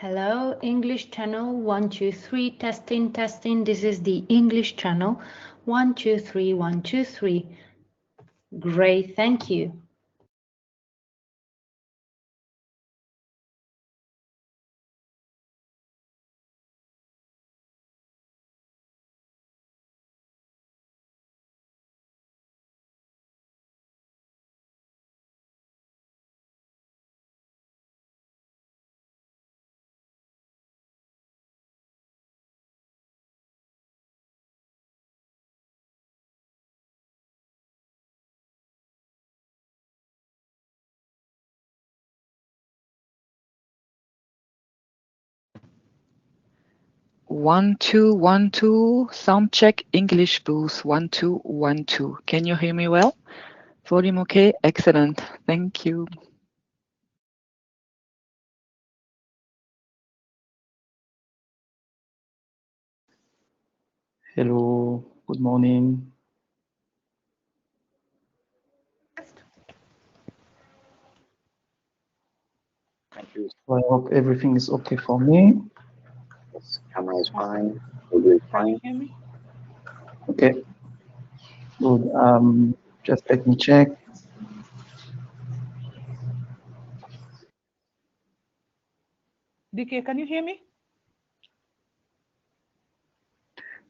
Hello, English channel 123, testing, testing. This is the English channel 123, 123. Great, thank you. One two one two. Sound check. English booth 1212. Can you hear me well? Volume okay? Excellent. Thank you. Hello, good morning. Thank you. I hope everything is okay for me. Yes, camera is fine. Audio is Can you fine. hear me? Okay, good. Just let me check. DK, can you hear me?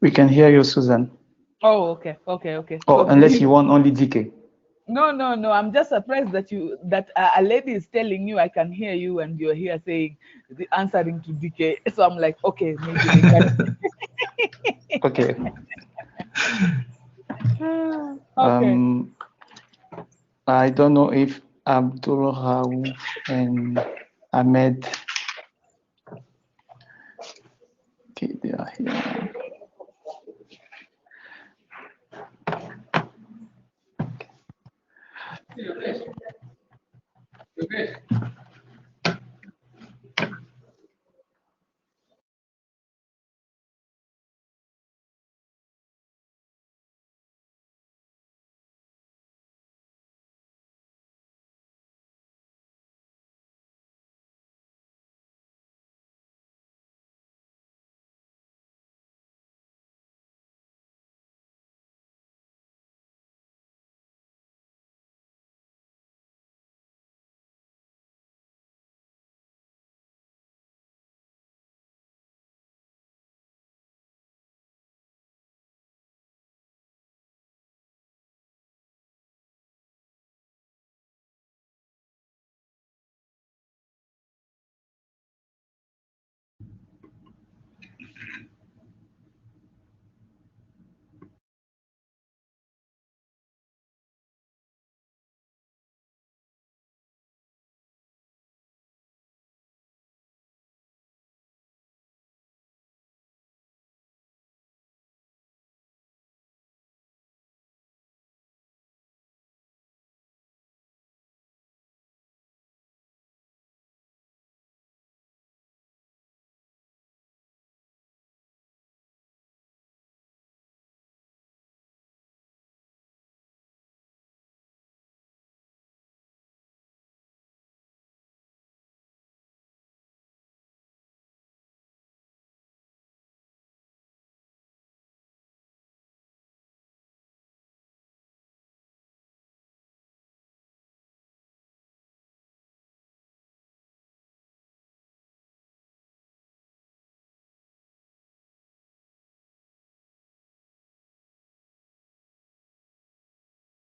We can hear you, Susan. Oh, okay. Oh, unless you want only DK. No. I'm just surprised that a lady is telling you I can hear you, and you're here saying answering to DK. So I'm like, okay, maybe they can. Okay. Okay. I don't know if Abdul Raouf and Ahmed. Okay, they are here.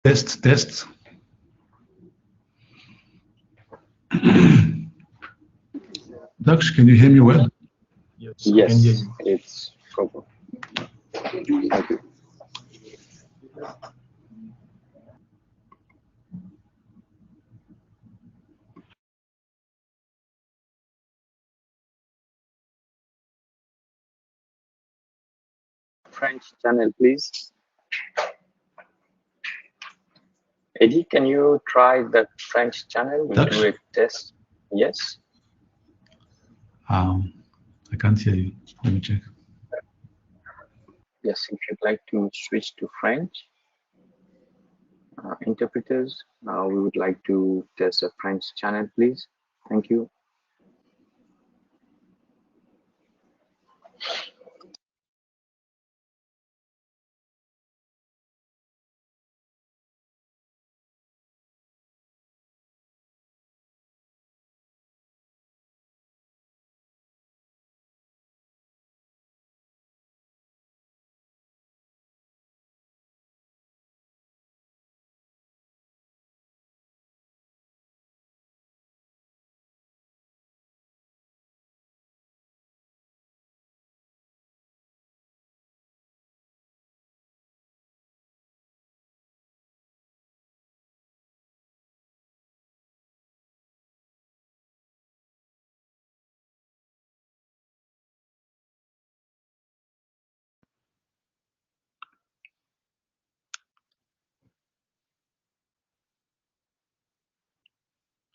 Test, test. Dax, can you hear me well? Yes, I can hear you. it's proper. Thank you. French channel, please. Eddie, can you try the French channel? We'll Dax? do a test. Yes. I can't hear you. Let me check. Yes, if you'd like to switch to French, interpreters, we would like to test a French channel, please. Thank you.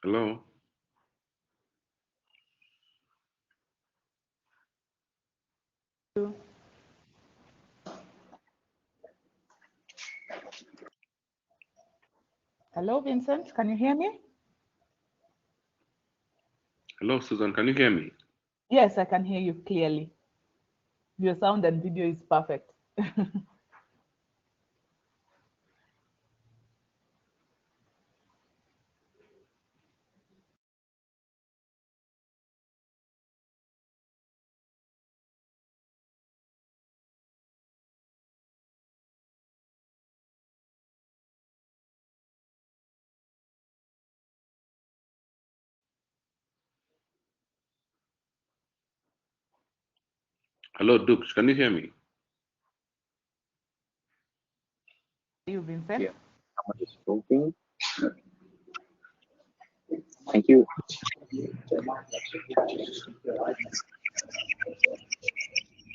Hello. Hello, Vincent. Can you hear me? Hello, Susan. Can you hear me? Yes, I can hear you clearly. Your sound and video is perfect. Hello, Dukes. Can you hear me? You, Vincent? Yeah. Someone is talking. Thank you.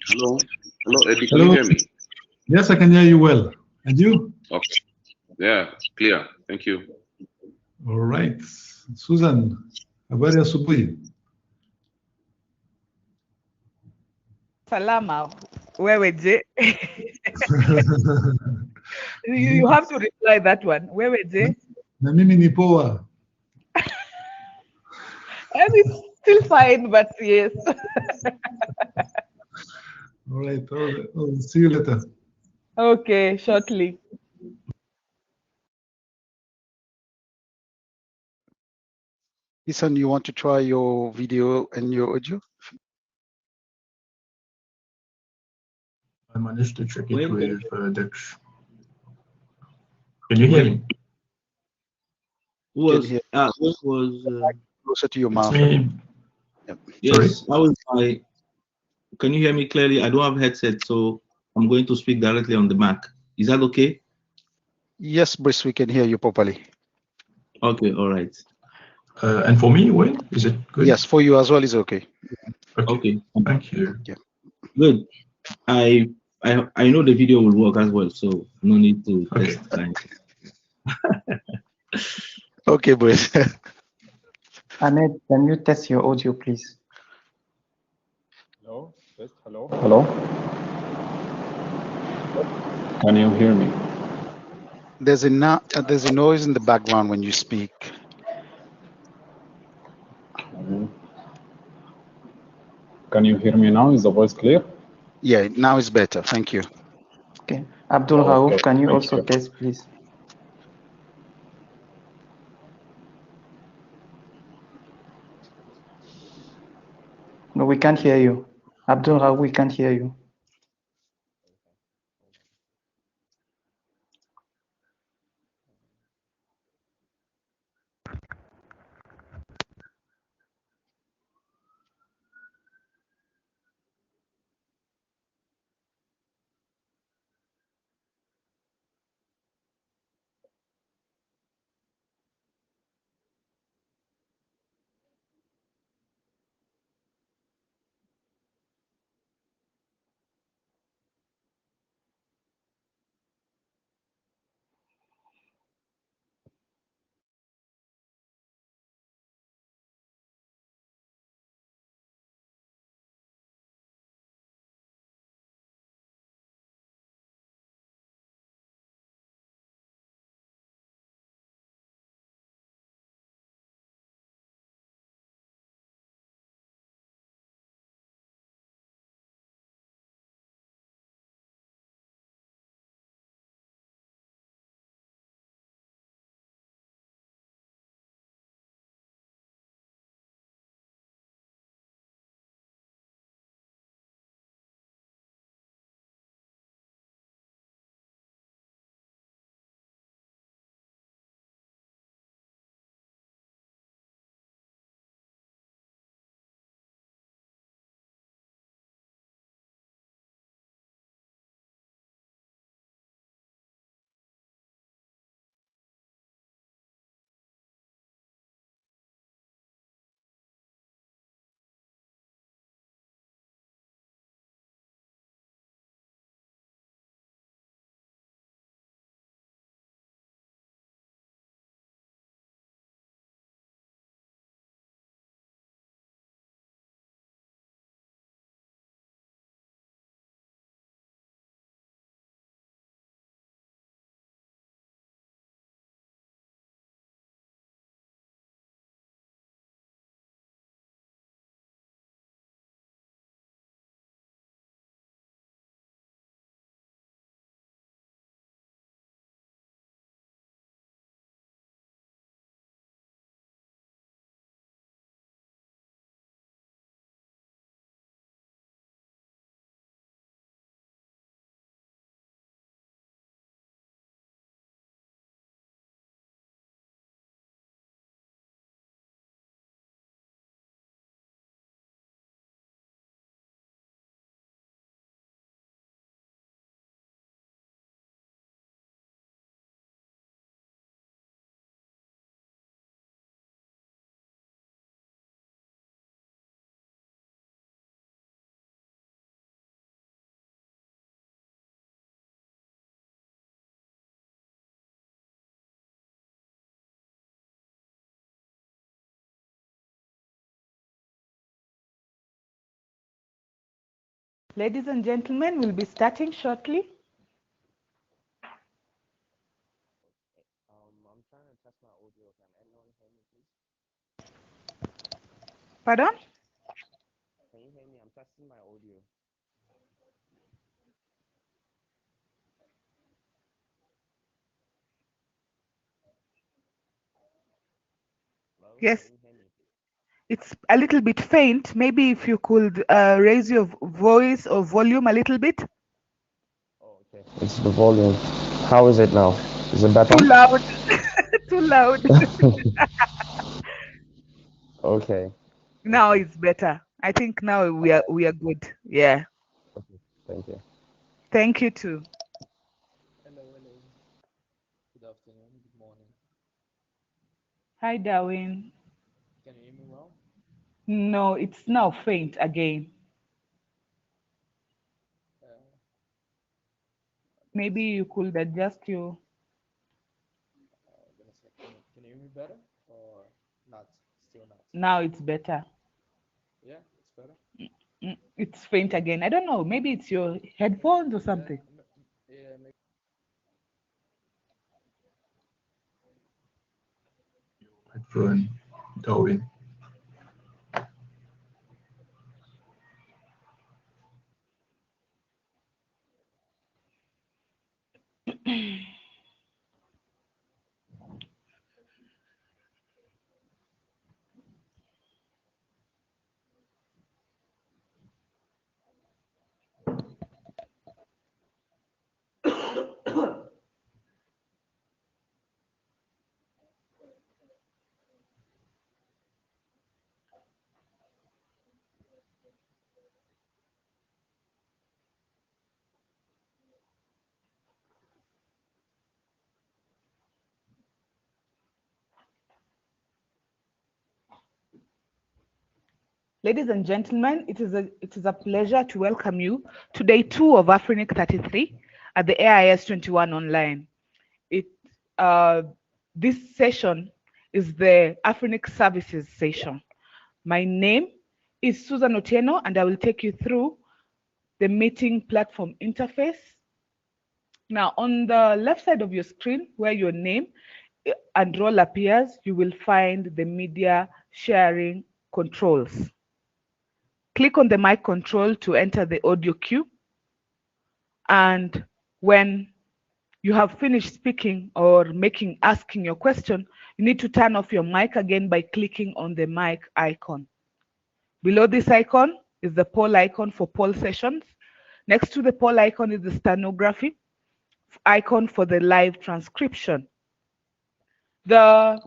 Hello. Hello, Eddie. Can Hello. you hear me? Yes, I can hear you well. And you? Okay. Yeah, clear. Thank you. All right. Susan, habari ya asubuhi. Salama, wewe je? You have to reply that one. Wewe je? Na mimi ni poa. And it's still fine, but yes. All right. Oh, see you later. Okay, shortly. Ethan, you want to try your video and your audio? I managed to check it with Dix. Can you hear me? Can hear. What was Closer to your It's mouth. me. Yep. yes, how is my can you hear me clearly? I don't have headset, so I'm going to speak directly on the Mac. Is that okay? Yes, Brice, we can hear you properly. Okay, all right. And for me, Wayne, is it good? Yes, for you as well is okay. Okay. Thank you. Yeah. Good. I know the video will work as well, so no need to Okay. test time. Okay, Brice. Ahmed, can you test your audio, please? Hello, test, hello. Hello. Can you hear me? There's a noise in the background when you speak. Can you hear me now? Is the voice clear? Yeah, now it's better. Thank you. Okay. Abdul Okay, Raouf, can you thank also you. test, please? No, we can't hear you. Abdul Raouf, we can't hear you. Ladies and gentlemen, we'll be starting shortly. I'm trying to test my audio. Can anyone hear me, please? Pardon? Can you hear me? I'm testing my audio. Hello? Yes. Can you hear me? It's a little bit faint. Maybe if you could raise your voice or volume a little bit. Oh, okay. It's the volume. How is it now? Is it better? Too loud. Too loud. Okay. Now it's better. I think now we are good. Yeah. Okay. Thank you. Thank you too. Hello, hello. Good afternoon. Good morning. Hi, Darwin. Can you hear me well? No, it's now faint again. Maybe you could adjust your. Give me a second. Can you hear me better or not? Still not. Now it's better. Yeah, it's better. It's faint again. I don't know. Maybe it's your headphones or something. Yeah, maybe. Microphone, Darwin. Ladies and gentlemen, it is a pleasure to welcome you to day 2 of Afrinic 33 at the AIS 21 online. This session is the Afrinic Services session. My name is Susan Otieno, and I will take you through the meeting platform interface. Now, on the left side of your screen, where your name and role appears, you will find the media sharing controls. Click on the mic control to enter the audio queue. And when you have finished speaking or asking your question, you need to turn off your mic again by clicking on the mic icon. Below this icon is the poll icon for poll sessions. Next to the poll icon is the stenography icon for the live transcription. The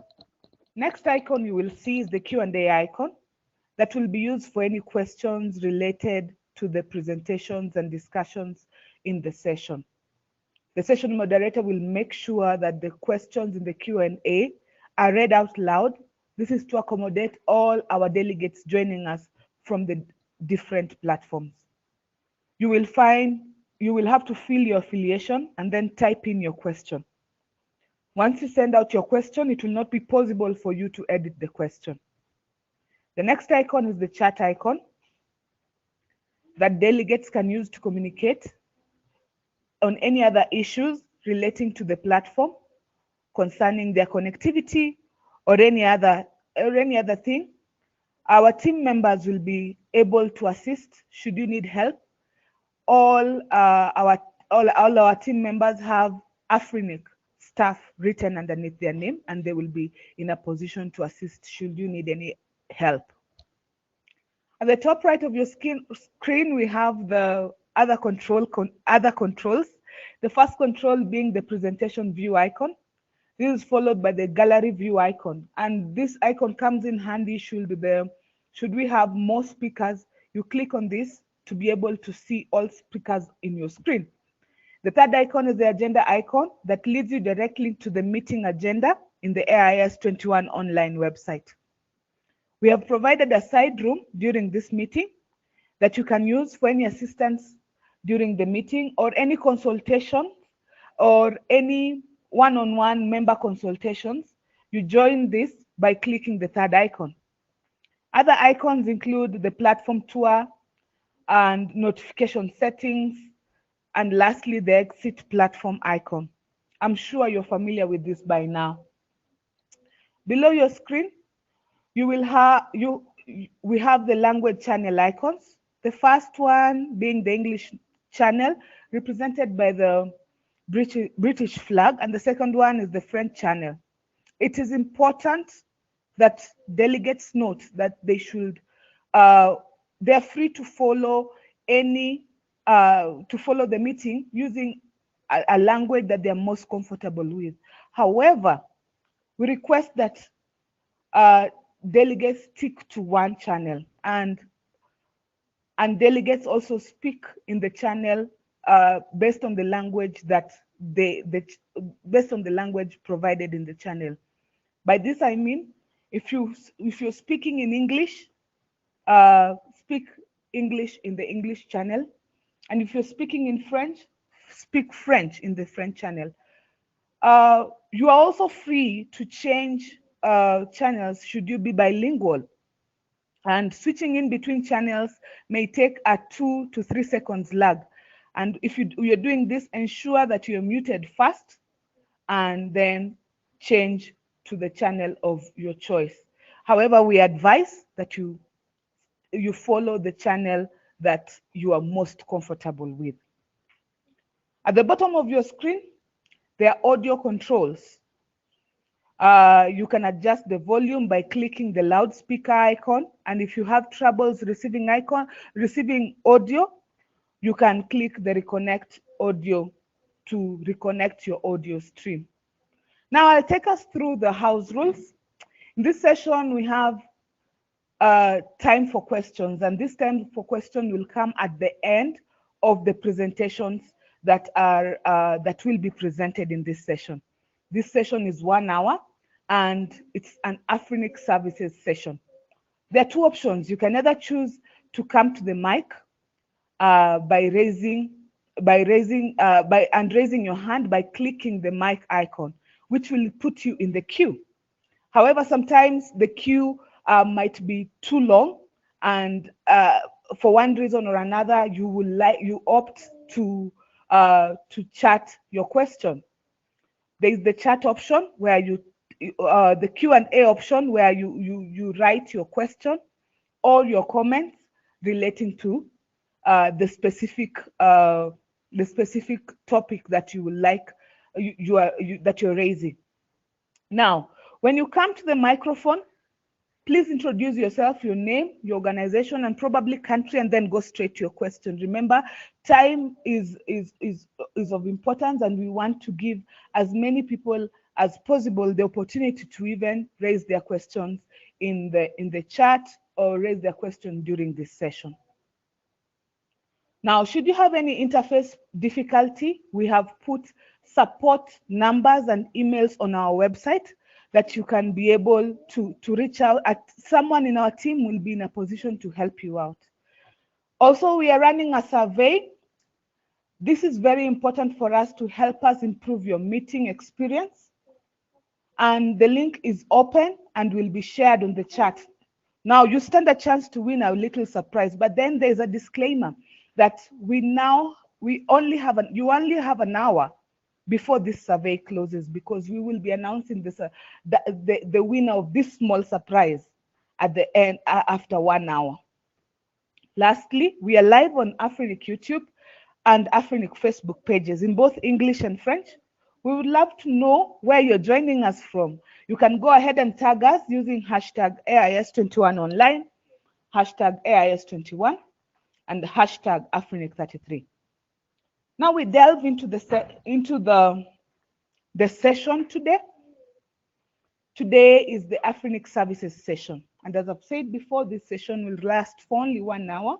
next icon you will see is the Q&A icon that will be used for any questions related to the presentations and discussions in the session. The session moderator will make sure that the questions in the Q&A are read out loud. This is to accommodate all our delegates joining us from the different platforms. You will have to fill your affiliation and then type in your question. Once you send out your question, it will not be possible for you to edit the question. The next icon is the chat icon that delegates can use to communicate on any other issues relating to the platform, concerning their connectivity or any other thing. Our team members will be able to assist should you need help. All our team members have Afrinic staff written underneath their name, and they will be in a position to assist should you need any help. At the top right of your screen, we have the other controls. The first control being the presentation view icon. This is followed by the gallery view icon, and this icon comes in handy should we have more speakers. You click on this to be able to see all speakers in your screen. The third icon is the agenda icon that leads you directly to the meeting agenda in the AIS 21 online website. We have provided a side room during this meeting that you can use for any assistance during the meeting or any consultation or any one-on-one member consultations. You join this by clicking the third icon. Other icons include the platform tour, and notification settings, and lastly, the exit platform icon. I'm sure you're familiar with this by now. Below your screen, we have the language channel icons. The first one being the English channel, represented by the British flag, and the second one is the French channel. It is important that delegates note that they are free to follow the meeting using a language that they're most comfortable with. However, we request that delegates stick to one channel, and delegates also speak in the channel based on the language based on the language provided in the channel. By this I mean, if you're speaking in English, speak English in the English channel, and if you're speaking in French, speak French in the French channel. You are also free to change channels should you be bilingual, and switching in between channels may take a 2 to 3 seconds lag. And if you're doing this, ensure that you're muted first and then change to the channel of your choice. However, we advise that you follow the channel that you are most comfortable with. At the bottom of your screen, there are audio controls. You can adjust the volume by clicking the loudspeaker icon, and if you have troubles receiving audio, you can click the reconnect audio to reconnect your audio stream. Now I'll take us through the house rules. In this session, we have time for questions, and this time for question will come at the end of the presentations that will be presented in this session. This session is 1 hour, and it's an Afrinic services session. There are 2 options. You can either choose to come to the mic by raising your hand by clicking the mic icon, which will put you in the queue. However, sometimes the queue might be too long, and for one reason or another, you opt to chat your question. There is the chat option where the Q&A option where you write your question or your comments relating to the specific topic that you would like that you're raising. Now, when you come to the microphone, please introduce yourself, your name, your organization, and probably country, and then go straight to your question. Remember, time is of importance, and we want to give as many people as possible the opportunity to even raise their questions in the chat or raise their question during this session. Now, should you have any interface difficulty, we have put support numbers and emails on our website that you can be able to reach out. Someone in our team will be in a position to help you out. Also, we are running a survey. This is very important for us to help us improve your meeting experience. And the link is open and will be shared on the chat. Now, you stand a chance to win a little surprise, but then there's a disclaimer that you only have an hour before this survey closes, because we will be announcing this the winner of this small surprise at the end after 1 hour. Lastly, we are live on Afrinic YouTube and Afrinic Facebook pages in both English and French. We would love to know where you're joining us from. You can go ahead and tag us using hashtag AIS21online, hashtag AIS21, and the hashtag Afrinic33. Now we delve into the session today. Today is the Afrinic services session. And as I've said before, this session will last for only 1 hour.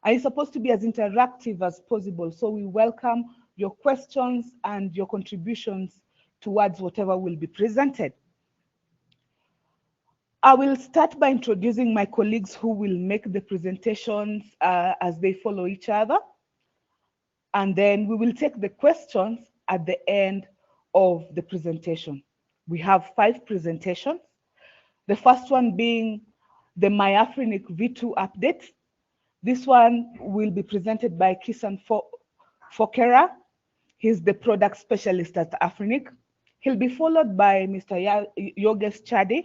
And it's supposed to be as interactive as possible. So we welcome your questions and your contributions towards whatever will be presented. I will start by introducing my colleagues who will make the presentations as they follow each other. And then we will take the questions at the end of the presentation. We have 5 presentations. The first one being the MyAfrinic V2 update. This one will be presented by Kisan Fokera. He's the product specialist at Afrinic. He'll be followed by Mr. Yogesh Chade,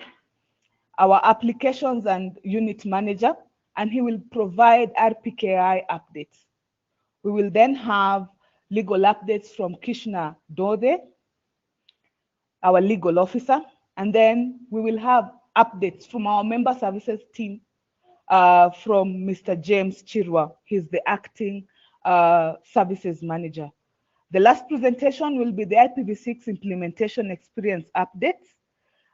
our applications and unit manager, and he will provide RPKI updates. We will then have legal updates from Krishna Dode, our legal officer, and then we will have updates from our member services team from Mr. James Chirwa. He's the acting services manager. The last presentation will be the IPv6 implementation experience updates,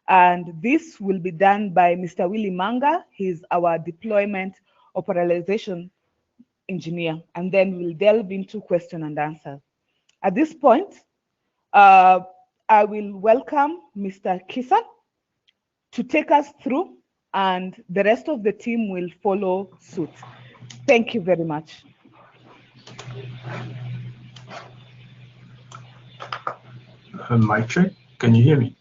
and this will be done by Mr. Willie Manga. He's our deployment operationalization engineer, and then we'll delve into question and answer. At this point, I will welcome Mr. Kisan to take us through, and the rest of the team will follow suit. Thank you very much. Mic check. Can you hear me?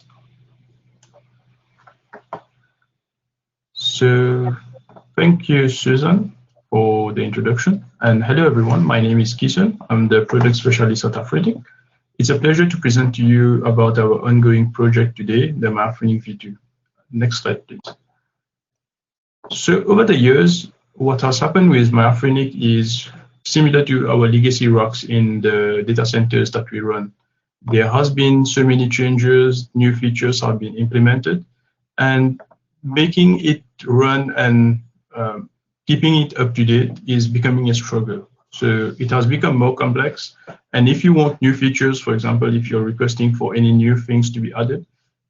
So, thank you, Susan, for the introduction. And hello, everyone. My name is Kisan. I'm the product specialist at Afrinic. It's a pleasure to present to you about our ongoing project today, the MyAfrinic V2. Next slide, please. So, over the years, what has happened with MyAfrinic is similar to our legacy rocks in the data centers that we run. There has been so many changes, new features have been implemented, and making it run and keeping it up to date is becoming a struggle. So it has become more complex. And if you want new features, for example, if you're requesting for any new things to be added,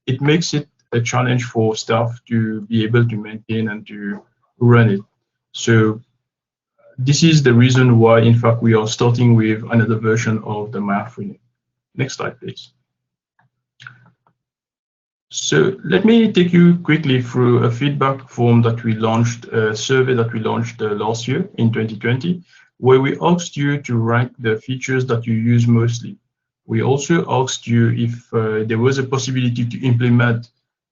it makes it a challenge for staff to be able to maintain and to run it. So this is the reason why, in fact, we are starting with another version of the MyAfrinic. Next slide, please. So let me take you quickly through a feedback form that we launched, a survey that we launched last year in 2020, where we asked you to rank the features that you use mostly. We also asked you if there was a possibility to implement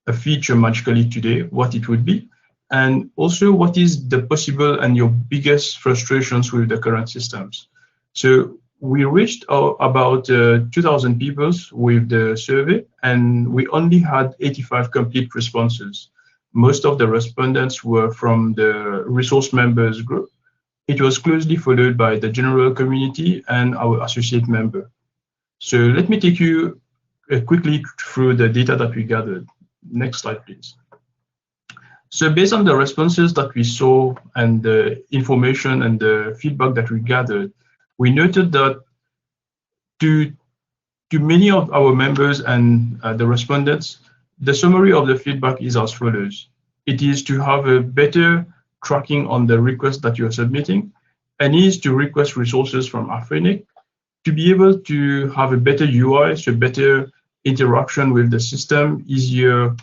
a feature magically today, what it would be, and also what is the possible and your biggest frustrations with the current systems. So we reached about 2,000 people with the survey, and we only had 85 complete responses. Most of the respondents were from the resource members group. It was closely followed by the general community and our associate member. So let me take you quickly through the data that we gathered. Next slide, please. So based on the responses that we saw and the information and the feedback that we gathered, we noted that to many of our members and the respondents, the summary of the feedback is as follows. It is to have a better tracking on the request that you're submitting, and is to request resources from Afrinic, to be able to have a better UI, so better interaction with the system, easier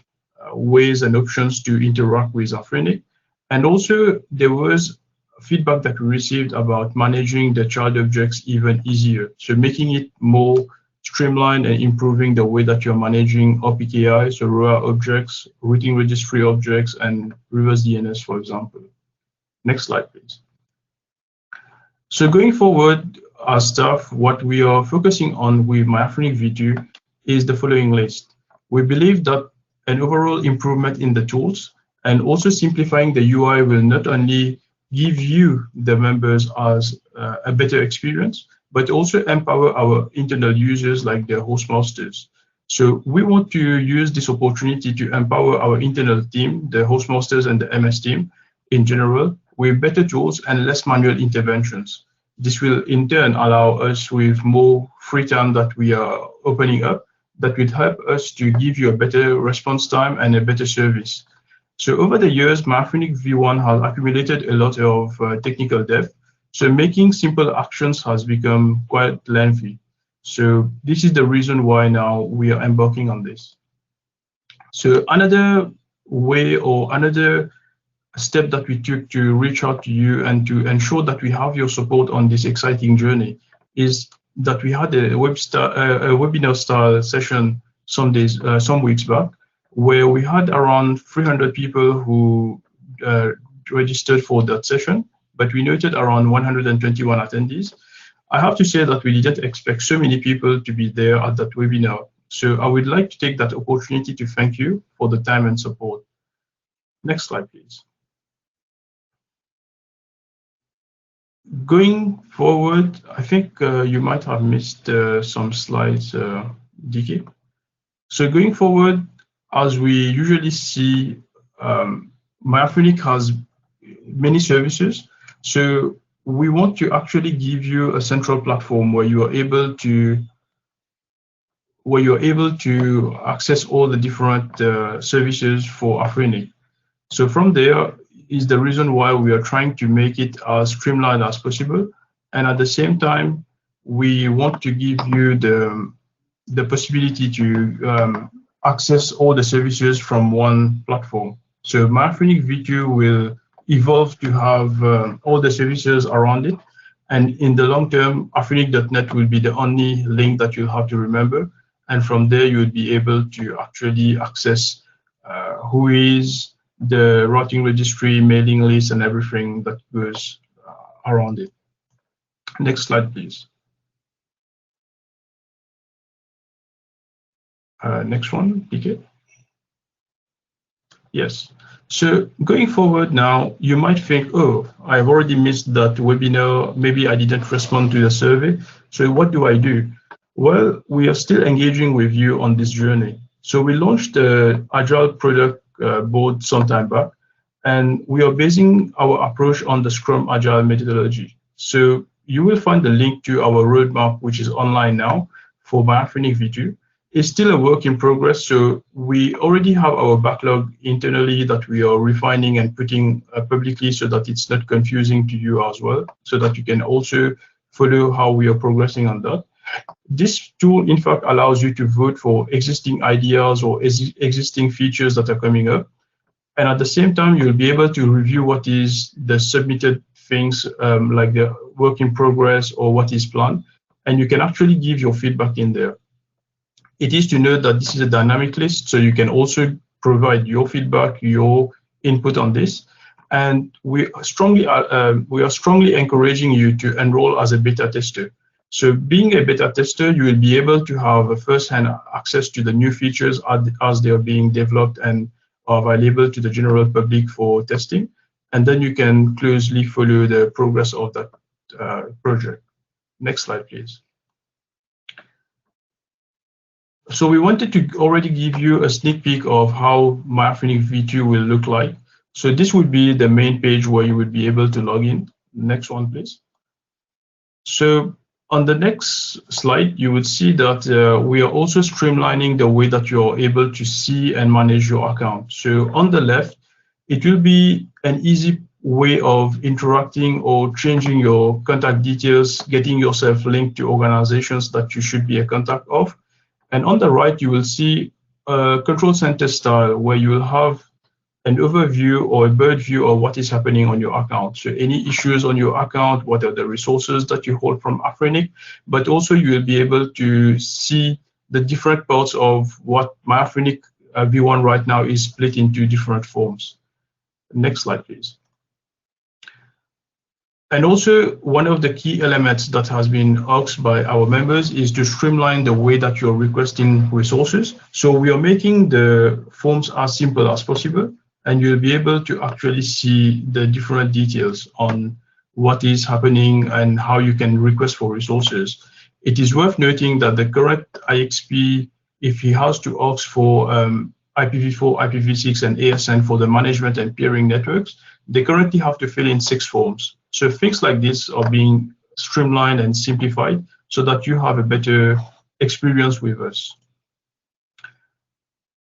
ways and options to interact with Afrinic. And also there was feedback that we received about managing the child objects even easier. So making it more streamlined and improving the way that you're managing RPKI, so ROA objects, routing registry objects, and reverse DNS, for example. Next slide, please. So going forward, as staff, what we are focusing on with MyAfrinic V2 is the following list. We believe that an overall improvement in the tools and also simplifying the UI will not only give you, the members, as a better experience, but also empower our internal users like the host masters. So we want to use this opportunity to empower our internal team, the host masters and the MS team in general, with better tools and less manual interventions. This will in turn allow us with more free time that we are opening up, that will help us to give you a better response time and a better service. So over the years, MyAfrinic V1 has accumulated a lot of technical depth. So making simple actions has become quite lengthy. So this is the reason why now we are embarking on this. So another way or another step that we took to reach out to you and to ensure that we have your support on this exciting journey is that we had a webinar style session some weeks back, where we had around 300 people who registered for that session. but we noted around 121 attendees. I have to say that we didn't expect so many people to be there at that webinar. So I would like to take that opportunity to thank you for the time and support. Next slide, please. Going forward, I think you might have missed some slides, DK. So going forward, as we usually see, Myaphonic has many services. So we want to actually give you a central platform where you are able to access all the different services for Afrinic. So from there is the reason why we are trying to make it as streamlined as possible. And at the same time, we want to give you the possibility to access all the services from one platform. So Myaphonic V2 will evolve to have all the services around it. And in the long term, Afrinic.net will be the only link that you'll have to remember. And from there, you would be able to actually access WHOIS, the routing registry, mailing list, and everything that goes around it. Next slide, please. Next one, PK. Yes. So going forward now, you might think, oh, I've already missed that webinar. Maybe I didn't respond to the survey. So what do I do? Well, we are still engaging with you on this journey. So we launched the Agile product board some time back, and we are basing our approach on the Scrum Agile methodology. So you will find the link to our roadmap, which is online now for Myaphonic V2. It's still a work in progress, so we already have our backlog internally that we are refining and putting publicly so that it's not confusing to you as well, so that you can also follow how we are progressing on that. This tool, in fact, allows you to vote for existing ideas or existing features that are coming up. And at the same time, you'll be able to review what is the submitted things like the work in progress or what is planned. And you can actually give your feedback in there. It is to note that this is a dynamic list, so you can also provide your feedback, your input on this. And we are strongly encouraging you to enroll as a beta tester. So being a beta tester, you will be able to have a first-hand access to the new features as they are being developed and are available to the general public for testing. And then you can closely follow the progress of that project. Next slide, please. So we wanted to already give you a sneak peek of how Myaphonic V2 will look like. So this would be the main page where you would be able to log in. Next one, please. So on the next slide, you would see that we are also streamlining the way that you're able to see and manage your account. So on the left, it will be an easy way of interacting or changing your contact details, getting yourself linked to organizations that you should be a contact of. And on the right, you will see a control center style where you will have an overview or a bird view of what is happening on your account. So any issues on your account, what are the resources that you hold from Afrinic, but also you will be able to see the different parts of what Myaphonic V1 right now is split into different forms. Next slide, please. And also, one of the key elements that has been asked by our members is to streamline the way that you're requesting resources. So we are making the forms as simple as possible, and you'll be able to actually see the different details on what is happening and how you can request for resources. It is worth noting that the current IXP, if he has to ask for IPv4, IPv6, and ASN for the management and peering networks, they currently have to fill in 6 forms. So things like this are being streamlined and simplified so that you have a better experience with us.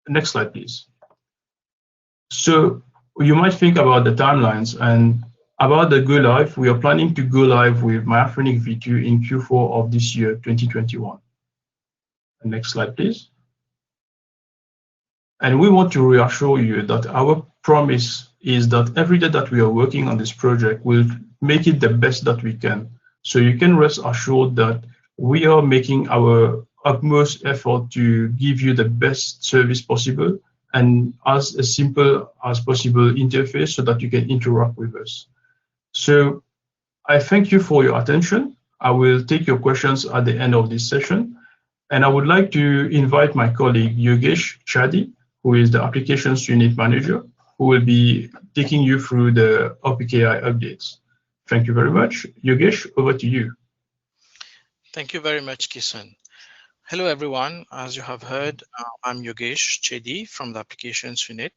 Next slide, please. So you might think about the timelines and about the go live. We are planning to go live with Myaphonic V2 in Q4 of this year, 2021. Next slide, please. And we want to reassure you that our promise is that every day that we are working on this project, we'll make it the best that we can. So you can rest assured that we are making our utmost effort to give you the best service possible and as a simple as possible interface so that you can interact with us. So I thank you for your attention. I will take your questions at the end of this session. And I would like to invite my colleague Yogesh Chadi, who is the Applications Unit Manager, who will be taking you through the OPKI updates. Thank you very much. Yogesh, over to you. Thank you very much, Kisan. Hello, everyone. As you have heard, I'm Yogesh Chedi from the Applications Unit,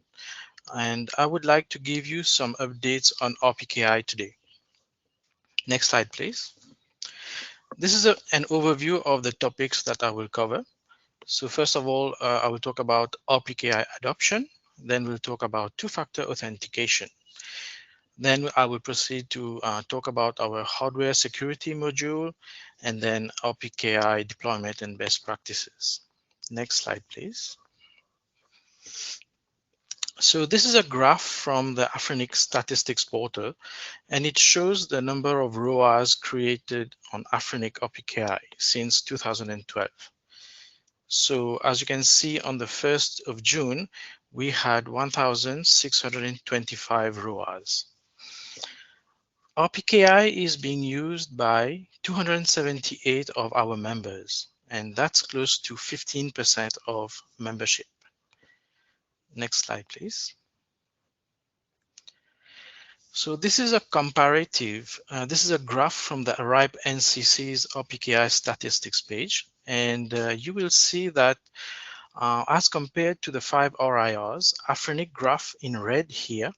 and I would like to give you some updates on OPKI today. Next slide, please. This is an overview of the topics that I will cover. So first of all, I will talk about OPKI adoption. Then we'll talk about two-factor authentication. Then I will proceed to talk about our hardware security module, and then OPKI deployment and best practices. Next slide, please. So this is a graph from the Afrinic statistics portal, and it shows the number of ROAs created on Afrinic OPKI since 2012. So as you can see, on the 1st of June, we had 1,625 ROAs. OPKI is being used by 278 of our members, and that's close to 15% of membership. Next slide, please. So this is a comparative. This is a graph from the ARIPE NCC's OPKI statistics page, and you will see that as compared to the 5 RIRs, Afrinic graph in red here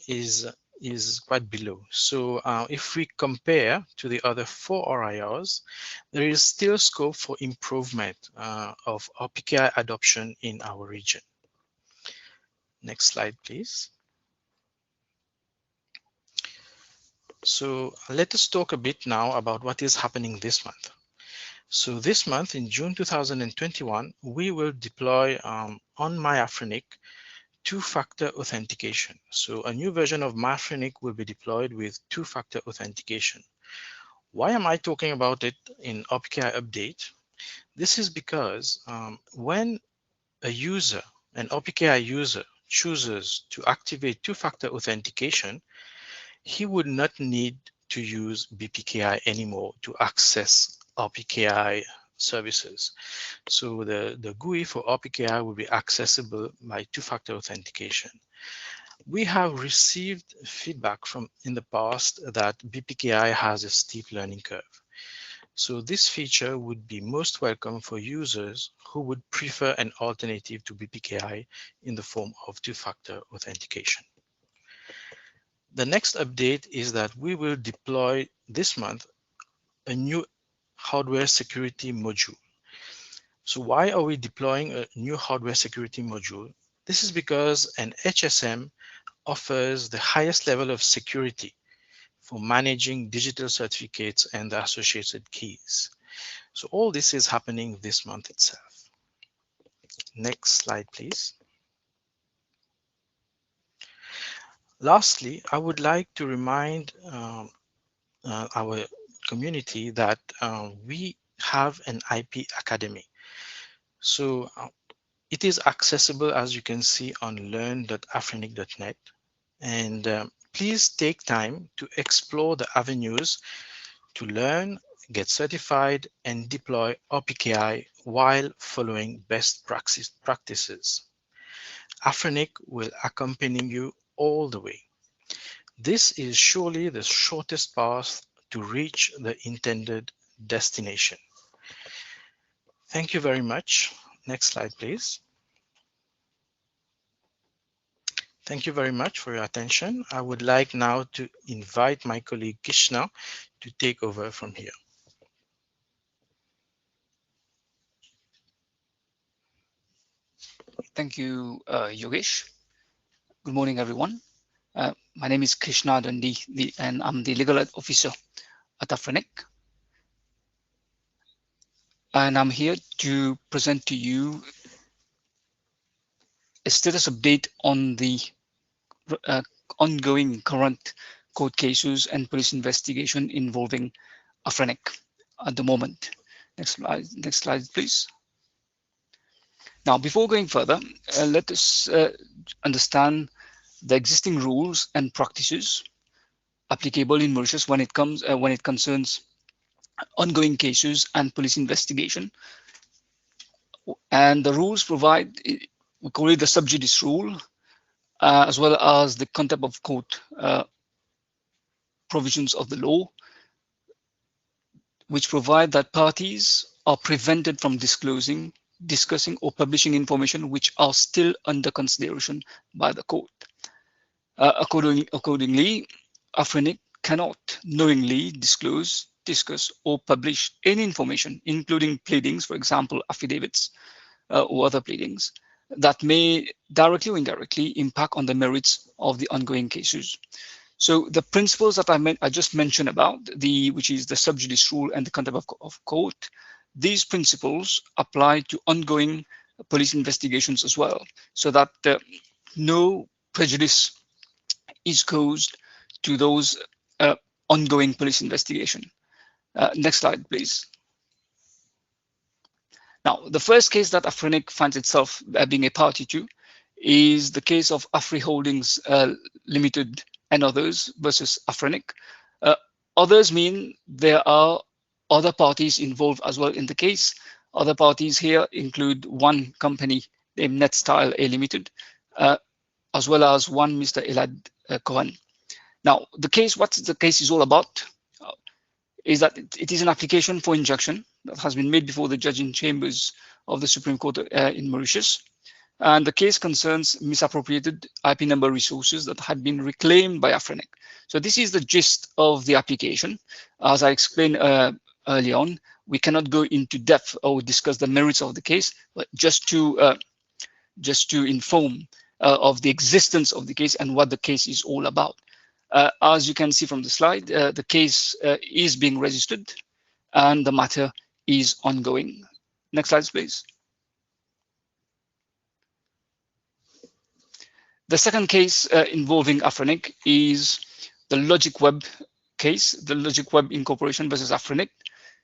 is quite below. So if we compare to the other 4 RIRs, there is still scope for improvement of OPKI adoption in our region. Next slide, please. So let us talk a bit now about what is happening this month. So this month, in June 2021, we will deploy on MyAfrinic two-factor authentication. So a new version of MyAfrinic will be deployed with two-factor authentication. Why am I talking about it in OPKI update? This is because when a user, an OPKI user, chooses to activate two-factor authentication, he would not need to use BPKI anymore to access OPKI services. So the GUI for OPKI will be accessible by two-factor authentication. We have received feedback from in the past that BPKI has a steep learning curve. So this feature would be most welcome for users who would prefer an alternative to BPKI in the form of two-factor authentication. The next update is that we will deploy this month a new hardware security module. So why are we deploying a new hardware security module? This is because an HSM offers the highest level of security for managing digital certificates and the associated keys. So all this is happening this month itself. Next slide, please. Lastly, I would like to remind our community that we have an IP Academy. So it is accessible, as you can see, on learn.afrinic.net. And please take time to explore the avenues to learn, get certified, and deploy OPKI while following best practices. Afrinic will accompany you all the way. This is surely the shortest path to reach the intended destination. Thank you very much. Next slide, please. Thank you very much for your attention. I would like now to invite my colleague Krishna to take over from here. Thank you, Yogesh. Good morning, everyone. My name is Krishna Dandi, and I'm the legal officer at Afrinic. And I'm here to present to you a status update on the ongoing current court cases and police investigation involving Afrinic at the moment. Next slide, please. Now, before going further, let us understand the existing rules and practices applicable in Mauritius when it concerns ongoing cases and police investigation. And the rules provide, we call it the sub judice rule, as well as the contempt of court provisions of the law, which provide that parties are prevented from disclosing, discussing, or publishing information which are still under consideration by the court. Accordingly, AFRENIC cannot knowingly disclose, discuss, or publish any information, including pleadings, for example, affidavits or other pleadings, that may directly or indirectly impact on the merits of the ongoing cases. So the principles that I just mentioned about, which is the sub judice rule and the contempt of court, these principles apply to ongoing police investigations as well, so that no prejudice is caused to those ongoing police investigation. Next slide, please. Now, the first case that AFRENIC finds itself being a party to is the case of Afri Holdings Limited and others versus AFRENIC. Others mean there are other parties involved as well in the case. Other parties here include one company named NetStyle A Limited, as well as one Mr. Elad Cohen. Now, the case, what the case is all about is that it is an application for injunction that has been made before the judge in chambers of the Supreme Court in Mauritius. And the case concerns misappropriated IP number resources that had been reclaimed by AFRENIC. So this is the gist of the application. As I explained early on, we cannot go into depth or discuss the merits of the case, but just to inform of the existence of the case and what the case is all about. As you can see from the slide, the case is being registered and the matter is ongoing. Next slide, please. The second case involving AFRENIC is the Logic Web case, the Logic Web Incorporation versus AFRENIC.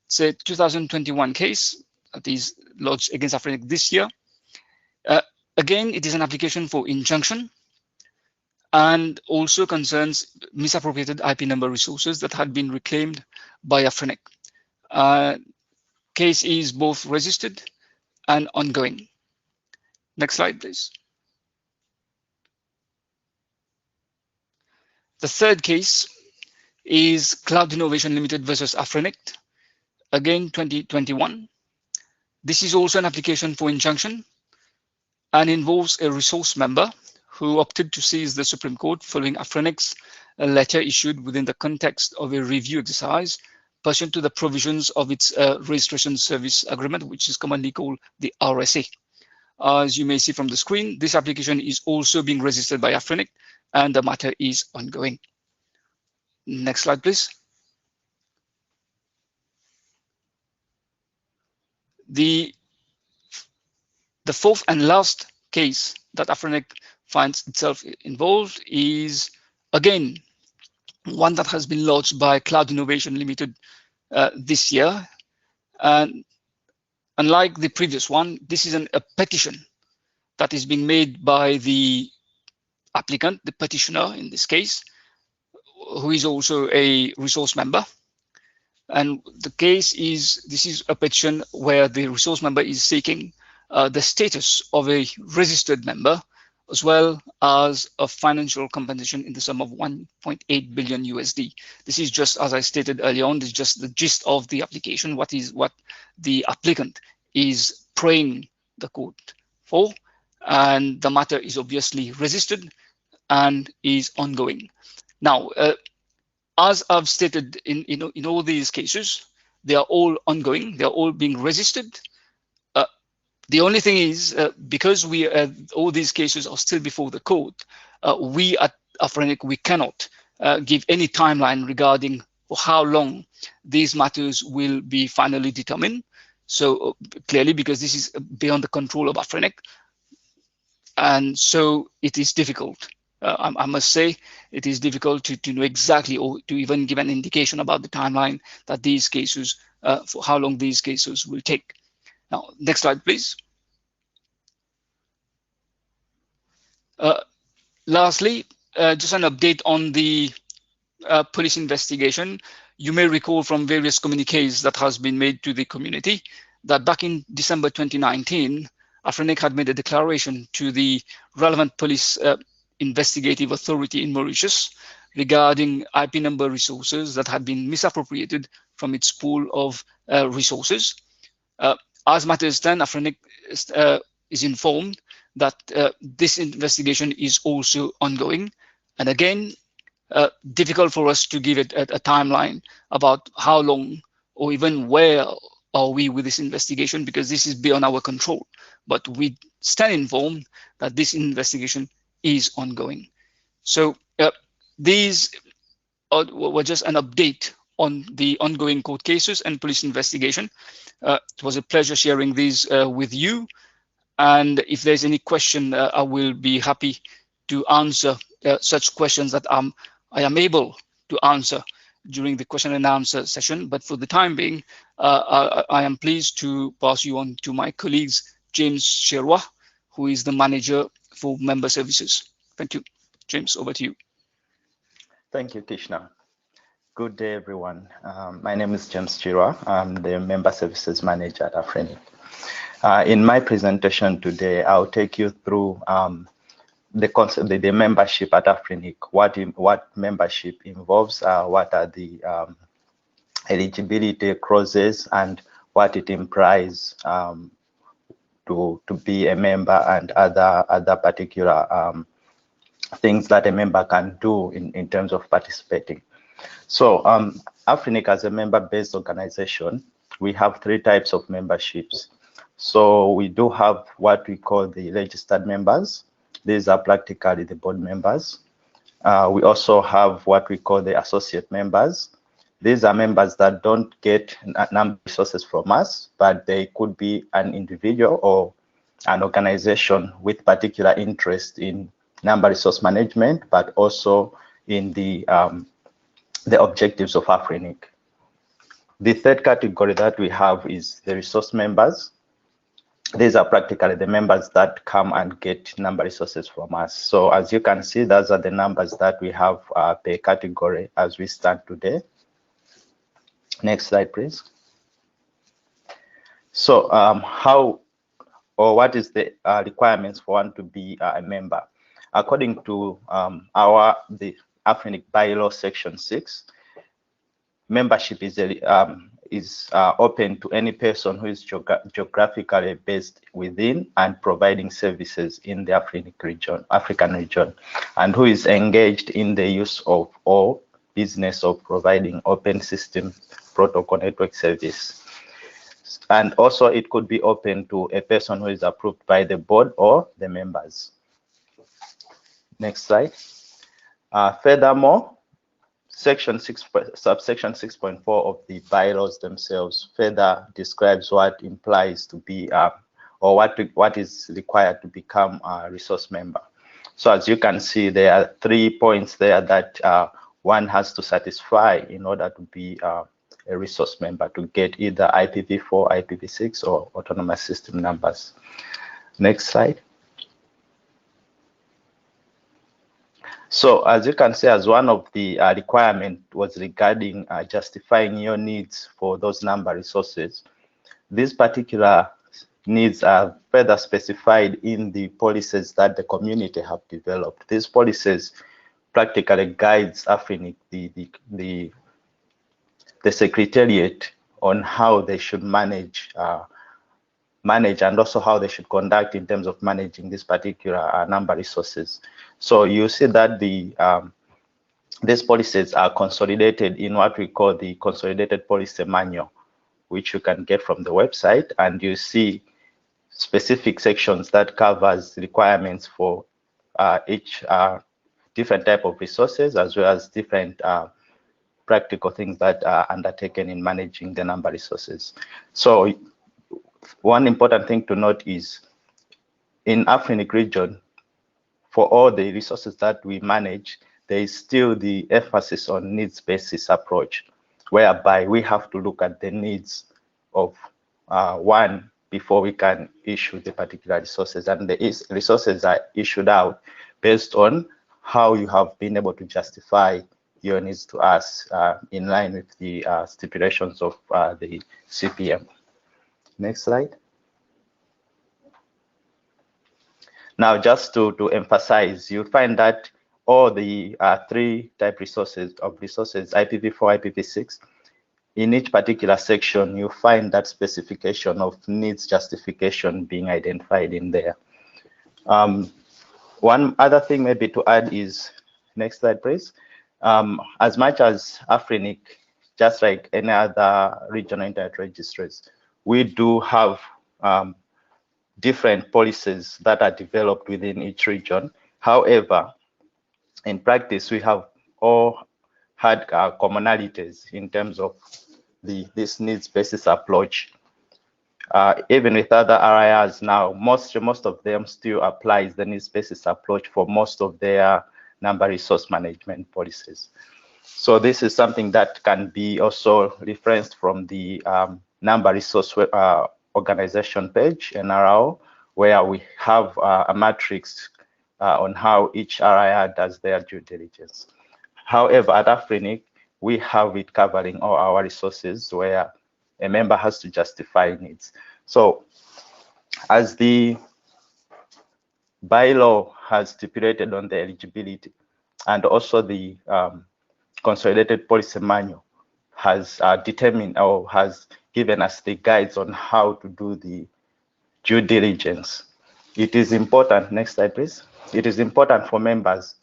It's a 2021 case that is lodged against AFRENIC this year. Again, it is an application for injunction and also concerns misappropriated IP number resources that had been reclaimed by AFRENIC. Case is both registered and ongoing. Next slide, please. The third case is Cloud Innovation Limited versus AFRENIC, again 2021. This is also an application for injunction and involves a resource member who opted to seize the Supreme Court following AFRENIC's letter issued within the context of a review exercise pursuant to the provisions of its registration service agreement, which is commonly called the RSA. As you may see from the screen, this application is also being registered by AFRENIC and the matter is ongoing. Next slide, please. The fourth and last case that AFRENIC finds itself involved is, again, one that has been lodged by Cloud Innovation Limited this year. And unlike the previous one, this is a petition that is being made by the applicant, the petitioner in this case, who is also a resource member. And the case is, this is a petition where the resource member is seeking the status of a registered member, as well as a financial compensation in the sum of 1.8 billion USD. This is just, as I stated earlier on, this is just the gist of the application, what the applicant is praying the court for, and the matter is obviously registered and is ongoing. Now, as I've stated in all these cases, they are all ongoing, they're all being registered. The only thing is, because all these cases are still before the court, we at AFRENIC, we cannot give any timeline regarding for how long these matters will be finally determined. So clearly, because this is beyond the control of AFRENIC, and so it is difficult. I must say, it is difficult to know exactly or to even give an indication about the timeline that these cases, for how long these cases will take. Now, next slide, please. Lastly, just an update on the police investigation, you may recall from various communiques that has been made to the community that back in December 2019, AFRENIC had made a declaration to the relevant police investigative authority in Mauritius regarding IP number resources that had been misappropriated from its pool of resources. As matters stand, AFRENIC is informed that this investigation is also ongoing. And again, difficult for us to give it a timeline about how long or even where are we with this investigation, because this is beyond our control. But we stand informed that this investigation is ongoing. So these were just an update on the ongoing court cases and police investigation. It was a pleasure sharing these with you. And if there's any question, I will be happy to answer such questions that I am able to answer during the question and answer session. But for the time being, I am pleased to pass you on to my colleagues, James Sherwa, who is the manager for member services. Thank you. James, over to you. Thank you, Krishna. Good day, everyone. My name is James Chirwa. I'm the member services manager at AFRENIC. In my presentation today, I'll take you through the concept, the membership at AFRENIC, what membership involves, what are the eligibility clauses, and what it implies to be a member, and other particular things that a member can do in terms of participating. So AFRENIC, as a member-based organization, we have 3 types of memberships. So we do have what we call the registered members. These are practically the board members. We also have what we call the associate members. These are members that don't get number resources from us, but they could be an individual or an organization with particular interest in number resource management, but also in the objectives of AFRENIC. The third category that we have is the resource members. These are practically the members that come and get number resources from us. So as you can see, those are the numbers that we have per category as we stand today. Next slide, please. So what is the requirements for one to be a member? According to the AFRENIC bylaw section 6, membership is open to any person who is geographically based within and providing services in the African region, and who is engaged in the use of or business of providing open system protocol network service. And also it could be open to a person who is approved by the board or the members. Next slide. Furthermore, subsection 6.4 of the bylaws themselves further describes what implies to be or what is required to become a resource member. So as you can see, there are 3 points there that one has to satisfy in order to be a resource member, to get either IPv4, IPv6, or autonomous system numbers. Next slide. So as you can see, as one of the requirement was regarding justifying your needs for those number resources, these particular needs are further specified in the policies that the community have developed. These policies practically guides AFRENIC, the secretariat, on how they should manage and also how they should conduct in terms of managing this particular number resources. So you see that these policies are consolidated in what we call the Consolidated Policy Manual, which you can get from the website, and you see specific sections that covers requirements for each different type of resources, as well as different practical things that are undertaken in managing the number resources. So one important thing to note is in AFRENIC region, for all the resources that we manage, there is still the emphasis on needs-basis approach, whereby we have to look at the needs of one before we can issue the particular resources. And the resources are issued out based on how you have been able to justify your needs to us in line with the stipulations of the CPM. Next slide. Now, just to emphasize, you'll find that all the three type resources, IPv4, IPv6, in each particular section, you find that specification of needs justification being identified in there. One other thing maybe to add is, next slide, please. As much as Afrinic, just like any other regional internet registries, we do have different policies that are developed within each region. However, in practice, we have all had commonalities in terms of this needs basis approach. Even with other RIRs now, most of them still applies the needs basis approach for most of their number resource management policies. So this is something that can be also referenced from the number resource organization page, NRO, where we have a matrix on how each RIR does their due diligence. However, at Afrinic, we have it covering all our resources where a member has to justify needs. So as the bylaw has stipulated on the eligibility, and also the consolidated policy manual has determined or has given us the guides on how to do the due diligence. It is important, next slide please. It is important for members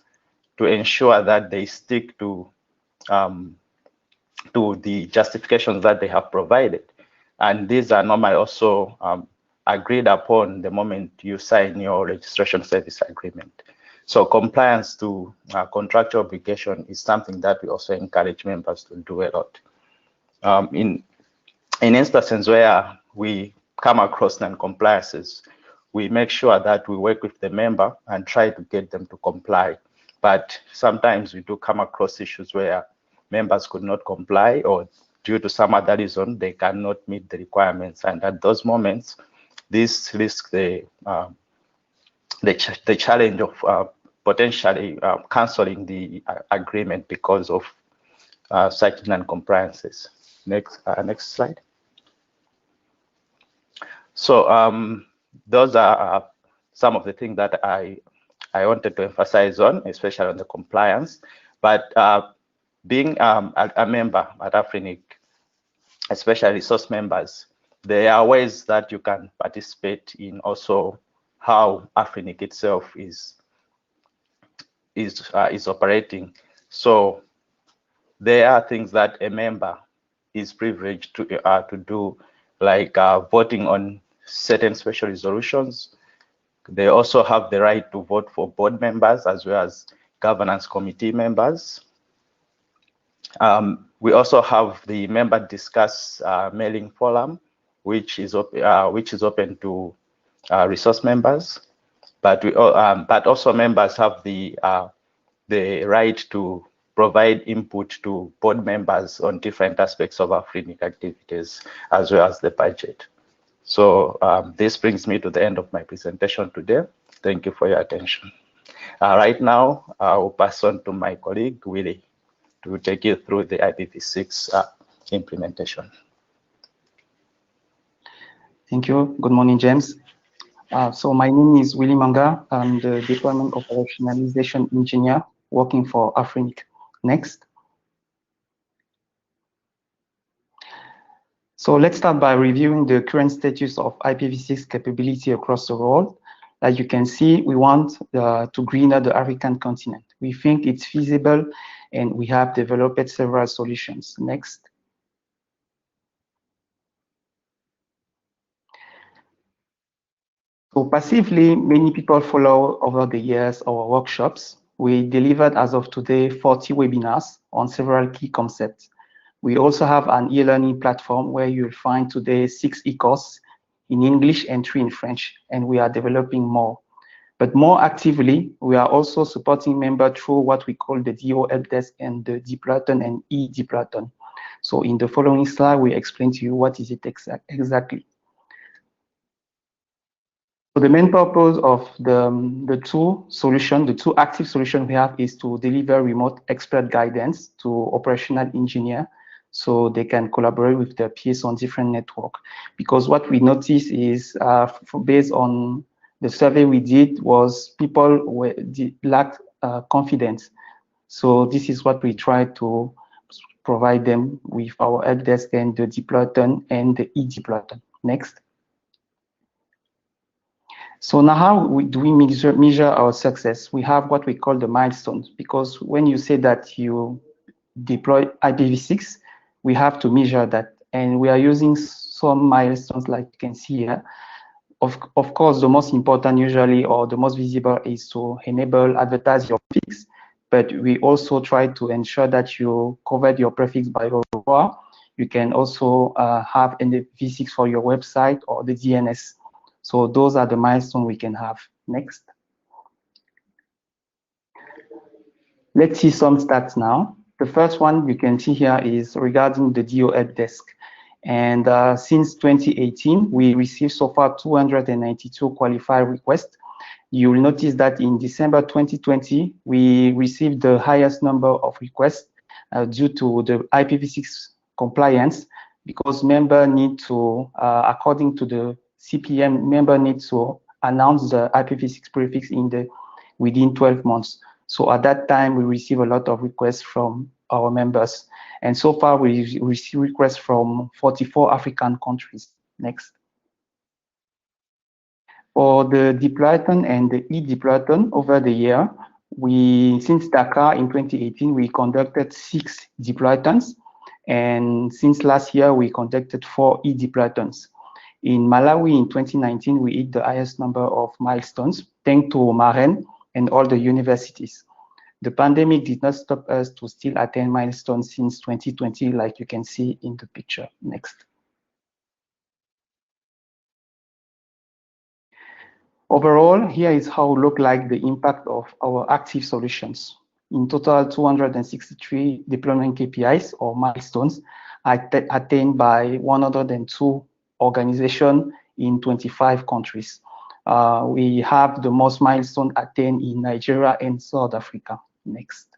to ensure that they stick to the justifications that they have provided. And these are normally also agreed upon the moment you sign your registration service agreement. So compliance to contractual obligation is something that we also encourage members to do a lot. In instances where we come across non-compliances, we make sure that we work with the member and try to get them to comply. But sometimes we do come across issues where members could not comply, or due to some other reason, they cannot meet the requirements. And at those moments, this risks the challenge of potentially canceling the agreement because of such non-compliances. Next slide. So those are some of the things that I wanted to emphasize on, especially on the compliance. But being a member at Afrinic, especially resource members, there are ways that you can participate in also how Afrinic itself is operating. So there are things that a member is privileged to do, like voting on certain special resolutions. They also have the right to vote for board members as well as governance committee members. We also have the member discuss mailing forum, which is open to resource members, but also members have the right to provide input to board members on different aspects of Afrinic activities as well as the budget. So this brings me to the end of my presentation today. Thank you for your attention. Right now, I will pass on to my colleague, Willie, to take you through the IPv6 implementation. Thank you. Good morning, James. So my name is Willie Manga. I'm the Deployment Operationalization Engineer working for Afrinic. Next. So let's start by reviewing the current status of IPv6 capability across the world. As you can see, we want to greener the African continent. We think it's feasible, and we have developed several solutions. Next. So passively, many people follow over the years our workshops. We delivered, as of today, 40 webinars on several key concepts. We also have an e-learning platform where you'll find today 6 e-courses in English and 3 in French, and we are developing more. But more actively, we are also supporting members through what we call the DO help desk and the Dpluton and eDpluton. So in the following slide, we explain to you what is it exactly. So the main purpose of the two active solutions we have is to deliver remote expert guidance to operational engineer so they can collaborate with their peers on different network. Because what we noticed is, based on the survey we did, was people lacked confidence. So this is what we try to provide them with our help desk and the Deployton and the eDeployton. Next. So now how do we measure our success? We have what we call the milestones, because when you say that you deploy IPv6, we have to measure that. And we are using some milestones like you can see here. Of course, the most important usually, or the most visible, is to enable advertise your prefix, but we also try to ensure that you covered your prefix by Aurora. You can also have NV6 for your website or the DNS. So those are the milestones we can have. Next. Let's see some stats now. The first one you can see here is regarding the DO help desk. And since 2018, we received so far 292 qualified requests. You will notice that in December 2020, we received the highest number of requests due to the IPv6 compliance, because member need to, according to the CPM, member needs to announce the IPv6 prefix within 12 months. So at that time, we receive a lot of requests from our members. And so far, we receive requests from 44 African countries. Next. For the Deployton and the eDeployton over the year, since Dakar in 2018, we conducted 6 Deploytons. And since last year, we conducted 4 eDeploytons. In Malawi in 2019, we hit the highest number of milestones, thanks to Maren and all the universities. The pandemic did not stop us to still attain milestones since 2020, like you can see in the picture. Next. Overall, here is how look like the impact of our active solutions. In total, 263 deployment KPIs or milestones are attained by 102 organizations in 25 countries. We have the most milestones attained in Nigeria and South Africa. Next.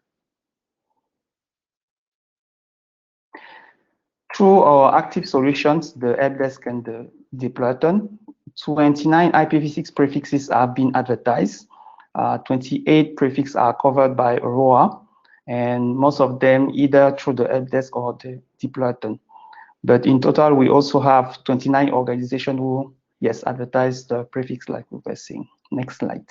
Through our active solutions, the help desk and the Deployton, 29 IPv6 prefixes have been advertised. 28 prefixes are covered by Aurora, and most of them either through the help desk or the Deployton. But in total, we also have 29 organizations who, yes, advertise the prefix like we were saying. Next slide.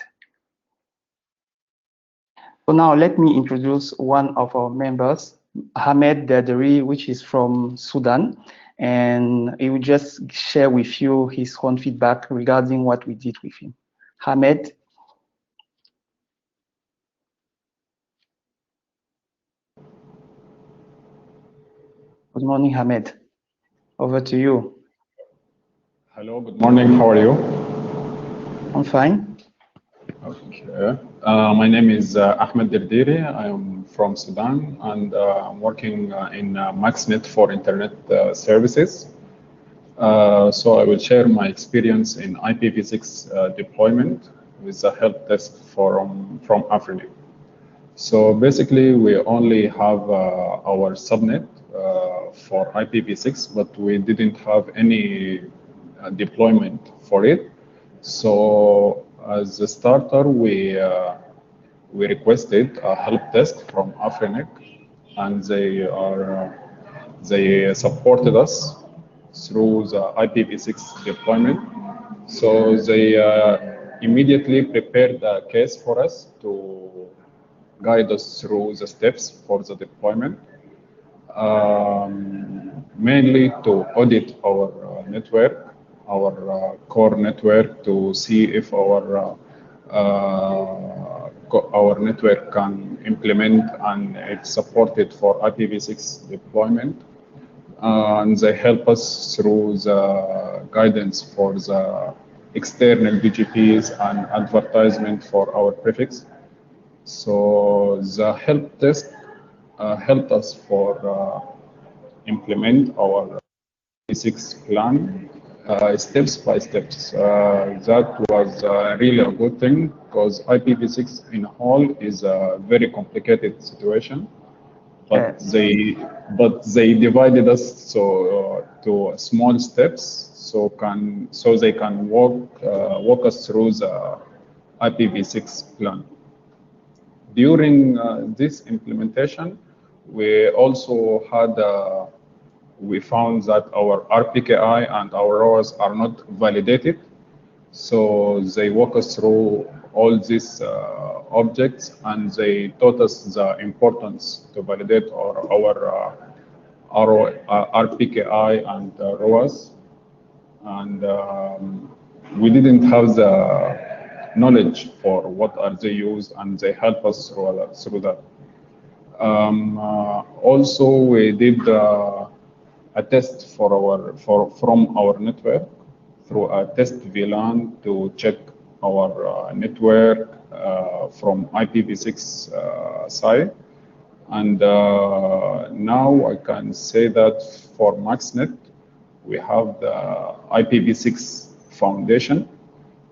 So now let me introduce one of our members, Ahmed Daderi, which is from Sudan. And he will just share with you his own feedback regarding what we did with him. Ahmed. Good morning, Ahmed. Over to you. Hello, good morning. How are you? I'm fine. Okay. My name is Ahmed Derdiri. I am from Sudan, and I'm working in MaxNet for Internet services. So I will share my experience in IPv6 deployment with the help desk from Afrinic. So basically, we only have our subnet for IPv6, but we didn't have any deployment for it. So as a starter, we requested a help desk from Afrinic, and they supported us through the IPv6 deployment. So they immediately prepared a case for us to guide us through the steps for the deployment, mainly to audit our network, our core network, to see if our network can implement and it's supported for IPv6 deployment. And they help us through the guidance for the external BGPs and advertisement for our prefix. So the help desk helped us for implement our IPv6 plan steps by steps. That was really a good thing because IPv6 in whole is a very complicated situation. But they divided us to small steps so they can walk us through the IPv6 plan. During this implementation, we also had we found that our RPKI and our ROAS are not validated. So they walk us through all these objects, and they taught us the importance to validate our RPKI and ROAS. And we didn't have the knowledge for what are they used, and they help us through that. Also, we did a test from our network through a test VLAN to check our network from IPv6 side. And now I can say that for MaxNet, we have the IPv6 foundation.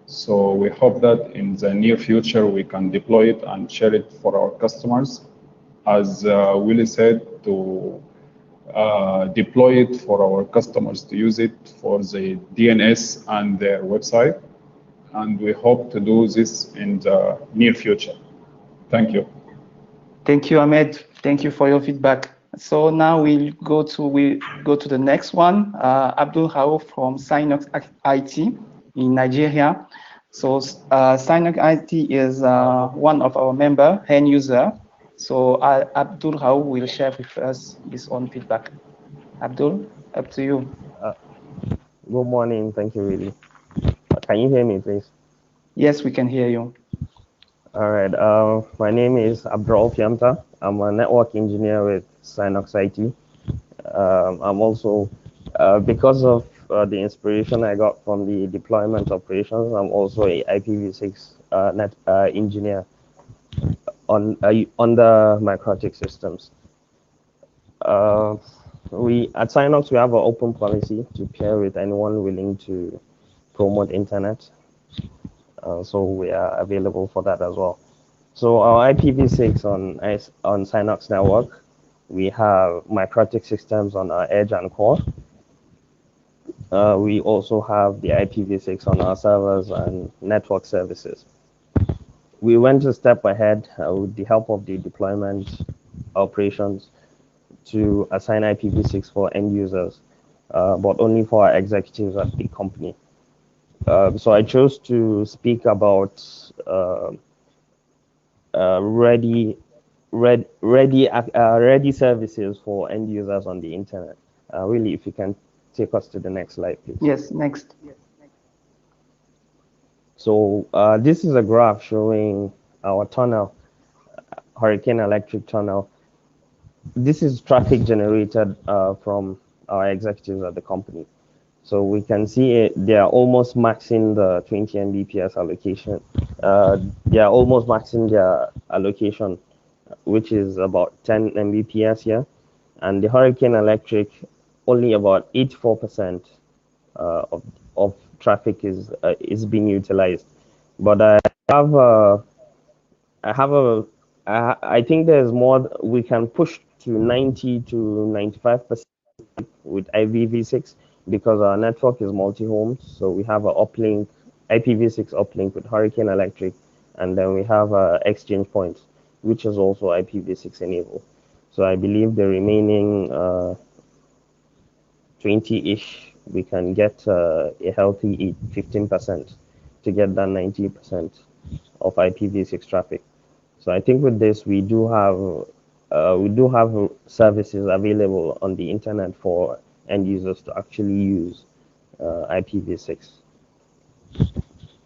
So we hope that in the near future, we can deploy it and share it for our customers. As Willie said, to deploy it for our customers to use it for the DNS and their website. And we hope to do this in the near future. Thank you. Thank you, Ahmed. Thank you for your feedback. So now we go to the next one, Abdul Rauf from Synox IT in Nigeria. So Synox IT is one of our member, end user. So Abdul Rauf will share with us his own feedback. Abdul, up to you. Good morning. Thank you, Willie. Can you hear me, please? Yes, we can hear you. All right. My name is Abdul Fiamta. I'm a network engineer with Synox IT. I'm also, because of the inspiration I got from the deployment operations, I'm also a IPv6 net engineer on the Microtik systems. We at Synox, we have an open policy to pair with anyone willing to promote internet. So we are available for that as well. So our IPv6 on Synox network, we have Microtik systems on our edge and core. We also have the IPv6 on our servers and network services. We went a step ahead with the help of the deployment operations to assign IPv6 for end users, but only for our executives at the company. So I chose to speak about ready services for end users on the internet. Really, if you can take us to the next slide, please. Yes, next. So this is a graph showing our tunnel, Hurricane Electric tunnel. This is traffic generated from our executives at the company. So we can see they are almost maxing the 20 Mbps allocation. They are almost maxing their allocation, which is about 10 Mbps here. And the Hurricane Electric, only about 84% of traffic is being utilized. But I think there's more. We can push to 90 to 95% with IPv6 because our network is multi-home. So we have an uplink, IPv6 uplink with Hurricane Electric, and then we have exchange points, which is also IPv6 enabled. So I believe the remaining 20-ish, we can get a healthy 15% to get that 90% of IPv6 traffic. So I think with this, we do have services available on the internet for end users to actually use IPv6.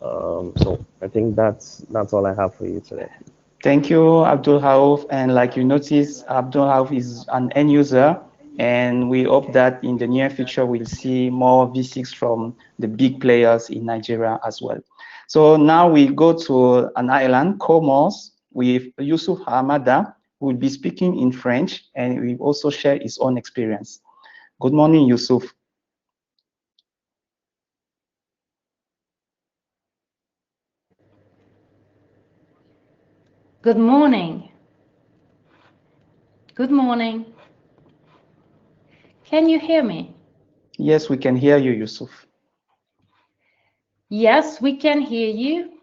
So I think that's all I have for you today. Thank you, Abdul Rauf. And like you notice, Abdul Rauf is an end user, and we hope that in the near future we'll see more V6 from the big players in Nigeria as well. So now we go to an island, Comoros, with Yusuf Hamada, who will be speaking in French, and we also share his own experience. Good morning, Yusuf. Good morning. Good morning. Can you hear me? Yes, we can hear you, Yusuf. Yes, we can hear you.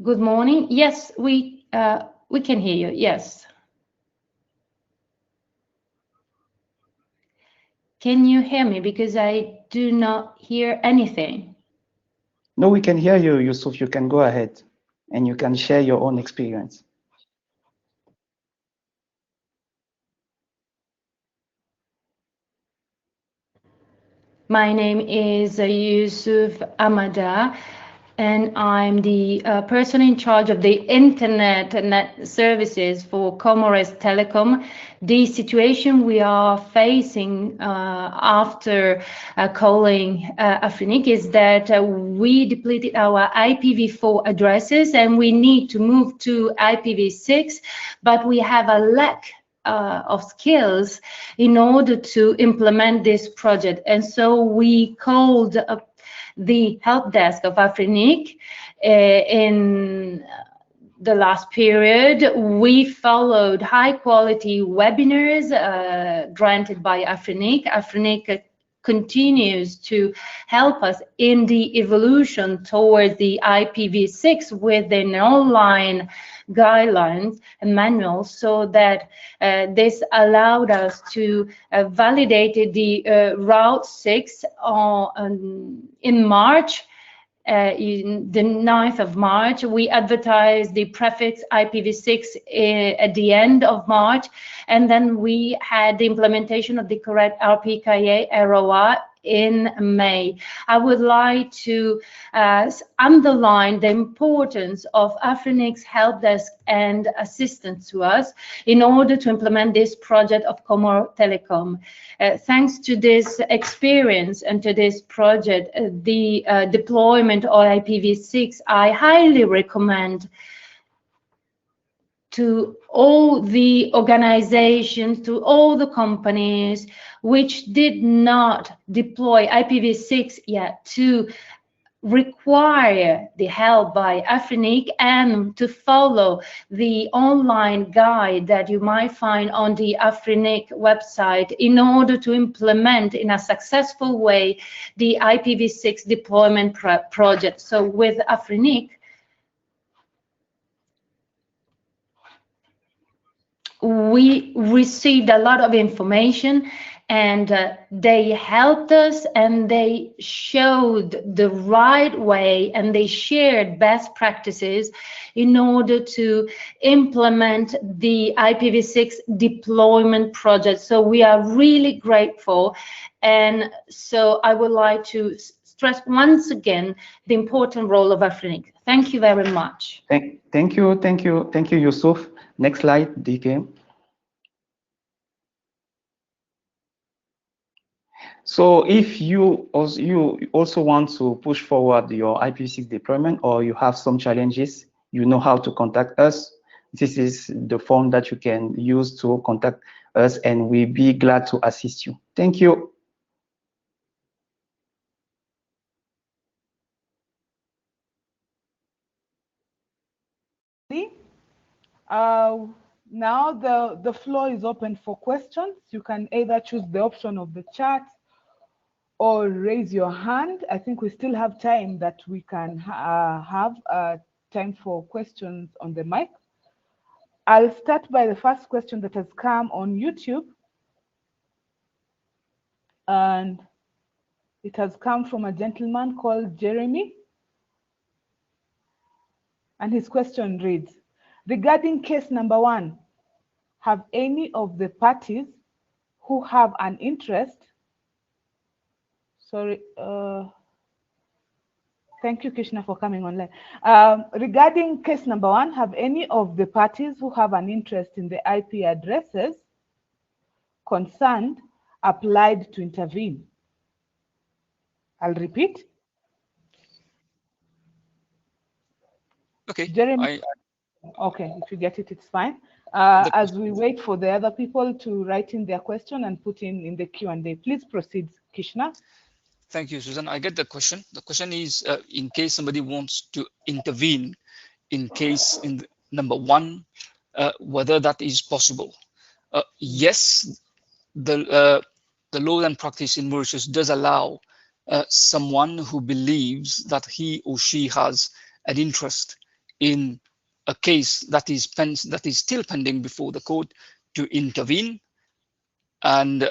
Good morning. Yes, we can hear you. Yes. Can you hear me? Because I do not hear anything. No, we can hear you, Yusuf. You can go ahead and you can share your own experience. My name is Yusuf Amada, and I'm the person in charge of the internet services for Comoros Telecom. The situation we are facing after calling Afrinic is that we depleted our IPv4 addresses and we need to move to IPv6, but we have a lack of skills in order to implement this project. And so we called up the help desk of Afrinic in the last period. We followed high quality webinars granted by Afrinic. Afrinic continues to help us in the evolution towards the IPv6 with an online guidelines and manuals, so that this allowed us to validate the Route 6 in March. In the 9th of March, we advertised the prefix IPv6 at the end of March, and then we had the implementation of the correct RPKA ROI in May. I would like to underline the importance of Afrinic's help desk and assistance to us in order to implement this project of Comoros Telecom. Thanks to this experience and to this project, the deployment of IPv6, I highly recommend to all the organizations, to all the companies which did not deploy IPv6 yet, to require the help by Afrinic and to follow the online guide that you might find on the Afrinic website in order to implement in a successful way the IPv6 deployment project. So with Afrinic, we received a lot of information, and they helped us and they showed the right way and they shared best practices in order to implement the IPv6 deployment project. So we are really grateful, and so I would like to stress once again the important role of Afrinic. Thank you very much. Thank you, Yusuf. Next slide, DK. So if you also want to push forward your IPv6 deployment, or you have some challenges, you know how to contact us. This is the form that you can use to contact us, and we'll be glad to assist you. Thank you. Now the floor is open for questions. You can either choose the option of the chat or raise your hand. I think we still have time that we can have time for questions on the mic. I'll start by the first question that has come on YouTube. And it has come from a gentleman called Jeremy. And his question reads, regarding case number 1, have any of the parties who have an interest, thank you, Krishna, for coming online. Regarding case number 1, have any of the parties who have an interest in the IP addresses concerned applied to intervene? I'll repeat. Okay. Jeremy. Okay, if you get it, it's fine. As we wait for the other people to write in their question and put in the Q&A, please proceed, Krishna. Thank you, Susan. I get the question. The question is, in case somebody wants to intervene, in case in number one, whether that is possible. Yes, the law and practice in Mauritius does allow someone who believes that he or she has an interest in a case that is still pending before the court to intervene, and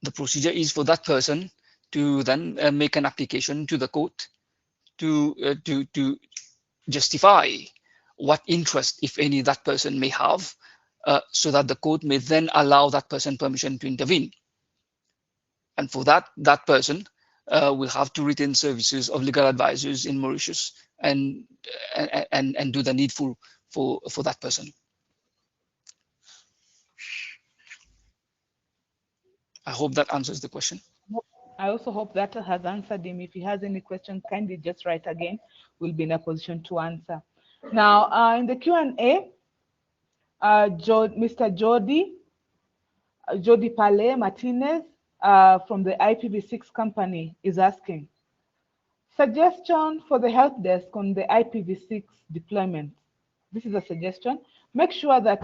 the procedure is for that person to then make an application to the court to justify what interest, if any, that person may have, so that the court may then allow that person permission to intervene. And for that, that person will have to retain services of legal advisors in Mauritius and do the needful for that person. I hope that answers the question. I also hope that has answered him. If he has any questions, kindly just write again. We'll be in a position to answer. Now, in the Q&A, Mr. Jody Palais Martinez from the IPv6 company is asking, suggestion for the help desk on the IPv6 deployment. This is a suggestion. Make sure that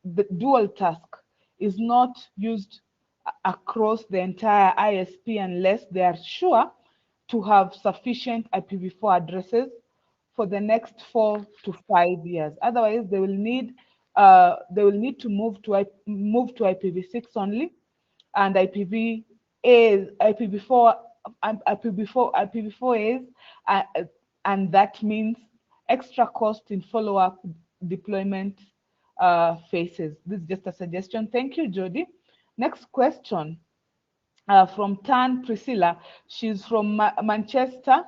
the dual task is not used across the entire ISP unless they are sure to have sufficient IPv4 addresses for the next 4 to 5 years. Otherwise, they will need to move to IPv6 only, and IPv4 is, and that means extra cost in follow-up deployment phases. This is just a suggestion. Thank you, Jody. Next question from Tan Priscilla. She's from Manchester.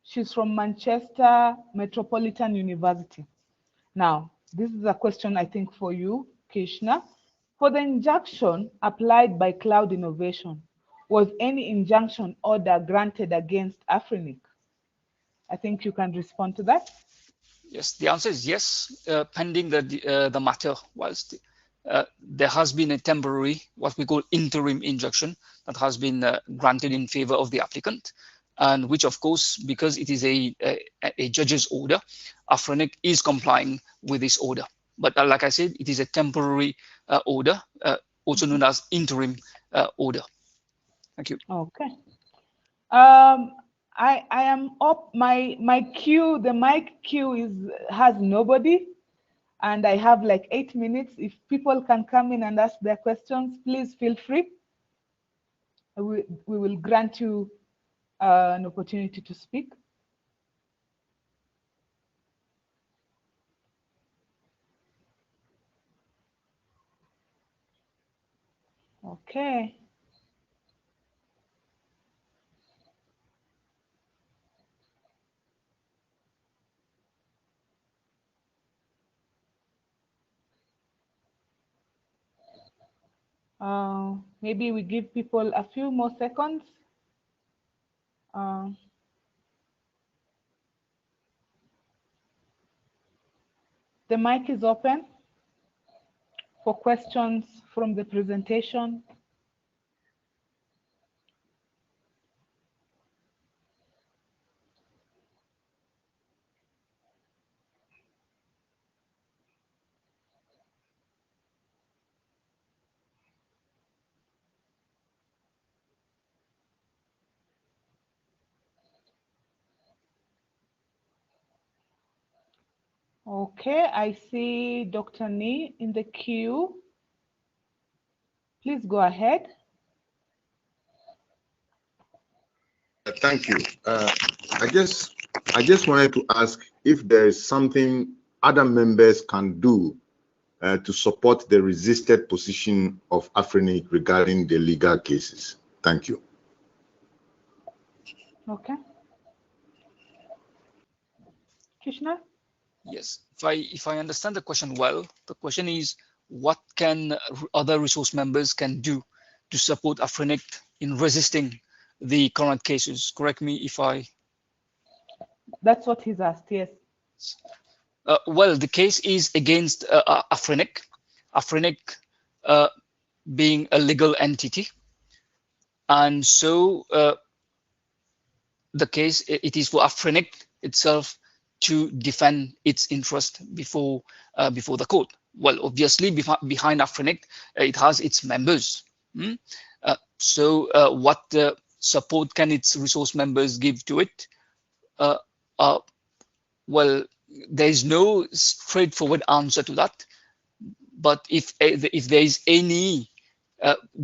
She's from Manchester Metropolitan University. Now, this is a question I think for you, Kishna. For the injunction applied by Cloud Innovation, was any injunction order granted against Afrinic? I think you can respond to that. Yes, the answer is yes, pending the matter whilst there has been a temporary, what we call interim injunction that has been granted in favor of the applicant, and which of course, because it is a judge's order, Afrinic is complying with this order. But like I said, it is a temporary order, also known as interim order. Thank you. Okay. I am up. My queue, the mic queue has nobody, and I have like 8 minutes. If people can come in and ask their questions, please feel free. We will grant you an opportunity to speak. Okay. Maybe we give people a few more seconds. The mic is open for questions from the presentation. Okay, I see Dr. Nee in the queue. Please go ahead. Thank you. I just wanted to ask if there is something other members can do to support the resisted position of Afrinic regarding the legal cases. Thank you. Okay. Krishna? Yes, if I understand the question well, the question is what can other resource members can do to support Afrinic in resisting the current cases. Correct me if I... That's what he's asked, yes. Well, the case is against Afrinic. Afrinic being a legal entity, And so the case, it is for Afrinic itself to defend its interest before the court. Well, obviously, behind Afrinic, it has its members. So what support can its resource members give to it? Well, there is no straightforward answer to that. But if there is any,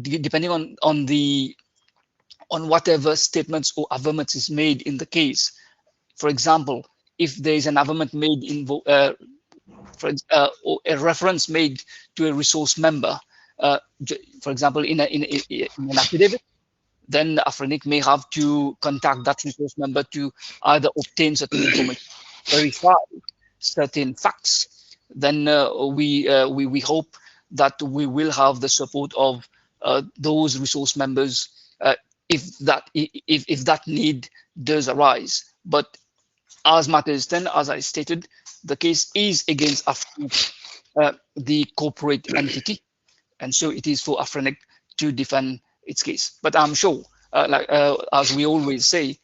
depending on whatever statements or averments is made in the case, for example, if there is an averment made in or a reference made to a resource member, for example, in an affidavit, then Afrinic may have to contact that resource member to either obtain certain information, verify certain facts. Then we hope that we will have the support of those resource members if that need does arise. But as matters stand, as I stated, the case is against Afrinic, the corporate entity, and so it is for Afrinic to defend its case. But I'm sure, as we always say,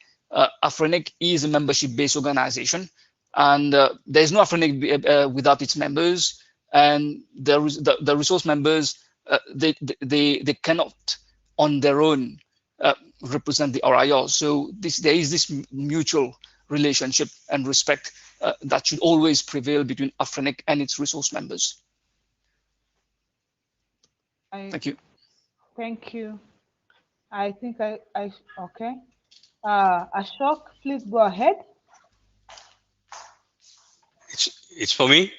Afrinic is a membership-based organization, and there's no Afrinic without its members, and the resource members they cannot on their own represent the RIR. So there is this mutual relationship and respect that should always prevail between Afrinic and its resource members. Thank you. Thank you. I think okay. Ashok, please go ahead. It's for me?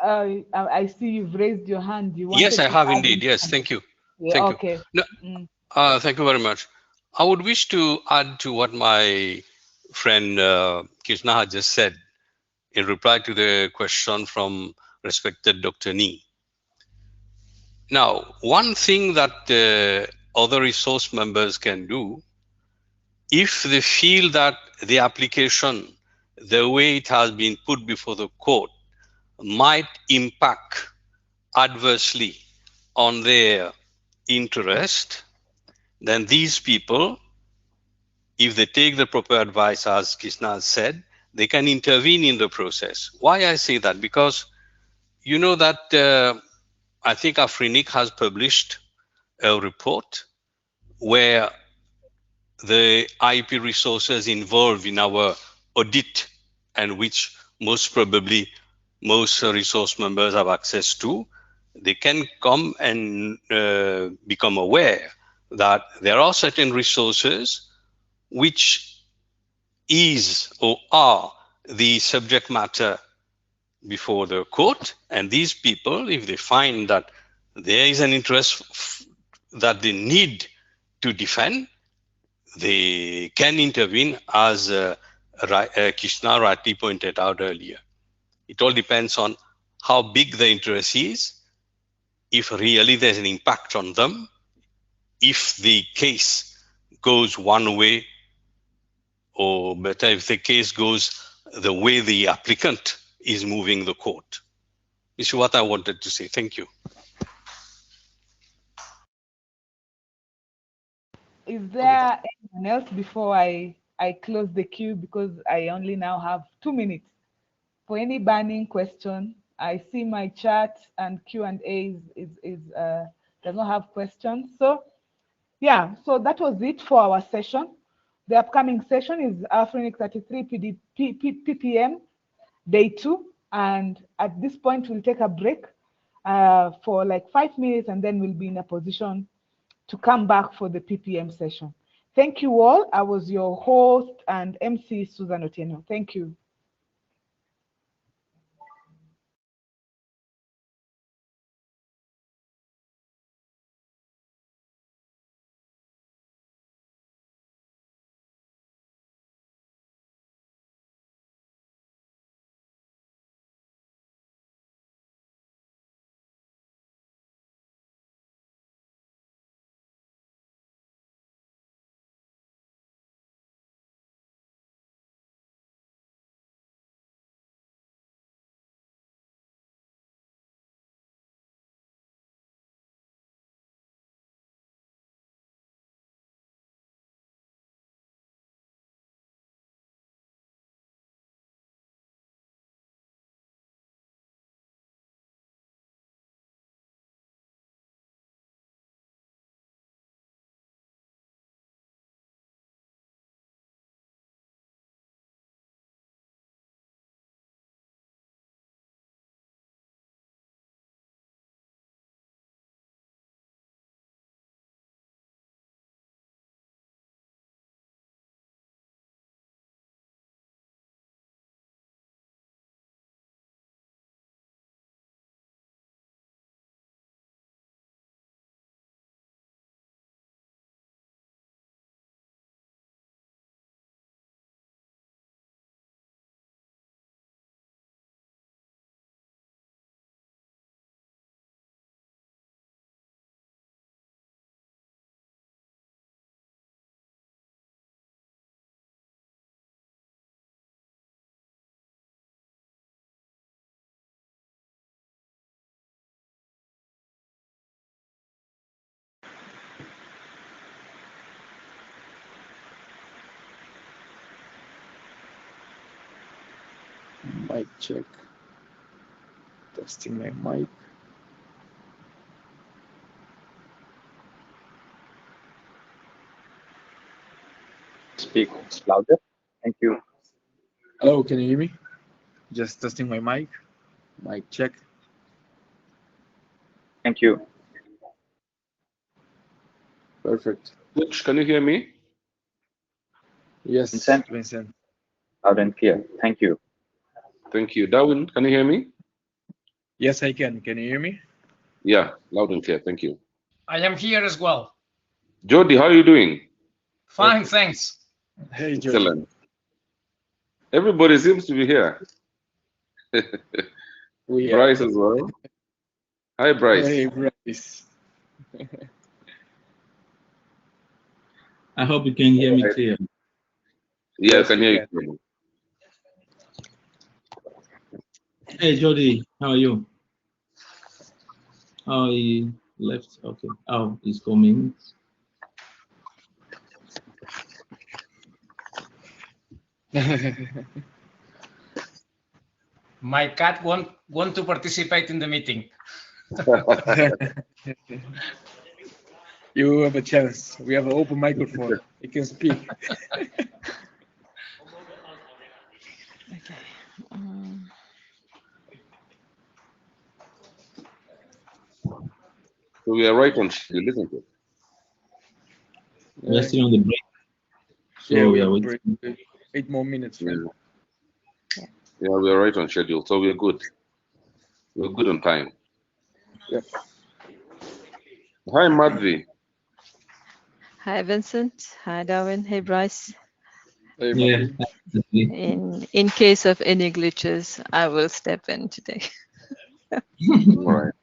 I see you've raised your hand. Yes, I have indeed. Yes, thank you. Yeah, thank okay. you. No, thank you very much. I would wish to add to what my friend Krishna had just said in reply to the question from respected Dr. Nee. Now, one thing that other resource members can do, if they feel that the application, the way it has been put before the court, might impact adversely on their interest, then these people, if they take the proper advice, as Krishna said, they can intervene in the process. Why I say that? Because you know that I think Afrinic has published a report where the IP resources involved in our audit, and which most probably most resource members have access to, they can come and become aware that there are certain resources which is or are the subject matter before the court, and these people, if they find that there is an interest that they need to defend, they can intervene, as Krishna rightly pointed out earlier. It all depends on how big the interest is, if really there's an impact on them, if the case goes one way, or better, if the case goes the way the applicant is moving the court. This is what I wanted to say. Thank you. Is there anyone else before I close the queue, because I only now have 2 minutes for any burning question? I see my chat and Q&A does not have questions. So yeah, so that was it for our session. The upcoming session is Afrinic 33 PPM day 2, and at this point we'll take a break for like 5 minutes, and then we'll be in a position to come back for the PPM session. Thank you all. I was your host and MC, Susan Otieno. Thank you. Mic check. Testing my mic. Speak louder. Thank you. Hello, can you hear me? Just testing my mic. Mic check. Thank you. Perfect. Which, can you hear me? Yes, Vincent? Vincent. Loud and clear. Thank you. Thank you. Darwin, can you hear me? Yes, I can. Can you hear me? Yeah, loud and clear. Thank you. I am here as well. Jody, how are you doing? Fine, thanks. Hey, Jody. Excellent. Everybody seems to be here. We Bryce are. as well. Hi, Bryce. Hey, Bryce. I hope you can hear me clear. Yeah, Yes, I can we hear can. you. Hey, Jody, how are you? Oh, he left. Okay. Oh, he's coming. My cat want to participate in the meeting. You have a chance. We have an open microphone. You can speak. Okay. So we are right on schedule, isn't it? We're still on the break. So Yeah, we we have are a waiting. break. 8 more minutes, right? Yeah, we are right on schedule, so we're good. We're good on time. Yep. Hi, Madvi. Hi, Vincent. Hi, Darwin. Hey, Bryce. Hey, Yeah. In case of any glitches, I will step in today. All right.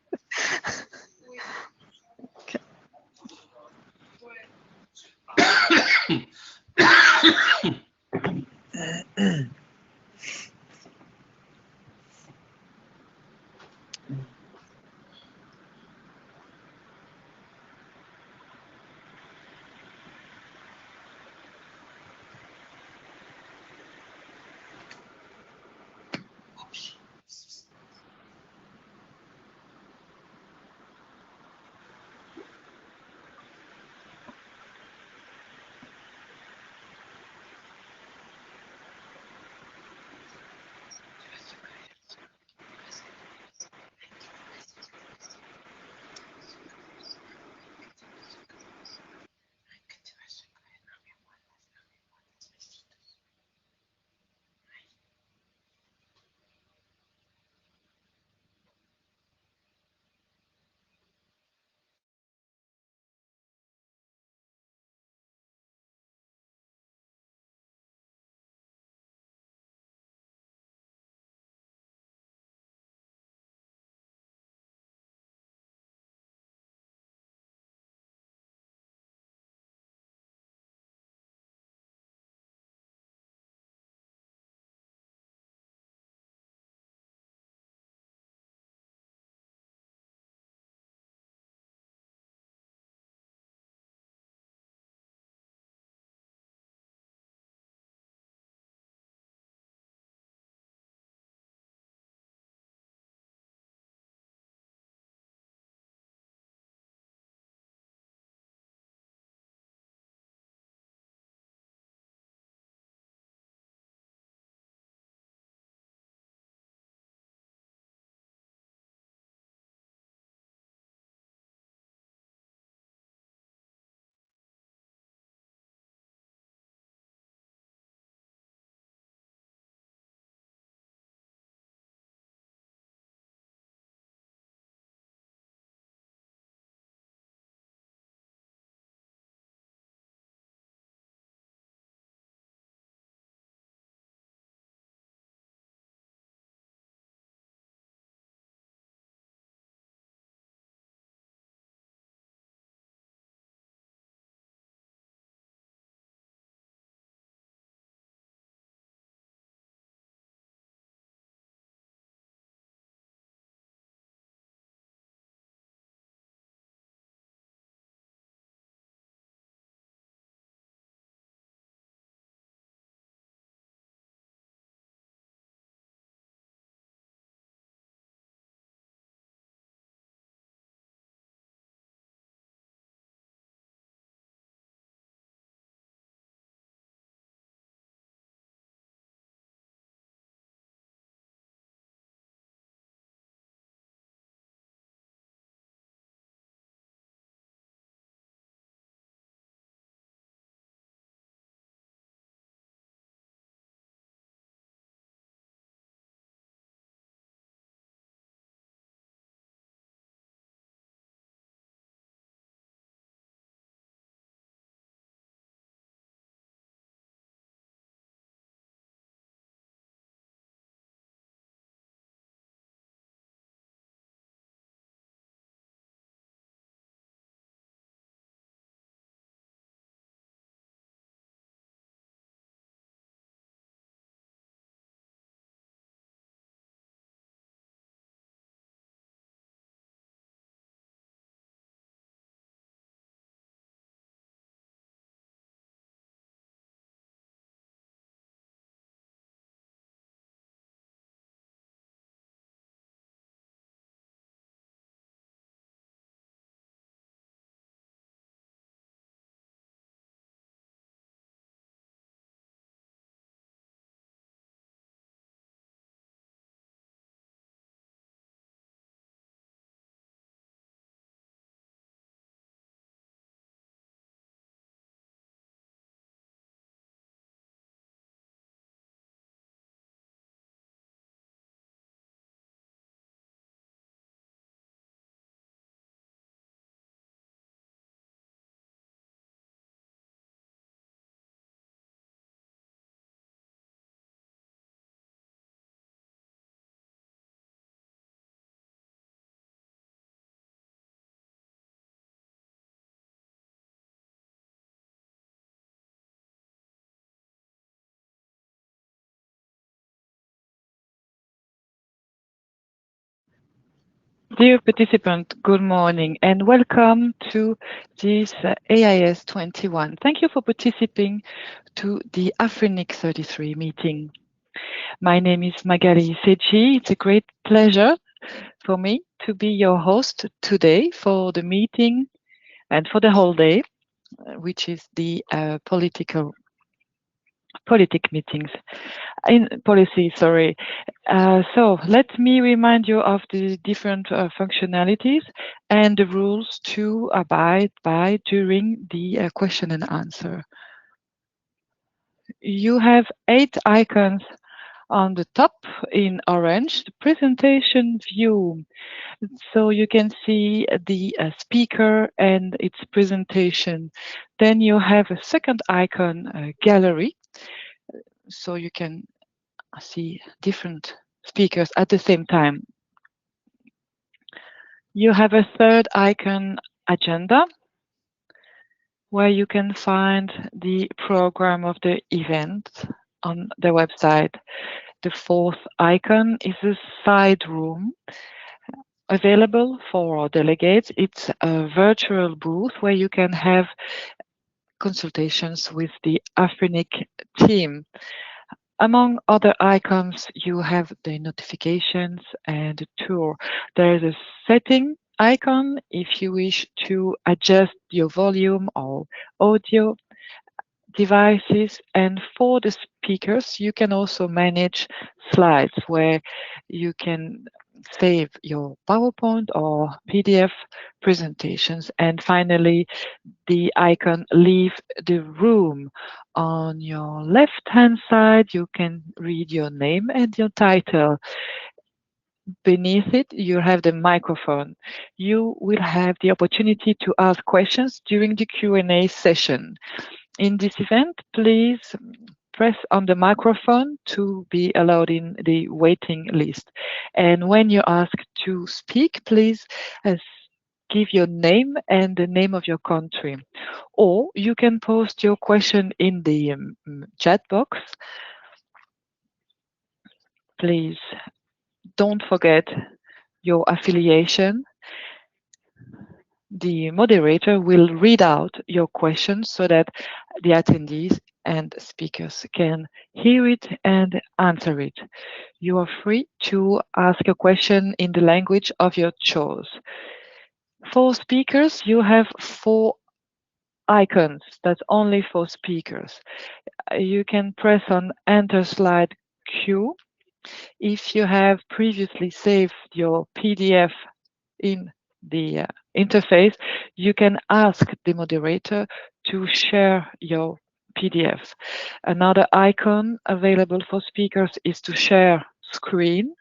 Dear participant, good morning and welcome to this AIS 21. Thank you for participating to the Afrinic 33 meeting. My name is Magali Seji. It's a great pleasure for me to be your host today for the meeting and for the whole day, which is the politic meetings in policy, sorry. So let me remind you of the different functionalities and the rules to abide by during the question and answer. You have 8 icons on the top in orange, the presentation view. So you can see the speaker and its presentation. Then you have a second icon, gallery. So you can see different speakers at the same time. You have a third icon, agenda, where you can find the program of the event on the website. The fourth icon is a side room available for delegates. It's a virtual booth where you can have consultations with the Afrinic team. Among other icons, you have the notifications and the tour. There is a setting icon if you wish to adjust your volume or audio devices. And for the speakers, you can also manage slides where you can save your PowerPoint or PDF presentations. And finally, the icon leave the room. On your left-hand side, you can read your name and your title. Beneath it, you have the microphone. You will have the opportunity to ask questions during the Q&A session. In this event, please press on the microphone to be allowed in the waiting list. And when you're asked to speak, please give your name and the name of your country. Or you can post your question in the chat box. Please don't forget your affiliation. The moderator will read out your question so that the attendees and speakers can hear it and answer it. You are free to ask a question in the language of your choice. For speakers, you have 4 icons. That's only for speakers. You can press on Enter Slide Q. If you have previously saved your PDF in the interface, you can ask the moderator to share your PDF. Another icon available for speakers is to share screen.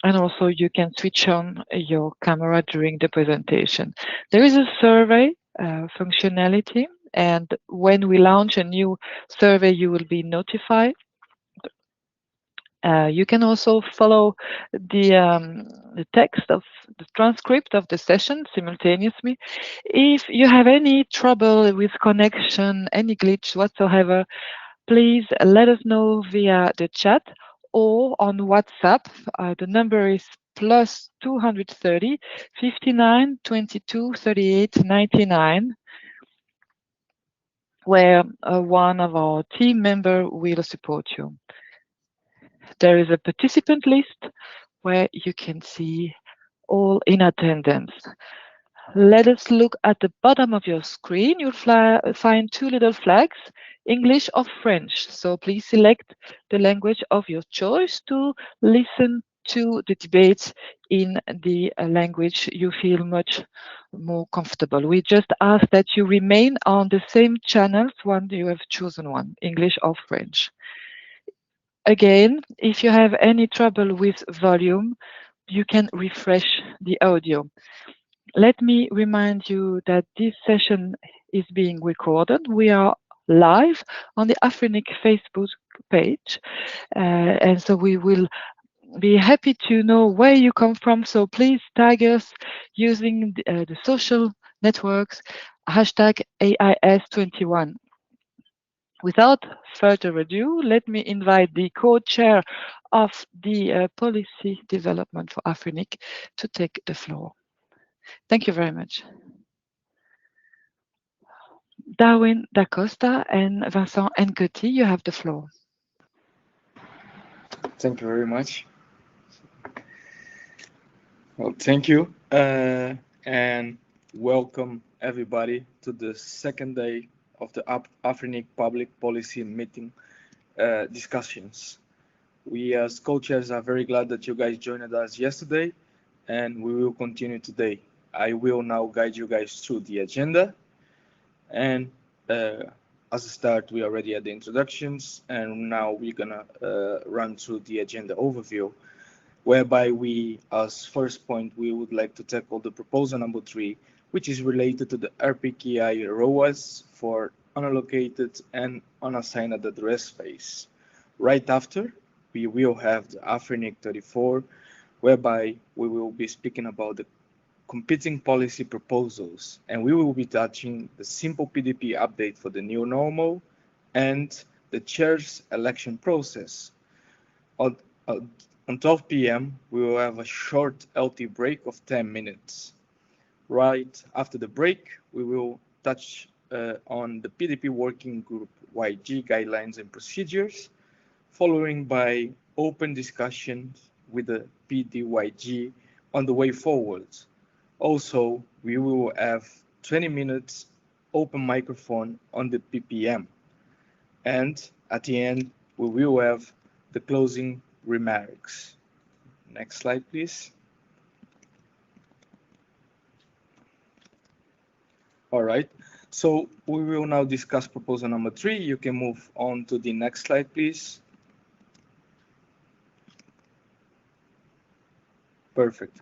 And also you can switch on your camera during the presentation. There is a survey functionality, and when we launch a new survey, you will be notified. You can also follow the text of the transcript of the session simultaneously. If you have any trouble with connection, any glitch whatsoever, please let us know via the chat or on WhatsApp. The number is +230 59 22 38 99, where one of our team members will support you. There is a participant list where you can see all in attendance. Let us look at the bottom of your screen. You'll find 2 little flags, English or French. So please select the language of your choice to listen to the debates in the language you feel much more comfortable. We just ask that you remain on the same channels when you have chosen one, English or French. Again, if you have any trouble with volume, you can refresh the audio. Let me remind you that this session is being recorded. We are live on the Afrinic Facebook page, and so we will be happy to know where you come from. So please tag us using the social networks, #AIS21. Without further ado, let me invite the co-chair of the Policy Development for Afrinic to take the floor. Thank you very much. Darwin Da Costa and Vincent Nkotti, you have the floor. Thank you very much. Well, thank you, and welcome everybody to the second day of the Afrinic Public Policy Meeting discussions. We as co-chairs are very glad that you guys joined us yesterday, and we will continue today. I will now guide you guys through the agenda, and as a start, we already had the introductions, and now we're gonna run through the agenda overview, whereby we, as first point, we would like to tackle the proposal number 3, which is related to the RPKI ROAS for unallocated and unassigned address space. Right after, we will have the Afrinic 34, whereby we will be speaking about the competing policy proposals, and we will be touching the simple PDP update for the new normal and the chair's election process. On 12 p.m., we will have a short LT break of 10 minutes. Right after the break, we will touch on the PDP Working Group YG guidelines and procedures, following by open discussions with the PDYG on the way forward. Also, we will have 20 minutes open microphone on the PPM. And at the end, we will have the closing remarks. Next slide, please. All right, so we will now discuss proposal number 3. You can move on to the next slide, please. Perfect.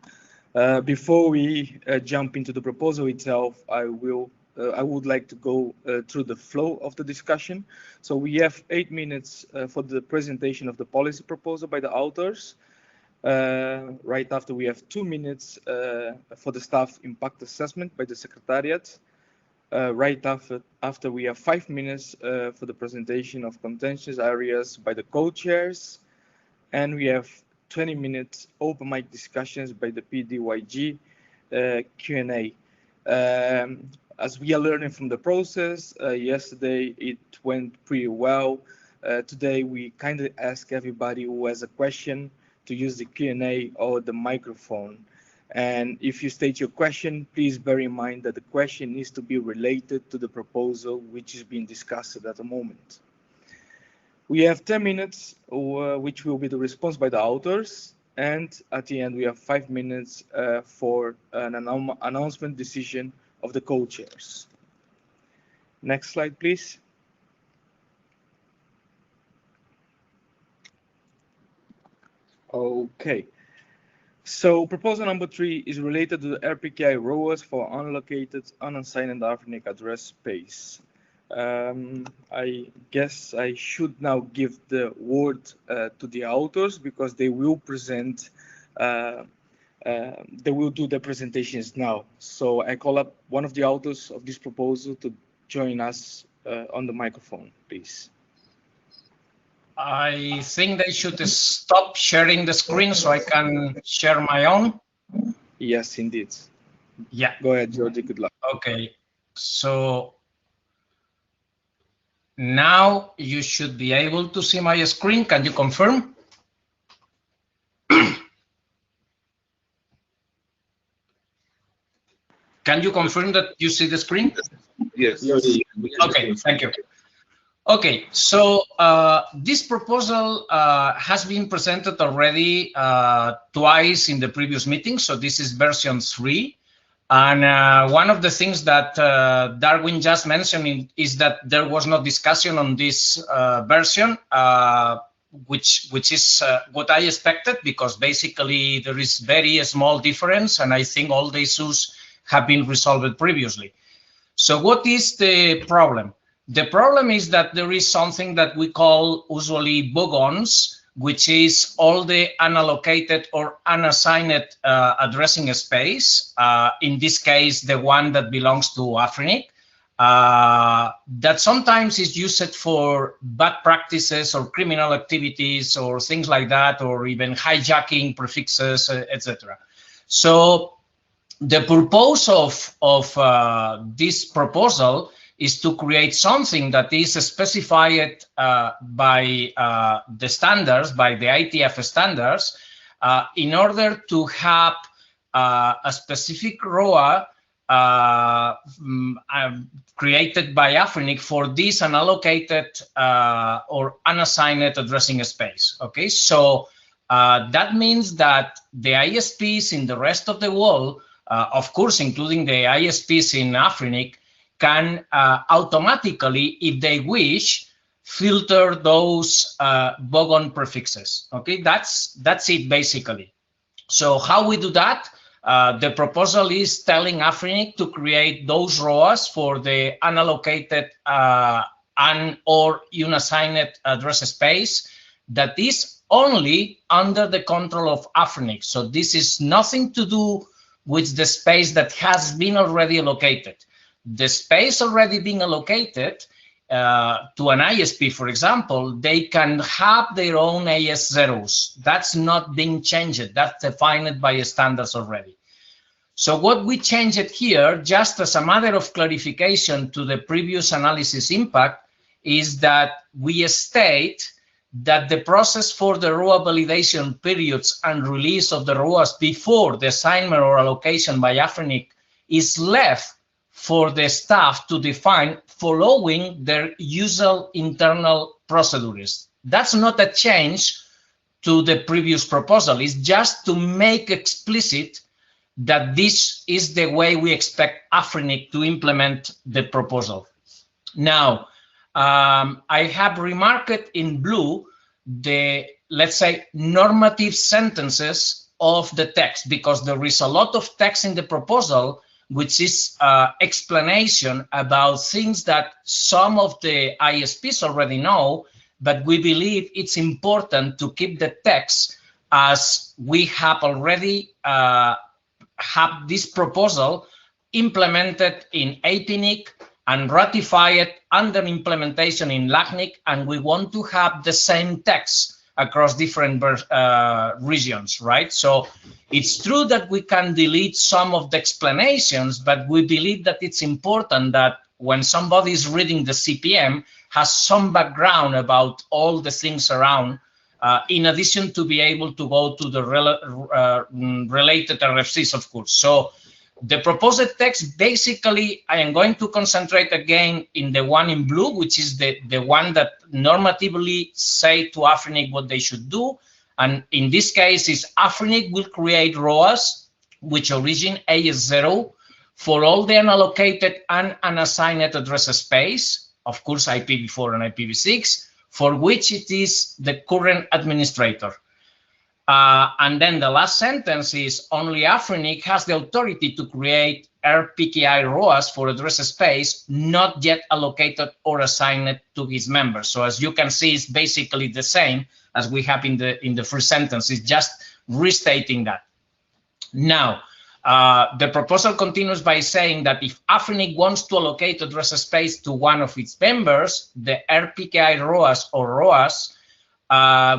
Before we jump into the proposal itself, I would like to go through the flow of the discussion. So we have 8 minutes for the presentation of the policy proposal by the authors. Right after, we have 2 minutes for the staff impact assessment by the Secretariat. Right after, we have 5 minutes for the presentation of contentious areas by the co-chairs. And we have 20 minutes open mic discussions by the PDYG Q&A. As we are learning from the process, yesterday it went pretty well. Today we kind of ask everybody who has a question to use the Q&A or the microphone. And if you state your question, please bear in mind that the question needs to be related to the proposal which is being discussed at the moment. We have 10 minutes, which will be the response by the authors. And at the end, we have 5 minutes for an announcement decision of the co-chairs. Next slide, please. Okay. So proposal number 3 is related to the RPKI ROAS for unallocated, unassigned Afrinic address space. I guess I should now give the word to the authors because they will present, they will do the presentations now. So I call up one of the authors of this proposal to join us on the microphone, please. I think they should stop sharing the screen so I can share my own. Yes, indeed. Yeah. Go ahead, Georgie. Good luck. Okay. So now you should be able to see my screen. Can you confirm? Can you confirm that you see the screen? Yes. Okay, thank you. Okay, so this proposal has been presented already twice in the previous meeting. So this is version 3. And one of the things that Darwin just mentioned is that there was no discussion on this version, which is what I expected, because basically there is very small difference, and I think all the issues have been resolved previously. So what is the problem? The problem is that there is something that we call usually bogons, which is all the unallocated or unassigned addressing space, in this case, the one that belongs to Afrinic. that sometimes is used for bad practices or criminal activities or things like that, or even hijacking prefixes, etc. So the purpose of this proposal is to create something that is specified by the standards, by the IETF standards, in order to have a specific ROA created by Afrinic for this unallocated or unassigned addressing space. Okay, so that means that the ISPs in the rest of the world, of course, including the ISPs in Afrinic, can automatically, if they wish, filter those bogon prefixes. Okay, that's it basically. So how we do that? The proposal is telling Afrinic to create those ROAs for the unallocated or unassigned address space that is only under the control of Afrinic. So this is nothing to do with the space that has been already allocated. The space already being allocated to an ISP, for example, they can have their own AS0s. That's not being changed. That's defined by standards already. So what we changed here, just as a matter of clarification to the previous analysis impact, is that we state that the process for the ROA validation periods and release of the ROAs before the assignment or allocation by Afrinic is left for the staff to define following their usual internal procedures. That's not a change to the previous proposal. It's just to make explicit that this is the way we expect Afrinic to implement the proposal. Now, I have remarked in blue the, let's say, normative sentences of the text, because there is a lot of text in the proposal which is explanation about things that some of the ISPs already know, but we believe it's important to keep the text as we have already have this proposal implemented in APNIC and ratified under implementation in LACNIC, and we want to have the same text across different regions, right? So it's true that we can delete some of the explanations, but we believe that it's important that when somebody is reading the CPM, has some background about all the things around, in addition to be able to go to the related RFCs, of course. So the proposed text, basically, I am going to concentrate again in the one in blue, which is the one that normatively say to Afrinic what they should do. And in this case, is Afrinic will create ROAs, which origin AS0 for all the unallocated and unassigned address space, of course, IPv4 and IPv6, for which it is the current administrator. And then the last sentence is only Afrinic has the authority to create RPKI ROAs for address space not yet allocated or assigned to his members. So as you can see, it's basically the same as we have in the first sentence. It's just restating that. Now, the proposal continues by saying that if Afrinic wants to allocate address space to one of its members, the RPKI ROAs or ROAs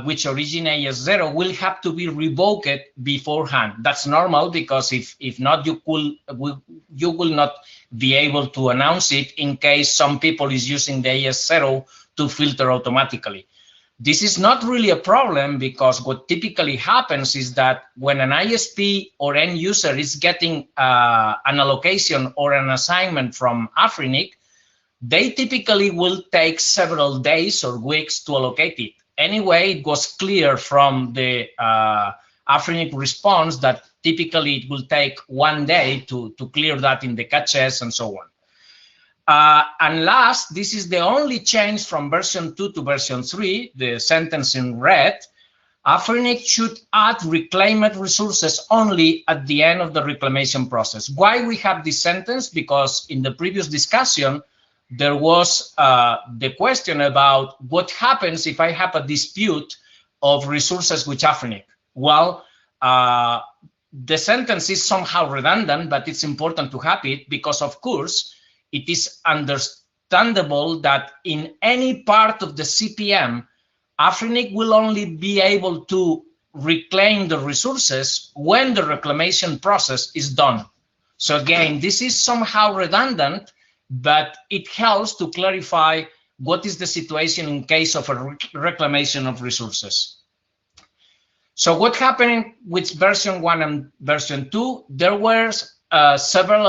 which originate as 0 will have to be revoked beforehand. That's normal, because if not, you will not be able to announce it in case some people is using the AS0 to filter automatically. This is not really a problem, because what typically happens is that when an ISP or end user is getting an allocation or an assignment from Afrinic, they typically will take several days or weeks to allocate it. Anyway, it was clear from the Afrinic response that typically it will take 1 day to clear that in the caches and so on. And last, this is the only change from version 2 to version 3, the sentence in red. Afrinic should add reclaimed resources only at the end of the reclamation process. Why we have this sentence? Because in the previous discussion, there was the question about what happens if I have a dispute of resources with Afrinic. Well, the sentence is somehow redundant, but it's important to have it because, of course, it is understandable that in any part of the CPM, Afrinic will only be able to reclaim the resources when the reclamation process is done. So again, this is somehow redundant, but it helps to clarify what is the situation in case of a reclamation of resources. So what happened with version 1 and version 2? There were several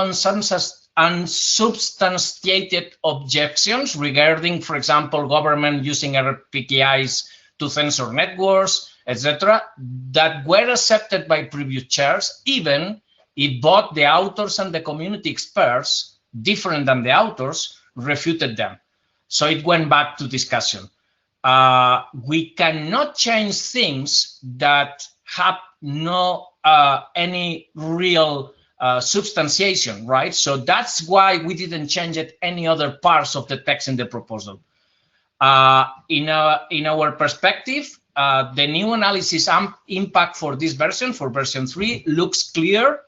unsubstantiated objections regarding, for example, government using RPKIs to censor networks, etc., that were accepted by previous chairs, even if both the authors and the community experts, different than the authors, refuted them. So it went back to discussion. We cannot change things that have no any real substantiation, right? So that's why we didn't change it any other parts of the text in the proposal. In our perspective, the new analysis impact for this version, for version 3, looks clear,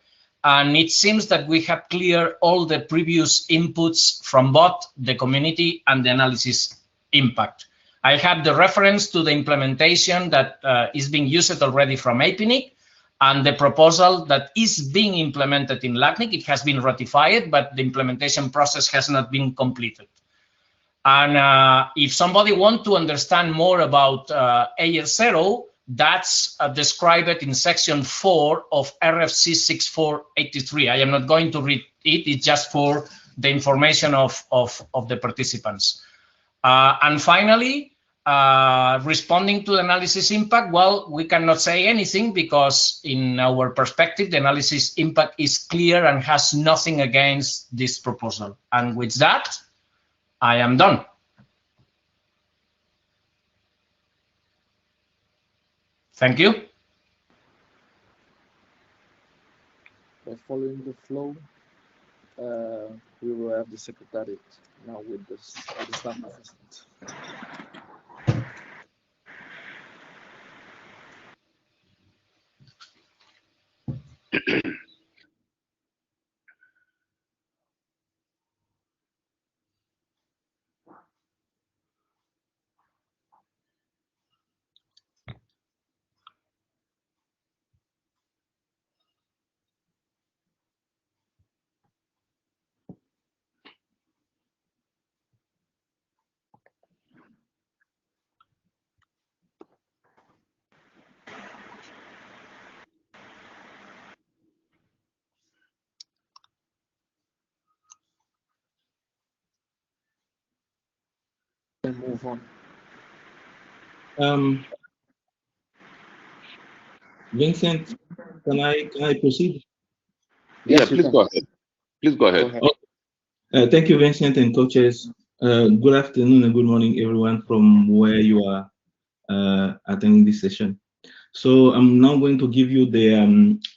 and it seems that we have cleared all the previous inputs from both the community and the analysis impact. I have the reference to the implementation that is being used already from APNIC, and the proposal that is being implemented in LACNIC. It has been ratified, but the implementation process has not been completed. And if somebody wants to understand more about AS0, that's described in section 4 of RFC 6483. I am not going to read it. It's just for the information of the participants. And finally, responding to the analysis impact, well, we cannot say anything because in our perspective, the analysis impact is clear and has nothing against this proposal. And with that, I am done. Thank you. By following the flow, we will have the secretariat now with the staff assistant. And move on. Vincent, can I proceed? Yeah, please go ahead. Please go ahead. Thank you, Vincent and coaches. Good afternoon and good morning, everyone, from where you are attending this session. So I'm now going to give you the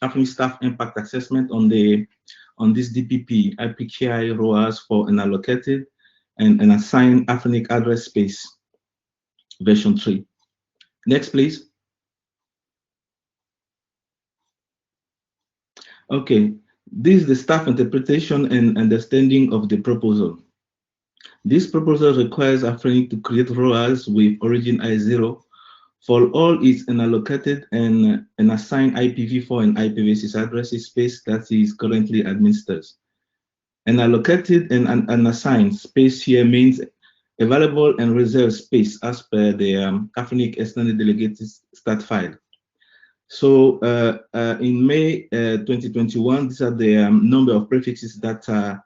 AFNIC staff impact assessment on this DPP, IPKI ROAS for an allocated and an assigned AFNIC address space, version 3. Next, please. Okay, this is the staff interpretation and understanding of the proposal. This proposal requires AFNIC to create ROAS with origin I0 for all its unallocated and an assigned IPv4 and IPv6 addresses space that is currently administered. An allocated and an assigned space here means available and reserved space as per the AFNIC extended delegated stat file. So in May 2021, these are the number of prefixes that are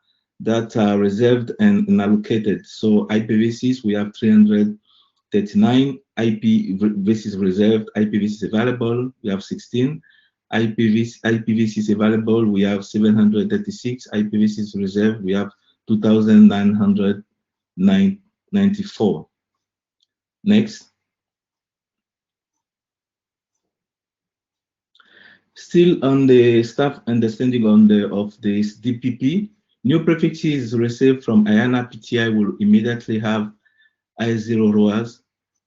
reserved and allocated. So IPv6, we have 339, IPv6 reserved, IPv6 available, we have 16, IPv6 available, we have 736, IPv6 reserved, we have 2,994. Next. Still on the staff understanding of this DPP, new prefixes received from IANA PTI will immediately have I0 ROAS.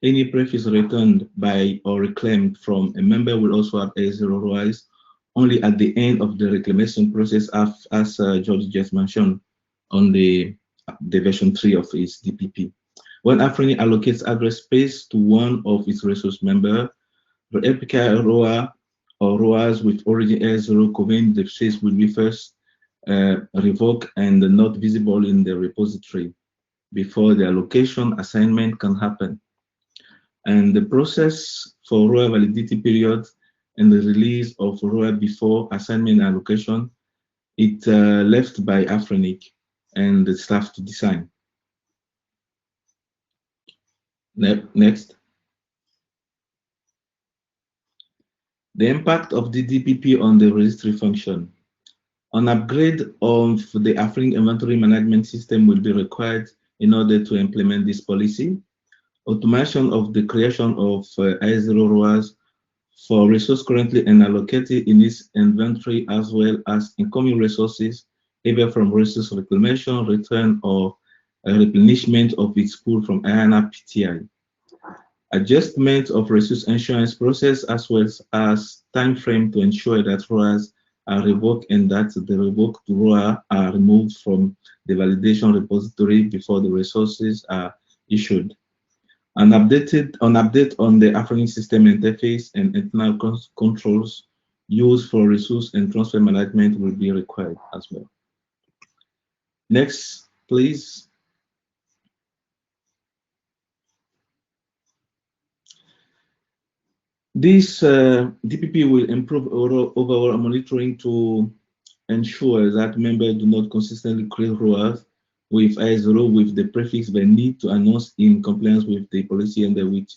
Any prefix returned by or reclaimed from a member will also have I0 ROAS only at the end of the reclamation process, as George just mentioned. on the version 3 of its DPP. When AFRENIC allocates address space to one of its resource members, the APK ROA or ROAs with origin A0 covering the space will be first revoked and not visible in the repository before the allocation assignment can happen. And the process for ROA validity period and the release of ROA before assignment allocation, it's left by AFRENIC and the staff to decide. Next. The impact of the DPP on the registry function. An upgrade of the AFRENIC inventory management system will be required in order to implement this policy. Automation of the creation of A0 ROAs for resources currently unallocated in this inventory, as well as incoming resources, either from resource reclamation, return, or replenishment of its pool from IANA PTI. Adjustment of resource insurance process, as well as time frame to ensure that ROAs are revoked and that the revoked ROA are removed from the validation repository before the resources are issued. An update on the AFRENIC system interface and internal controls used for resource and transfer management will be required as well. Next, please. This DPP will improve overall monitoring to ensure that members do not consistently create ROAs with A0 with the prefix they need to announce in compliance with the policy under which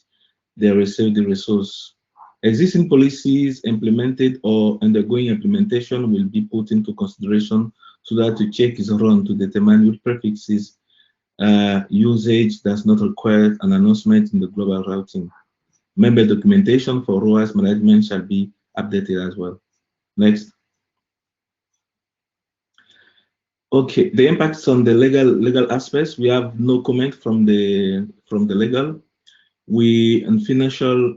they receive the resource. Existing policies implemented or undergoing implementation will be put into consideration so that the check is run to determine which prefixes usage does not require an announcement in the global routing. Member documentation for ROAS management shall be updated as well. Next. Okay, the impacts on the legal aspects. We have no comment from the legal. And financial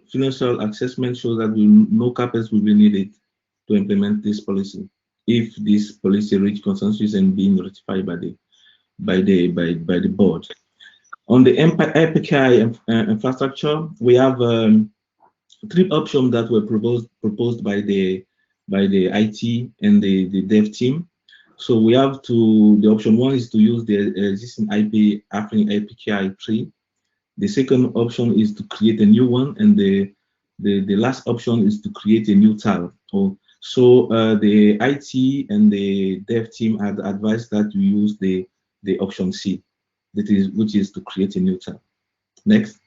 assessment shows that no CapEx will be needed to implement this policy if this policy reach consensus and being ratified by the board. On the APK infrastructure, we have 3 options that were proposed by the IT and the dev team. So we have the option 1 is to use the existing AFRENIC APK tree. The second option is to create a new one, and the last option is to create a new tab. So the IT and the dev team had advised that we use the option C, which is to create a new tab. Next.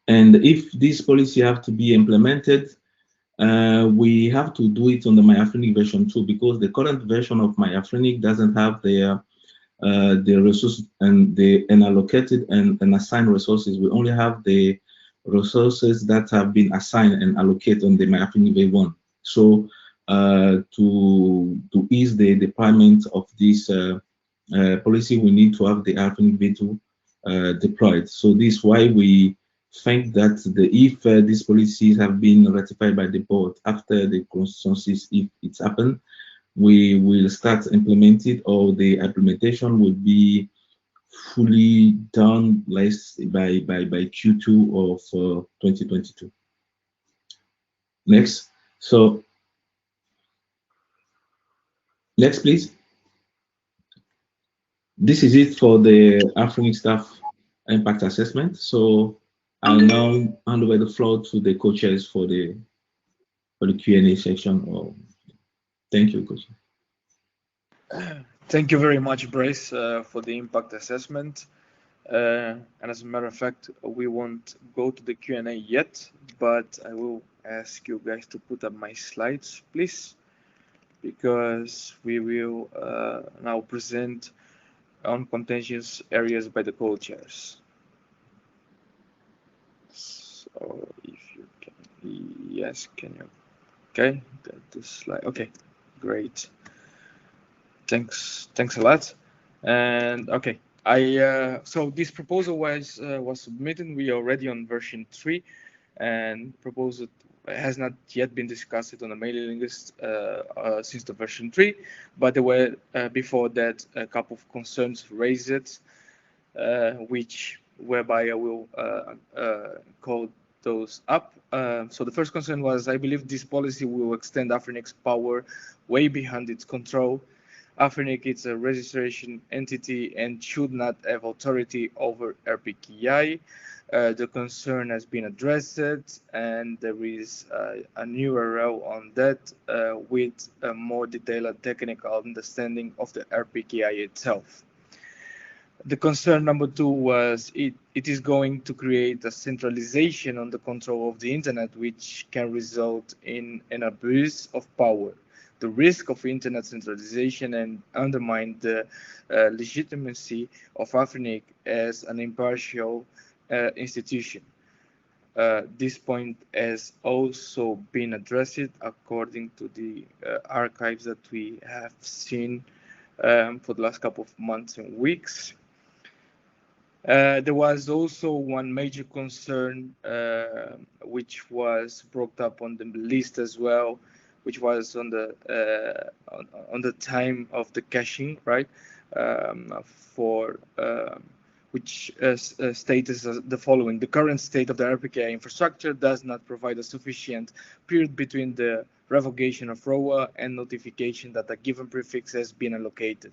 And if this policy have to be implemented, we have to do it on the MyAFRENIC version 2, because the current version of MyAFRENIC doesn't have the resources and the unallocated and assigned resources. We only have the resources that have been assigned and allocated on the MyAFRENIC V1. So to ease the deployment of this policy, we need to have the AFRENIC V2 deployed. So this is why we think that if these policies have been ratified by the board after the consensus, if it's happened, we will start implementing, or the implementation will be fully done by Q2 of 2022. Next. So next, please. This is it for the AFRENIC staff impact assessment. So I'll now hand over the floor to the co-chairs for the Q&A section. Thank you, Coach. Thank you very much, Bryce, for the impact assessment. And as a matter of fact, we won't go to the Q&A yet, but I will ask you guys to put up my slides, please, because we will now present on contentious areas by the co-chairs. So if you can, yes, can you? Okay, got this slide. Okay, great. Thanks a lot. And okay, so this proposal was submitted. We are already on version 3, and proposed has not yet been discussed on the mailing list since the version 3, but there were before that a couple of concerns raised, whereby I will call those up. So the first concern was, I believe this policy will extend Afrinic's power way beyond its control. Afrinic is a registration entity and should not have authority over RPKI. The concern has been addressed, and there is a new URL on that with a more detailed technical understanding of the RPKI itself. The concern number 2 was it is going to create a centralization on the control of the internet, which can result in an abuse of power. The risk of internet centralization and undermine the legitimacy of Afrinic as an impartial institution. This point has also been addressed according to the archives that we have seen for the last couple of months and weeks. There was also one major concern which was brought up on the list as well, which was on the time of the caching, right? Which states the following: the current state of the RPKI infrastructure does not provide a sufficient period between the revocation of ROA and notification that a given prefix has been allocated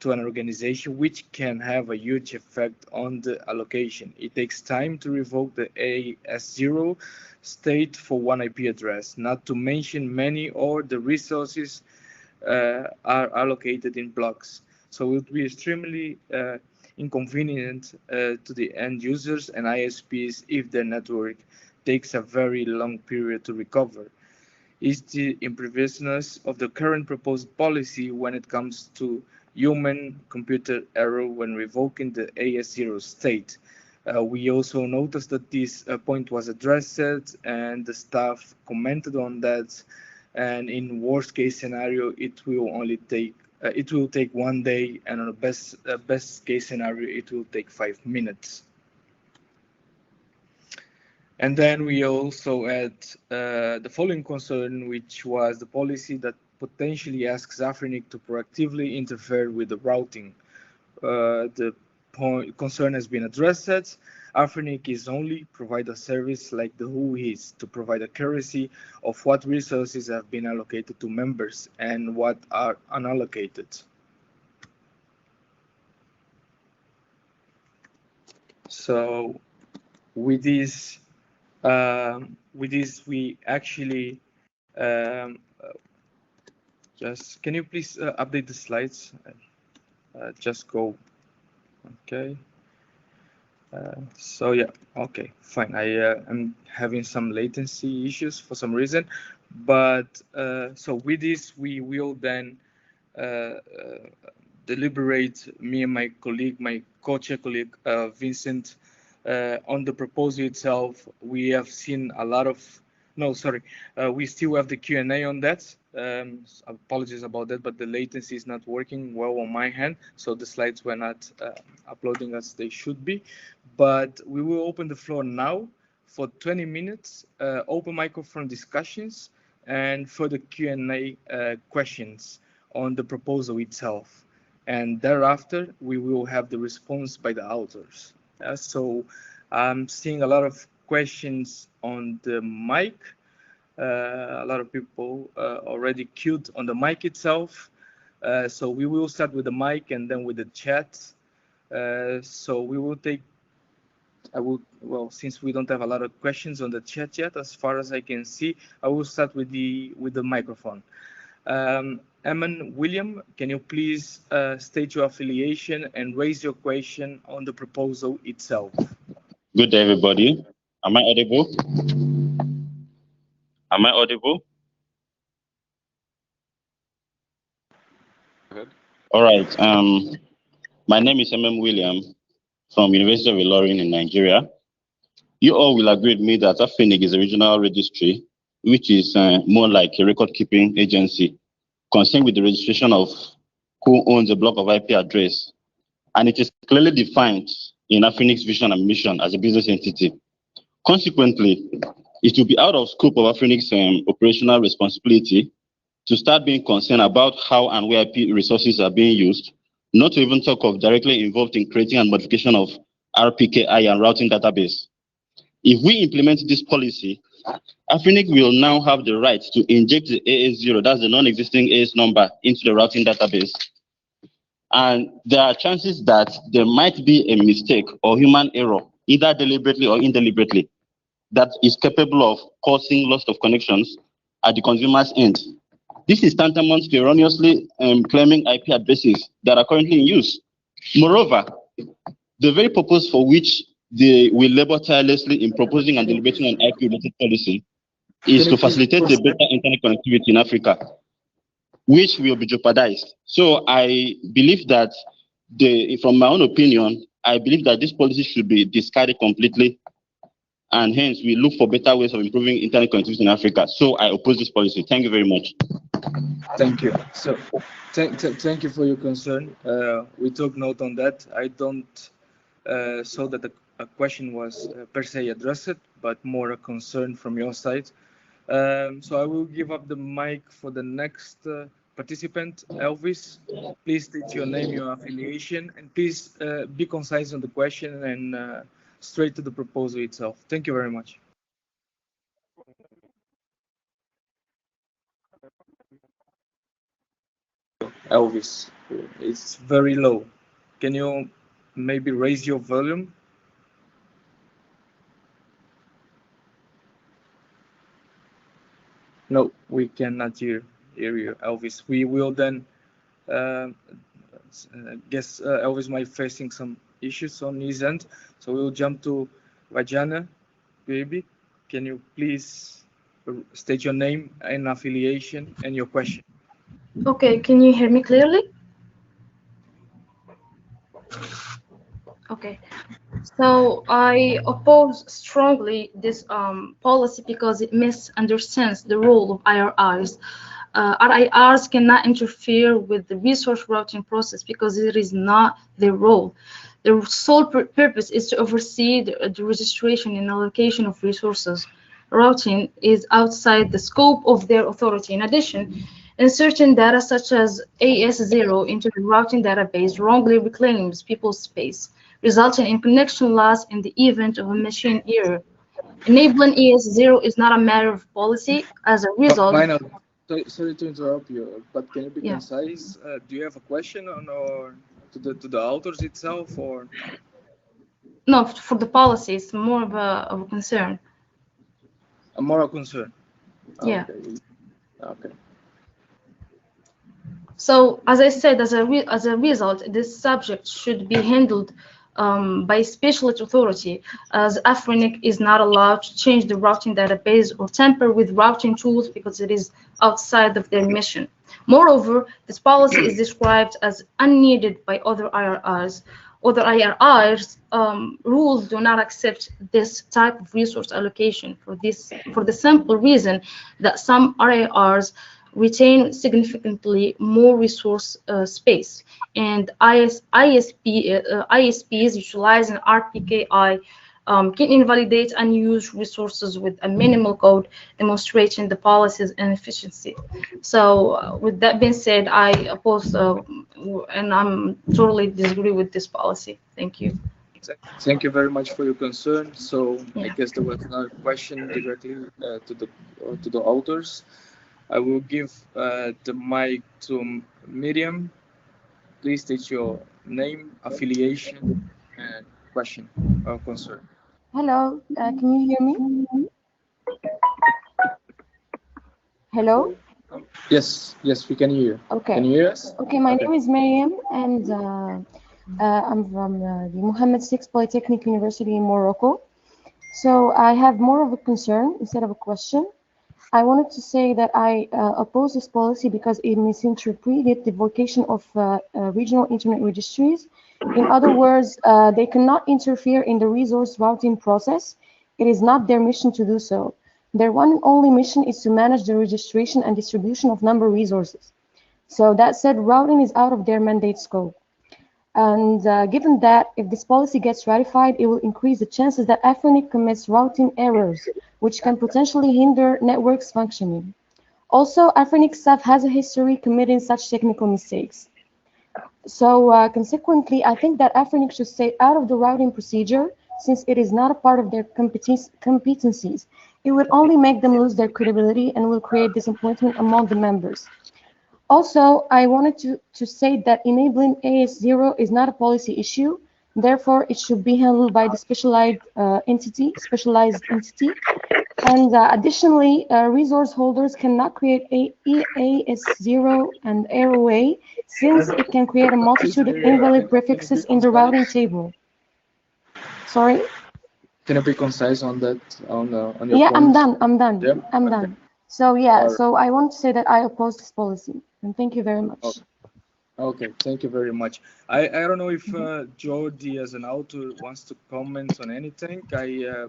to an organization, which can have a huge effect on the allocation. It takes time to revoke the AS0 state for one IP address, not to mention many or the resources are allocated in blocks. So it would be extremely inconvenient to the end users and ISPs if their network takes a very long period to recover. Is the impreviousness of the current proposed policy when it comes to human computer error when revoking the AS0 state. We also noticed that this point was addressed, and the staff commented on that. And in worst case scenario, it will take 1 day, and on the best case scenario, it will take 5 minutes. And then we also had the following concern, which was the policy that potentially asks Afrinic to proactively interfere with the routing. The concern has been addressed. Afrinic is only provide a service like the WHO is to provide accuracy of what resources have been allocated to members and what are unallocated. So with this we actually just, can you please update the slides? Just go. Okay. So yeah, okay, fine. I am having some latency issues for some reason, but so with this we will then deliberate, me and my colleague, my co-chair colleague Vincent, on the proposal itself. We have seen a lot of, we still have the Q&A on that. Apologies about that, but the latency is not working well on my hand, so the slides were not uploading as they should be. But we will open the floor now for 20 minutes, open microphone discussions, and further Q&A questions on the proposal itself. And thereafter, we will have the response by the authors. So I'm seeing a lot of questions on the mic. A lot of people already queued on the mic itself. So we will start with the mic and then with the chat. So we will take, since we don't have a lot of questions on the chat yet, as far as I can see, I will start with the microphone. Eamon William, can you please state your affiliation and raise your question on the proposal itself? Good day, everybody. Am I audible? Am I audible? Go ahead. All right. My name is Eamon William from University of Ilorin in Nigeria. You all will agree with me that Afrinic is a regional registry, which is more like a record-keeping agency concerned with the registration of who owns a block of IP address. And it is clearly defined in Afrinic's vision and mission as a business entity, Consequently, it will be out of scope of Afrinic's operational responsibility to start being concerned about how and where resources are being used, not to even talk of directly involved in creating and modification of RPKI and routing database. If we implement this policy, Afrinic will now have the right to inject the AS0, that's the non-existing AS number, into the routing database. And there are chances that there might be a mistake or human error, either deliberately or indeliberately, that is capable of causing loss of connections at the consumer's end. This is tantamount to erroneously claiming IP addresses that are currently in use. Moreover, the very purpose for which they will labor tirelessly in proposing and deliberating on IP-related policy is to facilitate the better internet connectivity in Africa, which will be jeopardized. So I believe that, from my own opinion, I believe that this policy should be discarded completely, and hence we look for better ways of improving internet connectivity in Africa. So I oppose this policy. Thank you very much. Thank you. So thank you for your concern. We took note on that. I don't saw that a question was per se addressed, but more a concern from your side. So I will give up the mic for the next participant, Elvis. Please state your name, your affiliation, and please be concise on the question and straight to the proposal itself. Thank you very much. Elvis, it's very low. Can you maybe raise your volume? No, we cannot hear you, Elvis. We will then guess Elvis might facing some issues on his end, so we'll jump to Vajana. Baby, can you please state your name and affiliation and your question? Okay, can you hear me clearly? Okay, so I oppose strongly this policy because it misunderstands the role of IRRs. RIRs cannot interfere with the resource routing process because it is not their role. Their sole purpose is to oversee the registration and allocation of resources. Routing is outside the scope of their authority. In addition, inserting data such as AS0 into the routing database wrongly reclaims people's space, resulting in connection loss in the event of a machine error. Enabling AS0 is not a matter of policy. As a result, sorry to interrupt you, but can you be concise? Do you have a question on or to the authors itself, or no? For the policy, it's more of a concern. A moral concern. Yeah. Okay. So, as I said, as a result, this subject should be handled by specialist authority, as Afrinic is not allowed to change the routing database or tamper with routing tools because it is outside of their mission. Moreover, this policy is described as unneeded by other IRRs. Other IRRs rules do not accept this type of resource allocation for the simple reason that some IRRs retain significantly more resource space, and ISPs utilizing RPKI can invalidate unused resources with a minimal code, demonstrating the policy's inefficiency. So with that being said, I oppose and I'm totally disagree with this policy. Thank you. Thank you very much for your concern. So I guess there was another question directly to the authors. I will give the mic to Miriam. Please state your name, affiliation, and question or concern. Hello, can you hear me? Hello? Yes, we can hear you. Okay. Can you hear us? Okay, my name is Miriam, and I'm from the Mohammed VI Polytechnic University in Morocco. So I have more of a concern instead of a question. I wanted to say that I oppose this policy because it misinterpreted the vocation of regional internet registries. In other words, they cannot interfere in the resource routing process. It is not their mission to do so. Their one and only mission is to manage the registration and distribution of number resources. So that said, routing is out of their mandate scope. And given that if this policy gets ratified, it will increase the chances that Afrinic commits routing errors, which can potentially hinder networks functioning. Also, Afrinic staff has a history committing such technical mistakes. So consequently, I think that Afrinic should stay out of the routing procedure since it is not a part of their competencies. It would only make them lose their credibility and will create disappointment among the members. Also, I wanted to say that enabling AS0 is not a policy issue. Therefore, it should be handled by the specialized entity. And additionally, resource holders cannot create AS0 and AROA since it can create a multitude of invalid prefixes in the routing table. Sorry? Can you be concise on that? On your Yeah, point? I'm done. Yeah? I'm done. So yeah, so I want to say that I oppose this policy. And thank you very much. Okay, thank you very much. I don't know if Jordi as an author wants to comment on anything.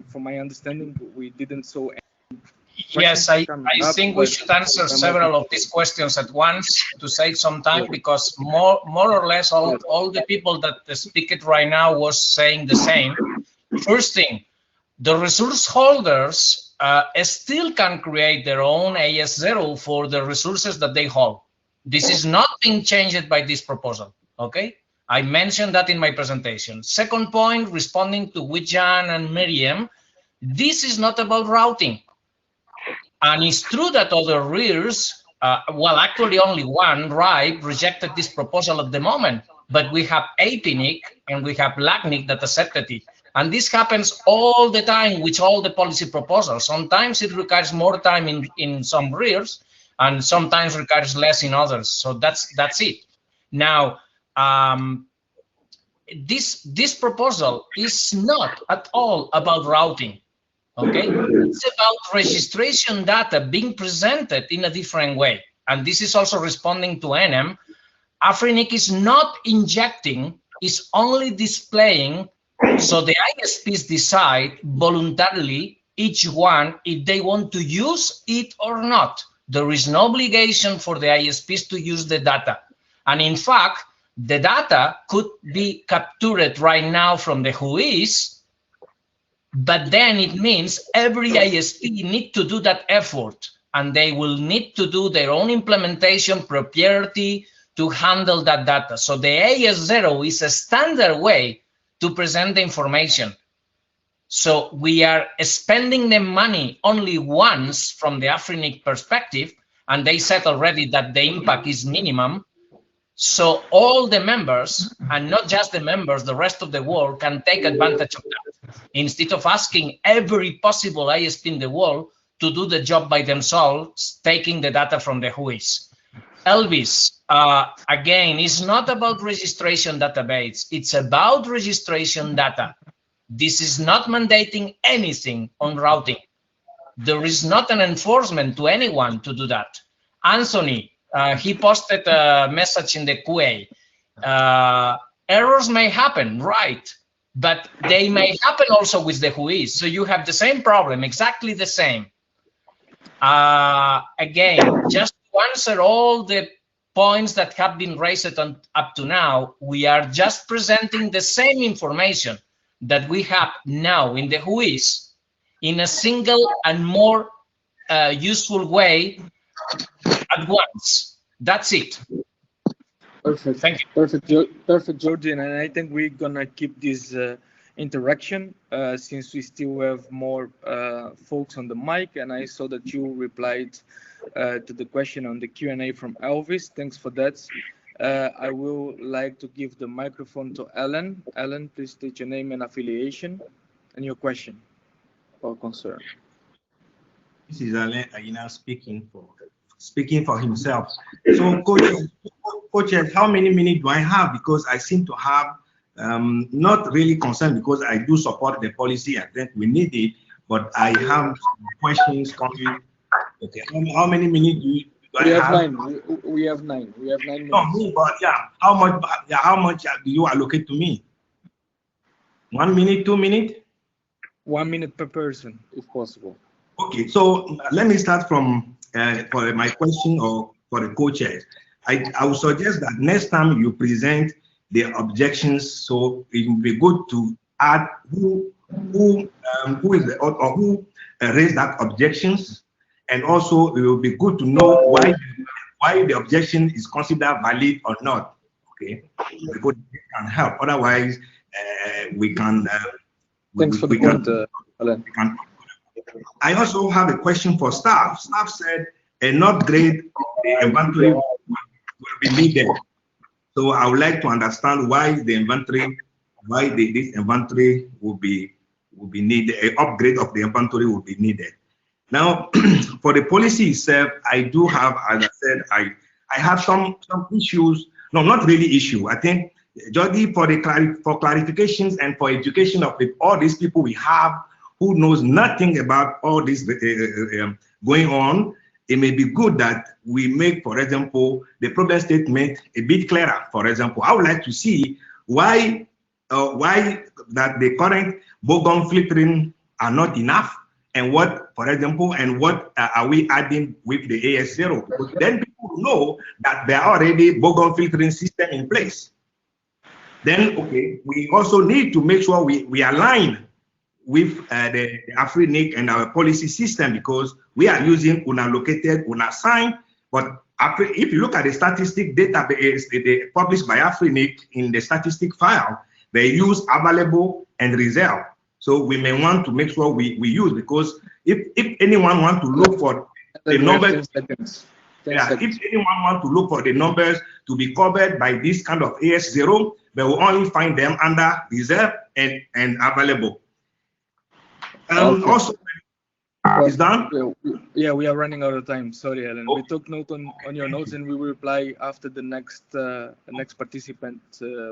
From my understanding, we didn't saw any. Yes, I think we should answer several of these questions at once to save some time, because more or less all the people that speak it right now was saying the same. First thing, the resource holders still can create their own AS0 for the resources that they hold. This is not being changed by this proposal, okay? I mentioned that in my presentation. Second point, responding to Wijan and Miriam, this is not about routing. And it's true that other RIRs, well, actually only one, RIPE, rejected this proposal at the moment, but we have APNIC and we have LACNIC that accepted it. And this happens all the time with all the policy proposals. Sometimes it requires more time in some RIRs, and sometimes requires less in others. So that's it. Now, this proposal is not at all about routing. Okay, it's about registration data being presented in a different way. And this is also responding to NM. Afrinic is not injecting, it's only displaying, so the ISPs decide voluntarily, each one, if they want to use it or not. There is no obligation for the ISPs to use the data. And in fact, the data could be captured right now from the WHOIS, but then it means every ISP need to do that effort, and they will need to do their own implementation propriety to handle that data. So the AS0 is a standard way to present the information. So we are spending the money only once from the Afrinic perspective, and they said already that the impact is minimum. So all the members, and not just the members, the rest of the world can take advantage of that. Instead of asking every possible ISP in the world to do the job by themselves, taking the data from the WHOIS. Elvis, again, it's not about registration database. It's about registration data. This is not mandating anything on routing. There is not an enforcement to anyone to do that. Anthony, he posted a message in the QA. Errors may happen, right? But they may happen also with the WHOIS. So you have the same problem, exactly the same. Again, just to answer all the points that have been raised up to now, we are just presenting the same information that we have now in the WHOIS in a single and more useful way at once. That's it. Perfect. Thank you. Perfect, Jordan. And I think we're gonna keep this interaction since we still have more folks on the mic. And I saw that you replied to the question on the Q&A from Elvis. Thanks for that. I will like to give the microphone to Alan. Alan, please state your name and affiliation and your question or concern. This is Alain Aguilar speaking for himself. So, coaches, how many minutes do I have? Because I seem to have not really concerned, because I do support the policy. I think we need it, but I have questions coming. Okay, how many minutes do I have? We have nine. We have 9 minutes. No, me, but yeah, how much do you allocate to me? 1 minute, 2 minutes? 1 minute per person, if possible. Okay, so let me start from for my question or for the co-chairs. I would suggest that next time you present the objections. So it would be good to add who is the, or who raised that objections, and also it will be good to know why the objection is considered valid or not. Okay, because it can help. Otherwise, we can. Thanks for the point, Alan. I also have a question for staff. Staff said an upgrade of the inventory will be needed. So I would like to understand why the inventory, this inventory will be needed. An upgrade of the inventory will be needed. Now, for the policy itself, I do have, as I said, I have some issues. No, not really issue. I think, Jody, for clarifications and for education of all these people we have who knows nothing about all this going on, it may be good that we make, for example, the problem statement a bit clearer. For example, I would like to see why that the current bogon filtering are not enough, and what, for example, and what are we adding with the AS0? Because then people know that there are already bogon filtering system in place. Then, okay, we also need to make sure we align with the AFRINIC and our policy system, because we are using unallocated, unassigned. But if you look at the statistic database published by AFRINIC in the statistic file, they use available and reserve. So we may want to make sure we use, because if anyone want to look for the numbers, if anyone want to look for the numbers to be covered by this kind of AS0, they will only find them under reserve and available. Okay. Also, is done? Yeah, we are running out of time. Sorry, Alan. We took note on your notes, and we will reply after the next participant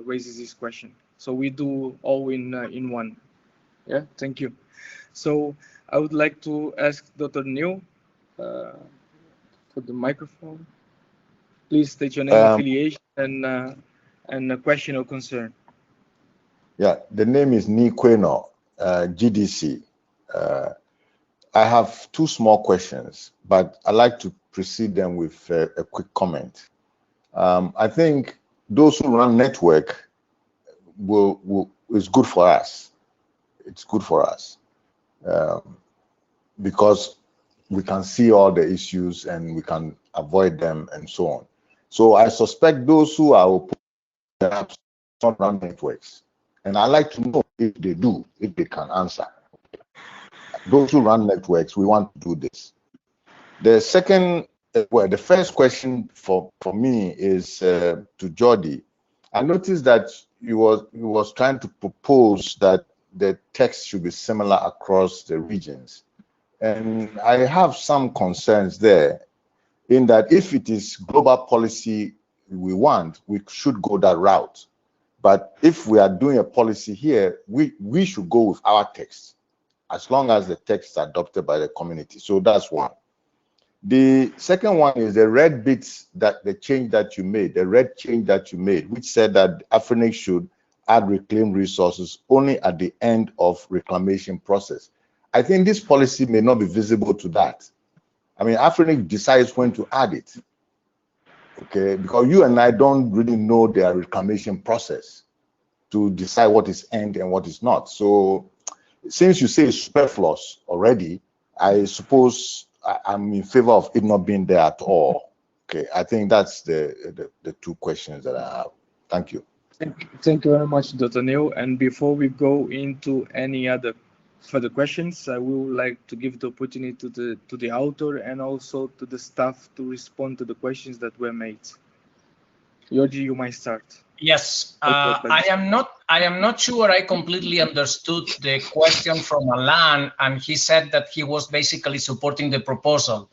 raises his question. So we do all in one. Yeah, thank you. So I would like to ask Dr. Neil for the microphone. Please state your name, affiliation, and a question or concern. Yeah, the name is Nikweno, GDC. I have two small questions, but I'd like to precede them with a quick comment. I think those who run network is good for us. It's good for us because we can see all the issues and we can avoid them and so on. So I suspect those who are opposed perhaps don't run networks. And I'd like to know if they do, if they can answer. Those who run networks, we want to do this. The second, the first question for me is to Jody. I noticed that he was trying to propose that the text should be similar across the regions. And I have some concerns there in that if it is global policy we want, we should go that route. But if we are doing a policy here, we should go with our text, as long as the text is adopted by the community. So that's one. The second one is the red bits, that the change that you made, the red change that you made, which said that AFRINIC should add reclaimed resources only at the end of reclamation process. I think this policy may not be visible to that. I mean, AFRINIC decides when to add it, okay? Because you and I don't really know their reclamation process to decide what is end and what is not. So since you say it's superfluous already, I suppose I'm in favor of it not being there at all. Okay, I think that's the two questions that I have. Thank you. Thank you very much, Dr. Neil. And before we go into any other further questions, I would like to give the opportunity to the author and also to the staff to respond to the questions that were made. Yoji, you might start. Yes, I am not sure I completely understood the question from Alan, and he said that he was basically supporting the proposal.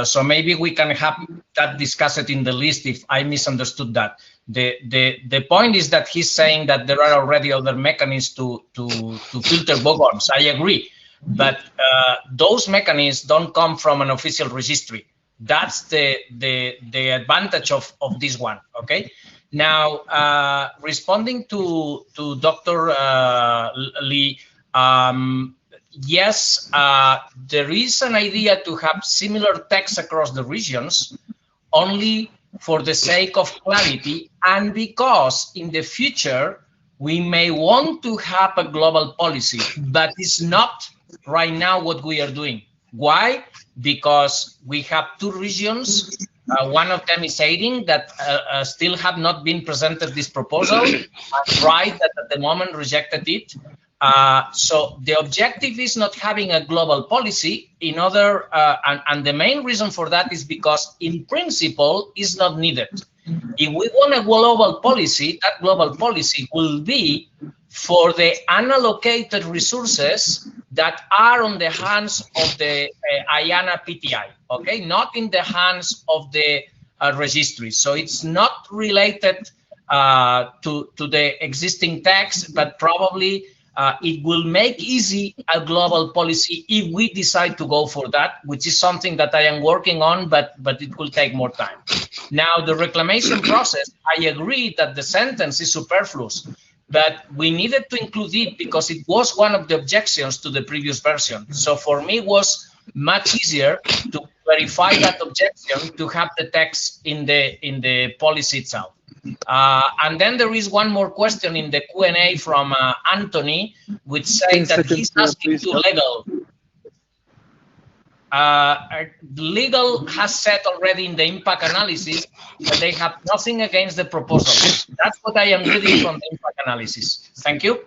So maybe we can have that discussed in the list if I misunderstood that. The point is that he's saying that there are already other mechanisms to filter bogons. I agree, but those mechanisms don't come from an official registry. That's the advantage of this one. Okay. Now, responding to Dr. Lee, yes, there is an idea to have similar text across the regions, only for the sake of clarity and because in the future we may want to have a global policy, but it's not right now what we are doing. Why? Because we have two regions. One of them is aiding that still have not been presented this proposal, and right that at the moment rejected it. So the objective is not having a global policy in order, and the main reason for that is because in principle is not needed. If we want a global policy, that global policy will be for the unallocated resources that are on the hands of the IANA PTI, okay, not in the hands of the registry. So it's not related to the existing text, but probably it will make easy a global policy if we decide to go for that, which is something that I am working on, but it will take more time. Now, the reclamation process, I agree that the sentence is superfluous, but we needed to include it because it was one of the objections to the previous version. So for me, it was much easier to verify that objection to have the text in the policy itself. And then there is one more question in the Q&A from Anthony, which says that he's asking to legal. Legal has said already in the impact analysis that they have nothing against the proposal. That's what I am reading from the impact analysis. Thank you.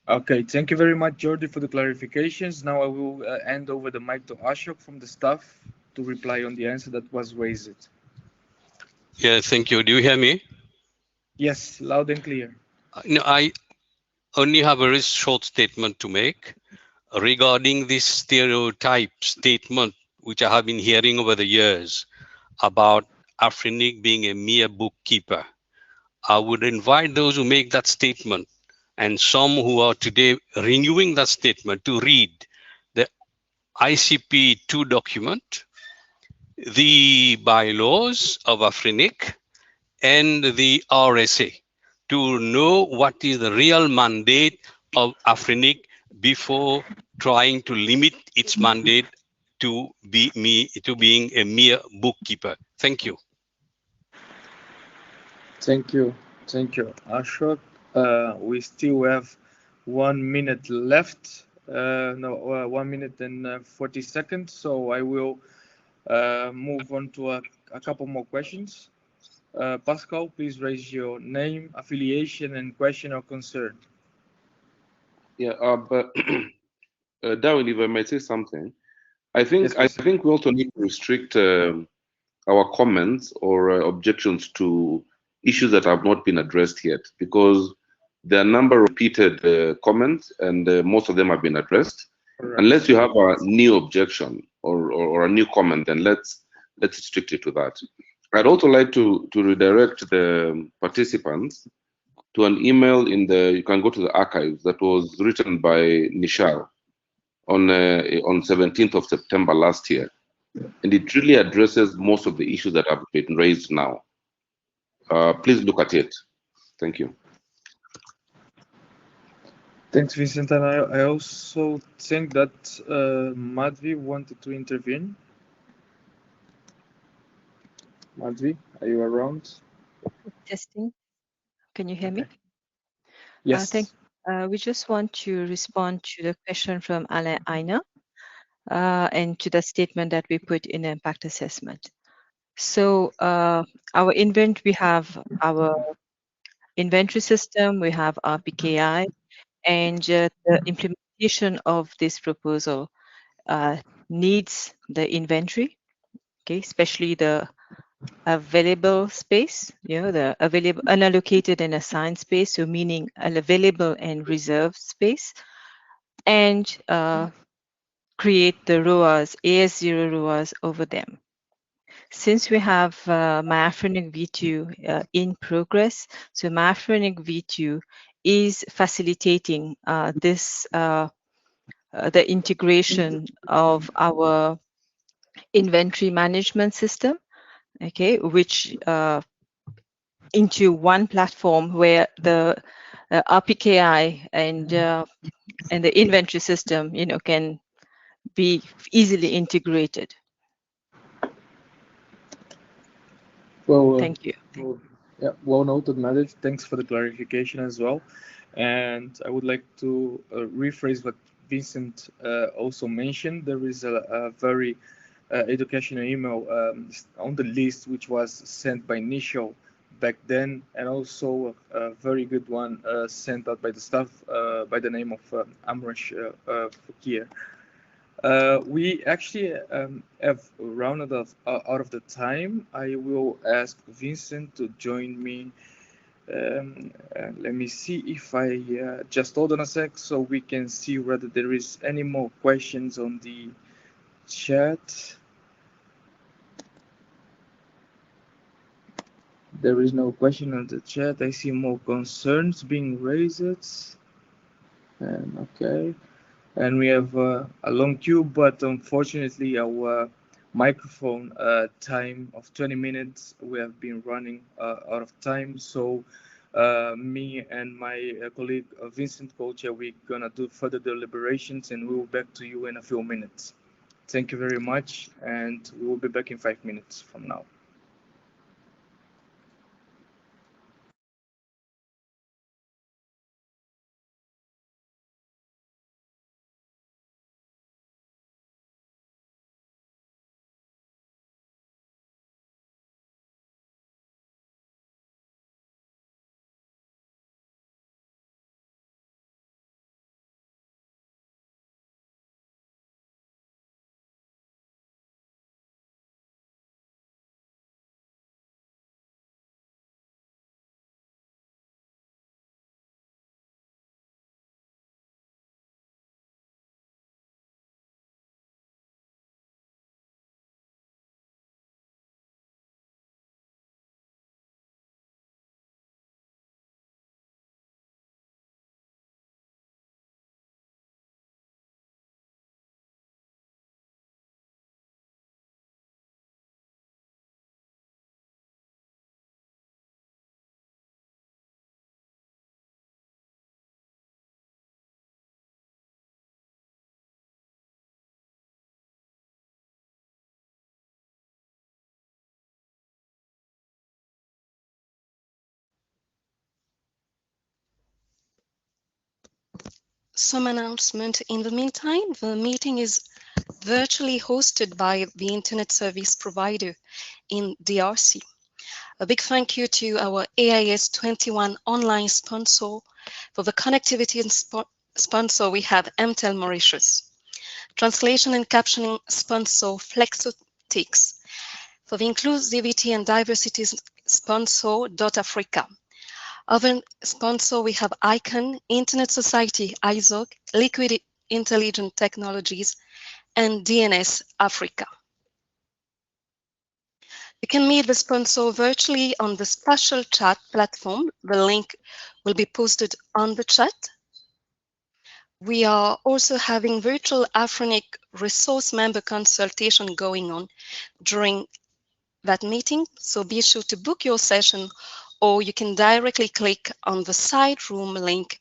Okay, thank you very much, Jordi, for the clarifications. Now I will hand over the mic to Ashok from the staff to reply on the answer that was raised. Yeah, thank you. Do you hear me? Yes, loud and clear. No, I only have a very short statement to make regarding this stereotype statement, which I have been hearing over the years about Afrinic being a mere bookkeeper. I would invite those who make that statement and some who are today renewing that statement to read the ICP 2 document, the bylaws of Afrinic, and the RSA to know what is the real mandate of Afrinic before trying to limit its mandate to being a mere bookkeeper. Thank you. Thank you, Ashok. We still have 1 minute left. 1 minute and 40 seconds. So I will move on to a couple more questions. Pascal, please raise your name, affiliation, and question or concern. Yeah, but Darwin, if I might say something, I think we also need to restrict our comments or objections to issues that have not been addressed yet, because there are a number of repeated comments, and most of them have been addressed. Correct. Unless you have a new objection or a new comment, then let's restrict it to that. I'd also like to redirect the participants to an email you can go to the archives, that was written by Nishal on 17th of September last year. And it really addresses most of the issues that have been raised now. Please look at it. Thank you. Thanks, Vincent. And I also think that Madhvi wanted to intervene. Madhvi, are you around? Testing. Can you hear me? Yes. We just want to respond to the question from Alain Aina and to the statement that we put in the impact assessment. So we have our inventory system, we have our PKI, and the implementation of this proposal needs the inventory, okay, especially the available space, the available unallocated and assigned space, so meaning an available and reserved space, and create the ROAs, AS0 ROAs over them. Since we have MyAfrinic V2 in progress, so MyAfrinic V2 is facilitating the integration of our inventory management system, okay, which into one platform where the RPKI and the inventory system, can be easily integrated. Well, Thank you. yeah, well noted, Madej. Thanks for the clarification as well. And I would like to rephrase what Vincent also mentioned. There is a very educational email on the list which was sent by Nishal back then, and also a very good one sent out by the staff by the name of Amrish Fakir. We actually have rounded off out of the time. I will ask Vincent to join me. Let me see if I just hold on a sec so we can see whether there is any more questions on the chat. There is no question on the chat. I see more concerns being raised. And okay. And we have a long queue, but unfortunately our microphone time of 20 minutes, we have been running out of time. So me and my colleague Vincent Colcher, we're gonna do further deliberations and we will back to you in a few minutes. Thank you very much, and we will be back in 5 minutes from now. Some announcement in the meantime. The meeting is virtually hosted by the internet service provider in DRC. A big thank you to our AIS 21 online sponsor. For the connectivity and sponsor, we have MTEL Mauritius. Translation and captioning sponsor, Flexotix. For the inclusivity and diversity sponsor, Africa. Other sponsor, we have ICON, Internet Society, ISOC, Liquid Intelligent Technologies, and DNS Africa. You can meet the sponsor virtually on the special chat platform. The link will be posted on the chat. We are also having virtual Afrinic resource member consultation going on during that meeting, so be sure to book your session, or you can directly click on the side room link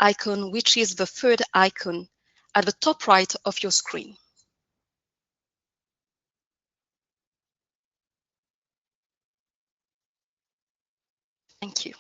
icon, which is the third icon at the top right of your screen. Thank you.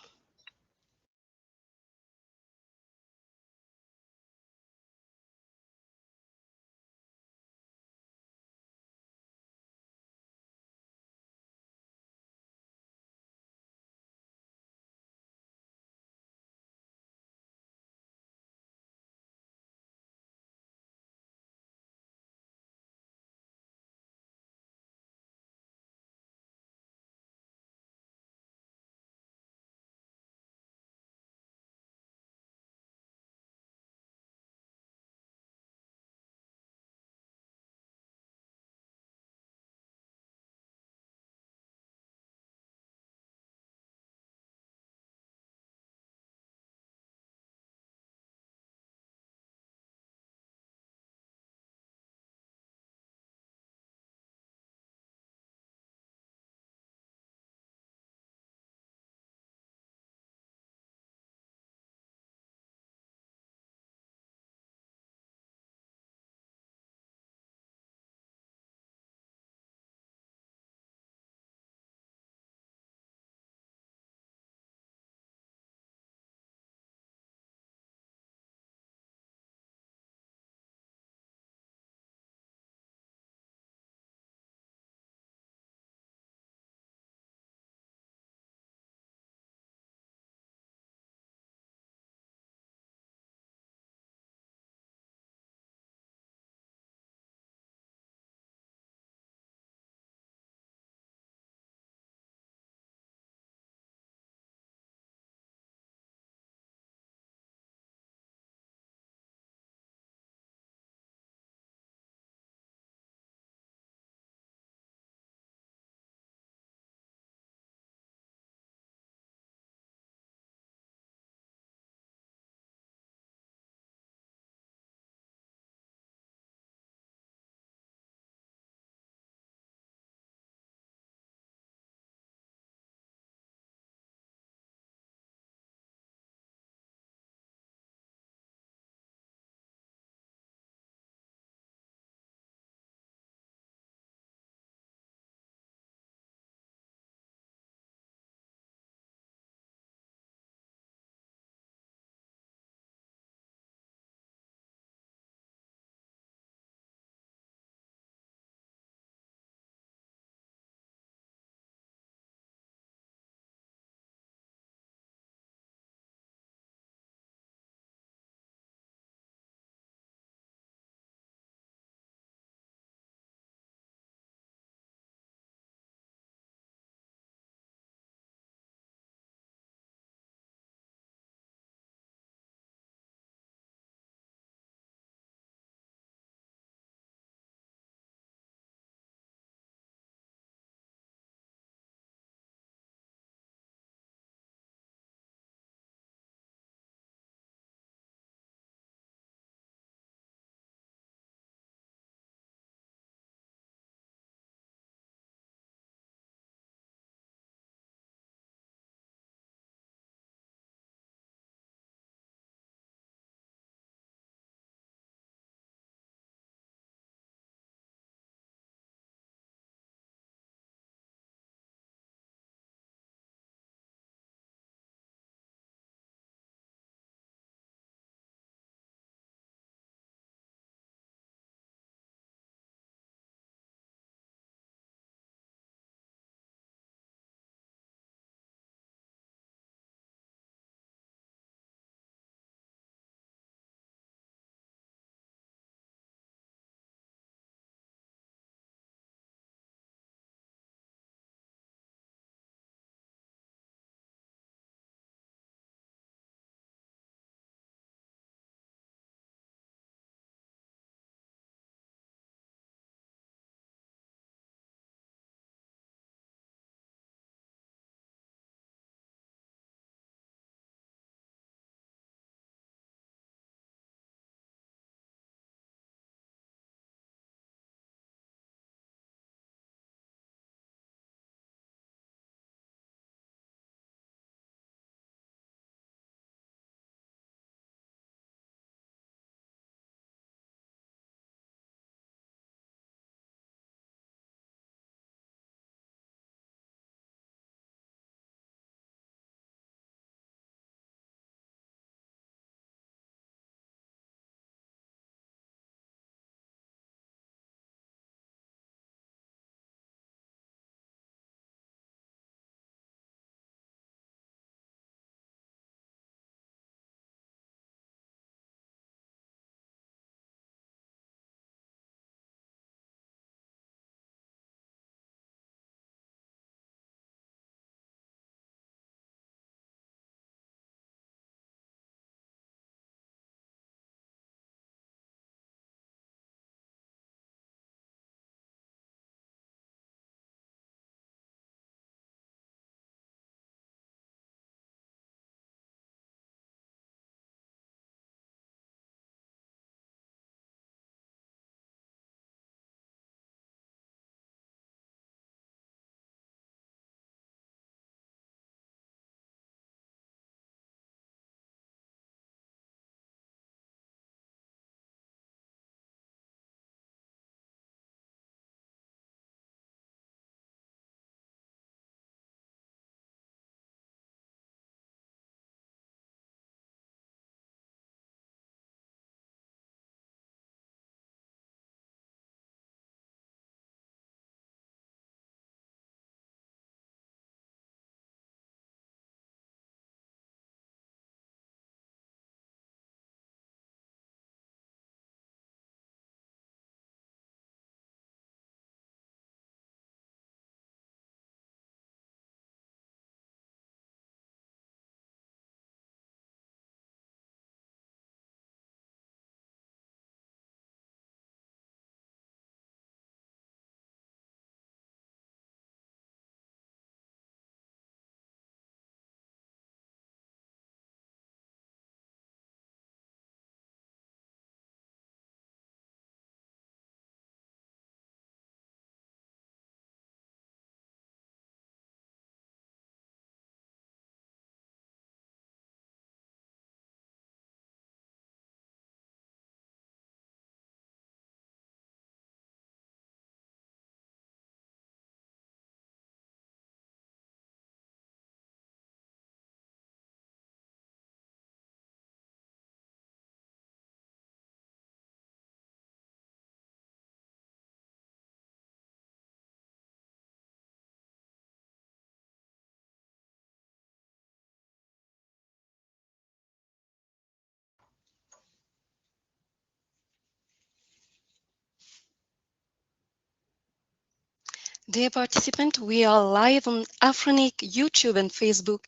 Dear participant, we are live on Afrinic YouTube and Facebook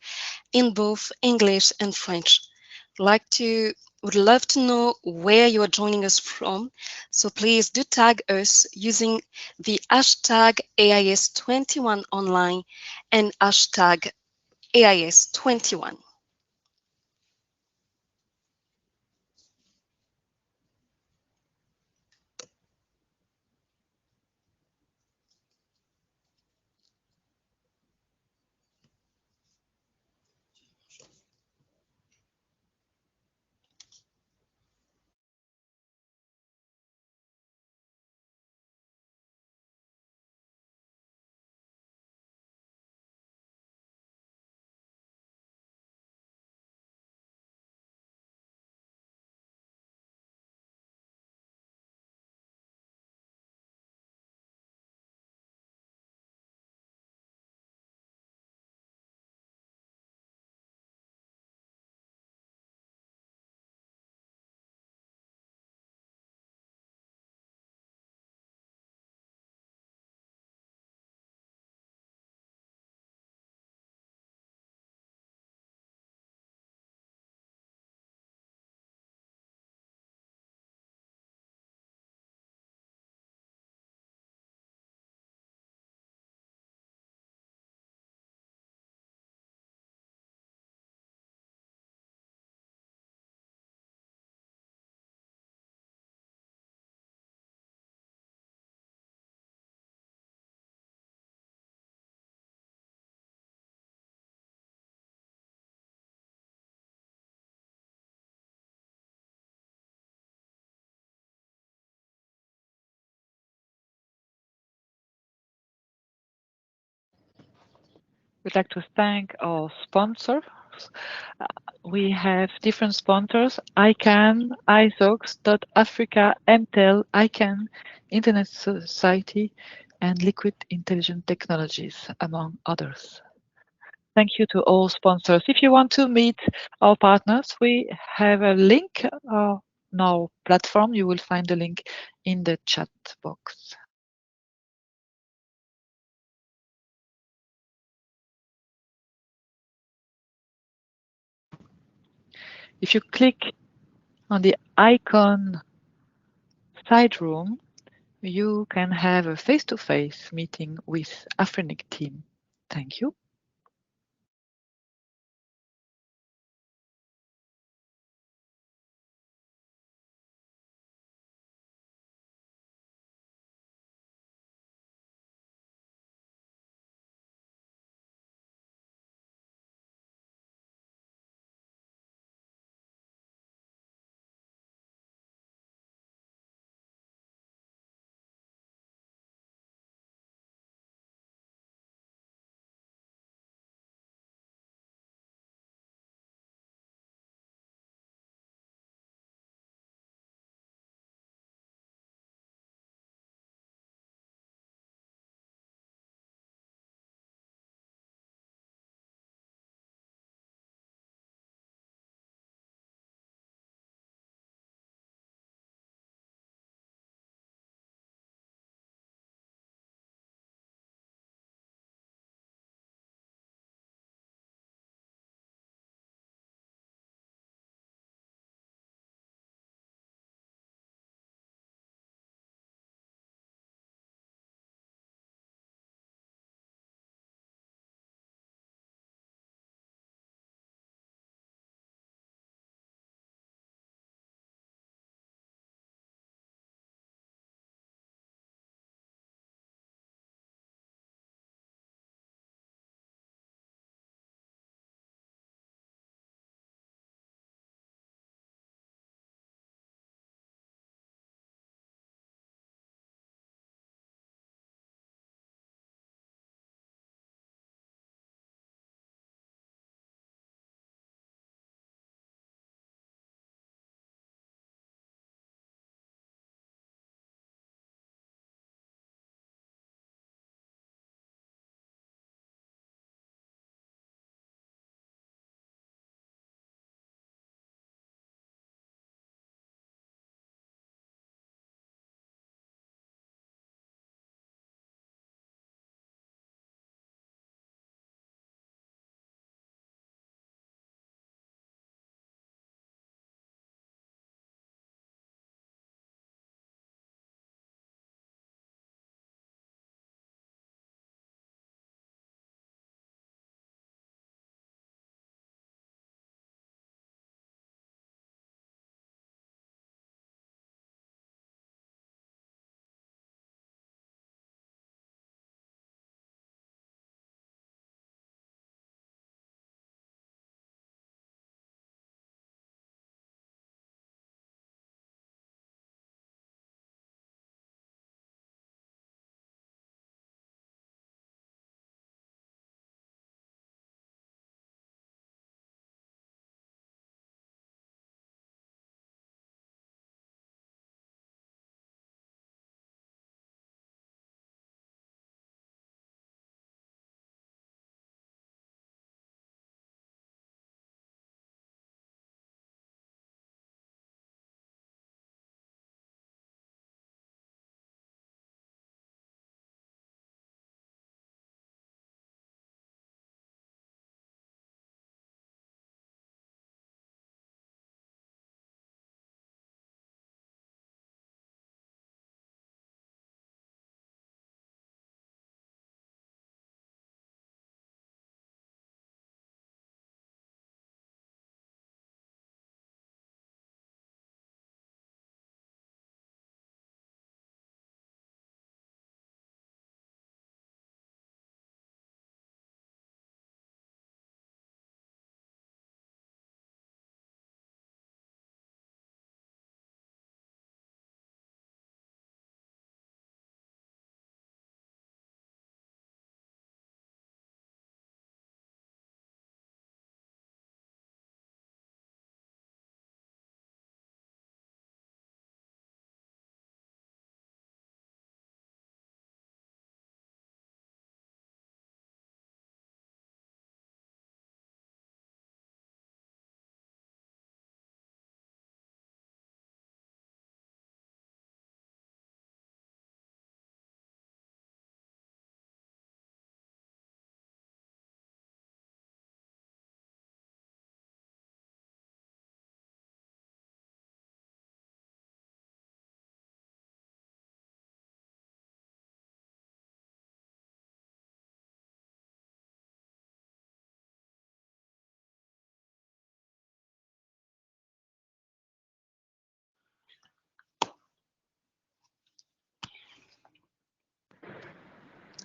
in both English and French. Would love to know where you are joining us from, so please do tag us using the hashtag AIS21 online and hashtag AIS21. We'd like to thank our sponsors. We have different sponsors: ICANN, iSOX, Africa, MTEL, ICANN, Internet Society, and Liquid Intelligent Technologies, among others. Thank you to all sponsors. If you want to meet our partners, we have a link on our platform. You will find the link in the chat box. If you click on the icon side room, you can have a face-to-face meeting with Afrinic team. Thank you.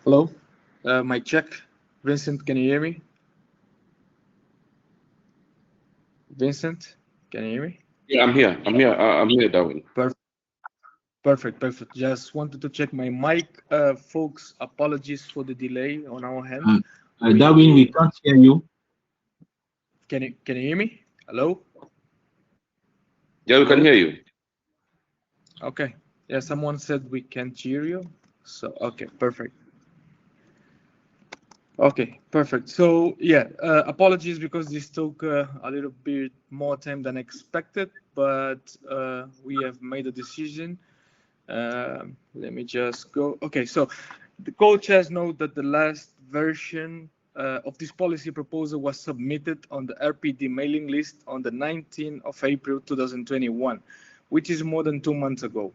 Hello, mic check. Vincent, can you hear me? Vincent, can you hear me? Yeah, I'm here. I'm here, Darwin. Perfect. Just wanted to check my mic. Folks, apologies for the delay on our hand. Darwin, we can't hear you. Can you hear me? Hello? Yeah, we can hear you. Okay. Yeah, someone said we can't hear you. So, okay, perfect. Okay, perfect. So, yeah, apologies because this took a little bit more time than expected, but we have made a decision. Let me just go. Okay, so the co-chairs note that the last version of this policy proposal was submitted on the RPD mailing list on the 19th of April 2021, which is more than 2 months ago.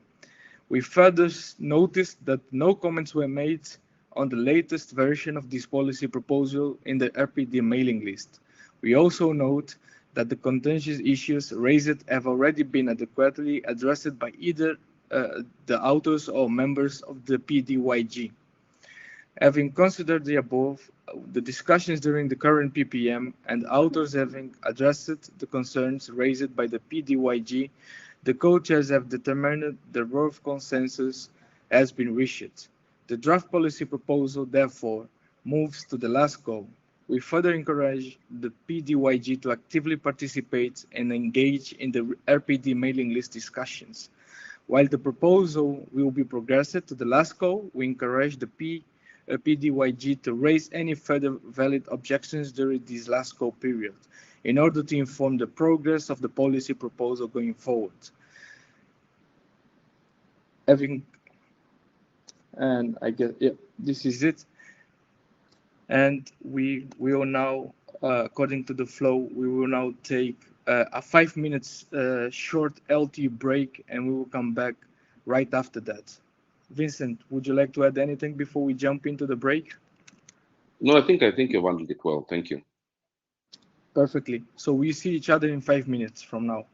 We further noticed that no comments were made on the latest version of this policy proposal in the RPD mailing list. We also note that the contentious issues raised have already been adequately addressed by either the authors or members of the PDYG. Having considered the above, the discussions during the current PPM, and authors having addressed the concerns raised by the PDYG, the co-chairs have determined the rough consensus has been reached. The draft policy proposal, therefore, moves to the last call. We further encourage the PDYG to actively participate and engage in the RPD mailing list discussions. While the proposal will be progressed to the last call, we encourage the PDYG to raise any further valid objections during this last call period in order to inform the progress of the policy proposal going forward. And I guess, yeah, this is it. And we will now, according to the flow, we will now take a 5 minutes short LT break, and we will come back right after that. Vincent, would you like to add anything before we jump into the break? No, I think you've handled it well. Thank you. Perfectly. So we see each other in 5 minutes from now.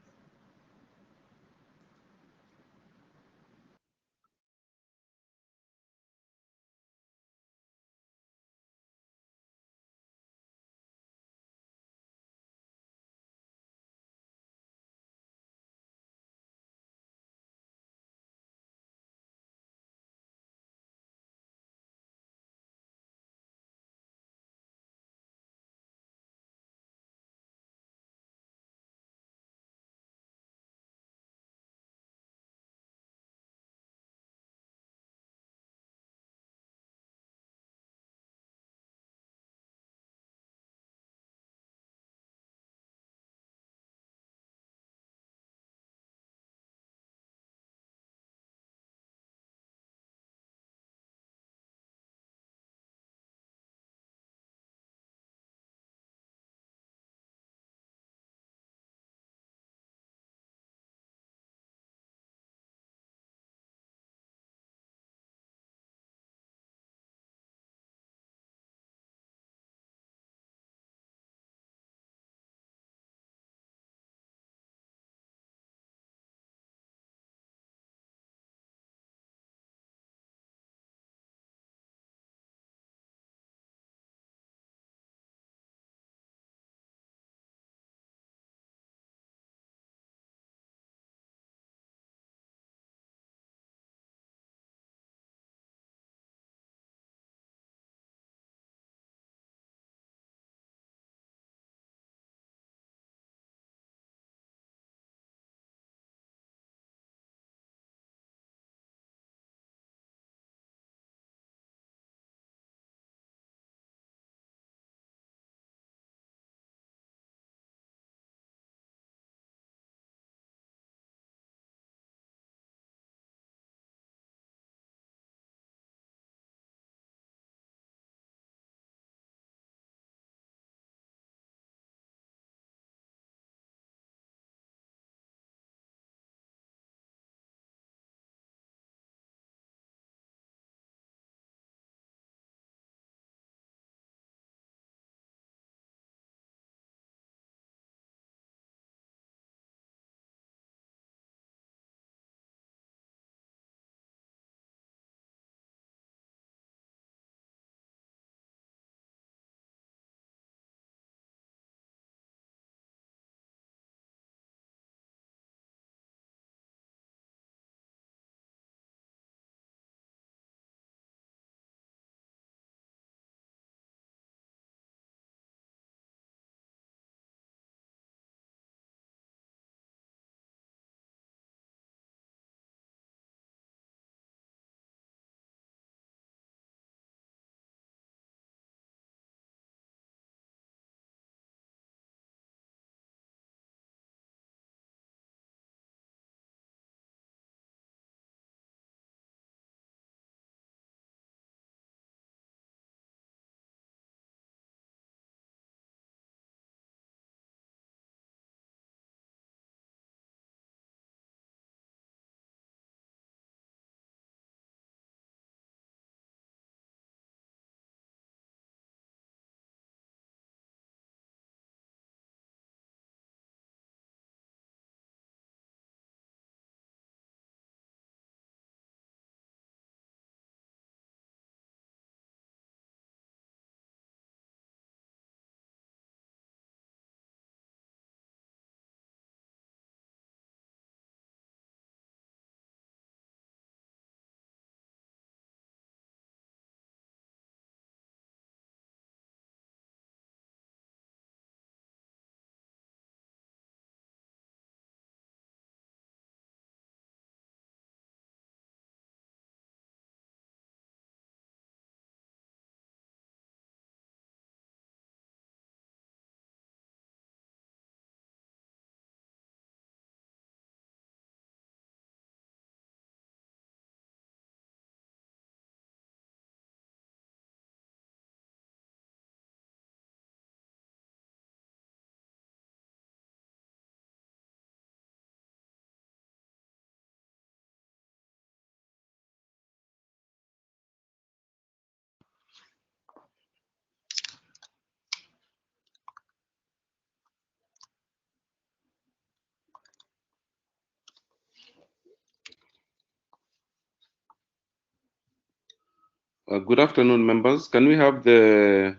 Good afternoon, members. Can we have the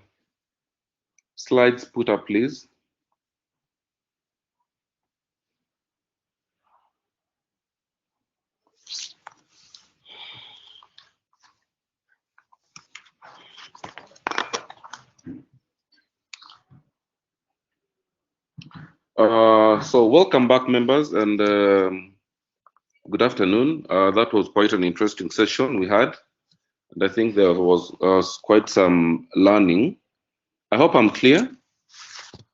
slides put up, please? So welcome back, members, and good afternoon. That was quite an interesting session we had, and I think there was quite some learning. I hope I'm clear.